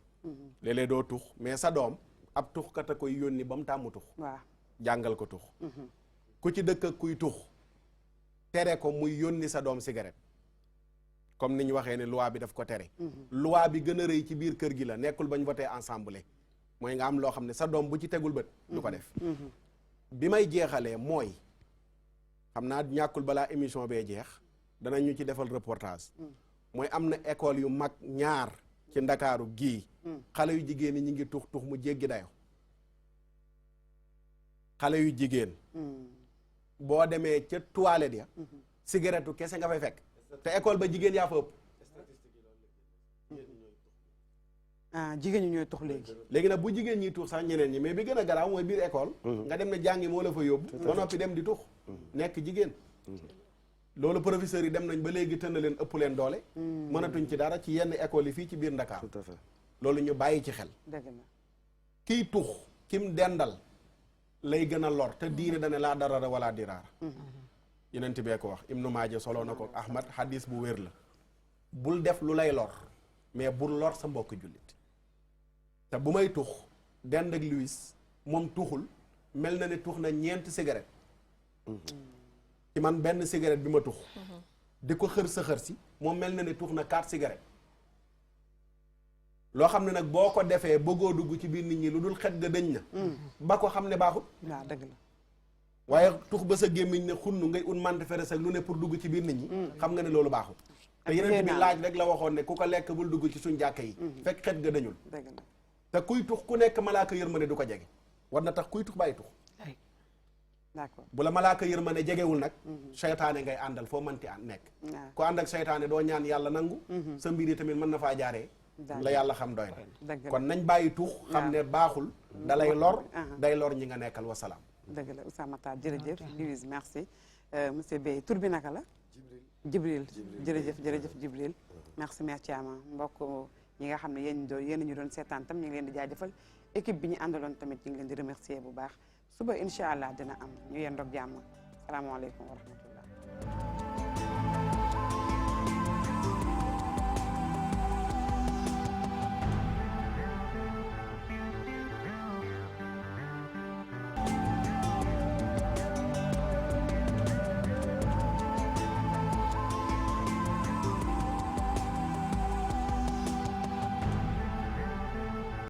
léeg-léeg doo tux mais sa doom ab tuxkat a koy yónni ba mu tàmm tux waaw jàngal ko tux ku ci dëkk ak kuy tux tere ko muy yónni sa doom cigarette comme ni ñu waxee ne loi bi daf ko tere loi bi gën a rëy ci biir kër gi la nekkul bañ voté ensemble mooy nga am loo xam ne sa doom bu ci tegul bët du ko def bi may jeexalee mooy xam naa ñàkkul balaa émission bee jeex danañ ñu ci defal reportage mooy am na école yu mag ñaar ci Ndakaaru gii xale yu jigéen ñi ñu ngi tux mu jéggi dayo xale yu jigéen boo demee ca toilette ya cigarette kese nga fay fekk te école ba jigéen yaa fa ëpp jigéen ñi ñooy tux léegi. léegi nag bu jigéen ñi tux sax ñeneen ñi mais bi gën a garaaw mooy biir école. nga dem ne jàngi moo la fa yóbbu. ba noppi dem di tux. nekk jigéen. loolu professeurs yi dem nañ ba léegi tën na leen ëpp leen doole. mënatuñ ci dara ci yenn école yi fii ci biir Ndakaar. tout à fait loolu ñu bàyyi ci xel. dëgg la kiy tux kim dendal lay gën a lor te diine dane laa darara wala diraara. Yonent bee ko wax Ibnu Maaja soloo na ko Ahmad hadis bu wér la. bul def lu lay lor mais bul lor sa mbokk jullit te bu may tux dend ak Louis moom tuxul mel na ne tux na 4 cigarette ci man benn cigarette bi ma tux di ko xër sa xër si moom mel na ne tux na 4 cigarette loo xam ne nag boo ko defee bëggoo dugg ci biir nit ñi lu dul xet ga dëñ na ba ko xam ne baaxut waaw dëgg la waaye tux ba sa gémmiñ ne xunnu ngay un mante feres ak lu ne pour dugg ci biir nit ñi xam nga ne loolu baaxut te yeneen bi laaj rek la waxoon ne ku ko lekk bul dugg ci suñ jàkka yi fekk xet ga dañul te kuy tux ku nekk malaaka yërmande du ko jege war na tax kuy tux bàyyi tux d'accord bu la malaaka yërmande jegewul nag seytaane ngay àndal foo mënti nekk ku ànd ak seytaane doo ñaan yàlla nangu sa mbir yi tamit mën na faa jaaree la yàlla xam doy na kon nañ bàyyi tux xam ne baaxul dalay lor day lor ñi nga nekkal wasalaam dëgg la Ousama Tall jërëjëf Louise merci monsieur Bey tur bi naka la Jibril jërëjëf Jibril merci mère Thiama mbokk ñi nga xam ne yéen ñu doon seetaan tam ñu ngi leen di jaajëfal équipe bi ñu àndaloon tamit ñu ngi leen di remercier bu baax suba incha allah dina am ñu yendoog jàmm salaamaaleykum wa rahmatullah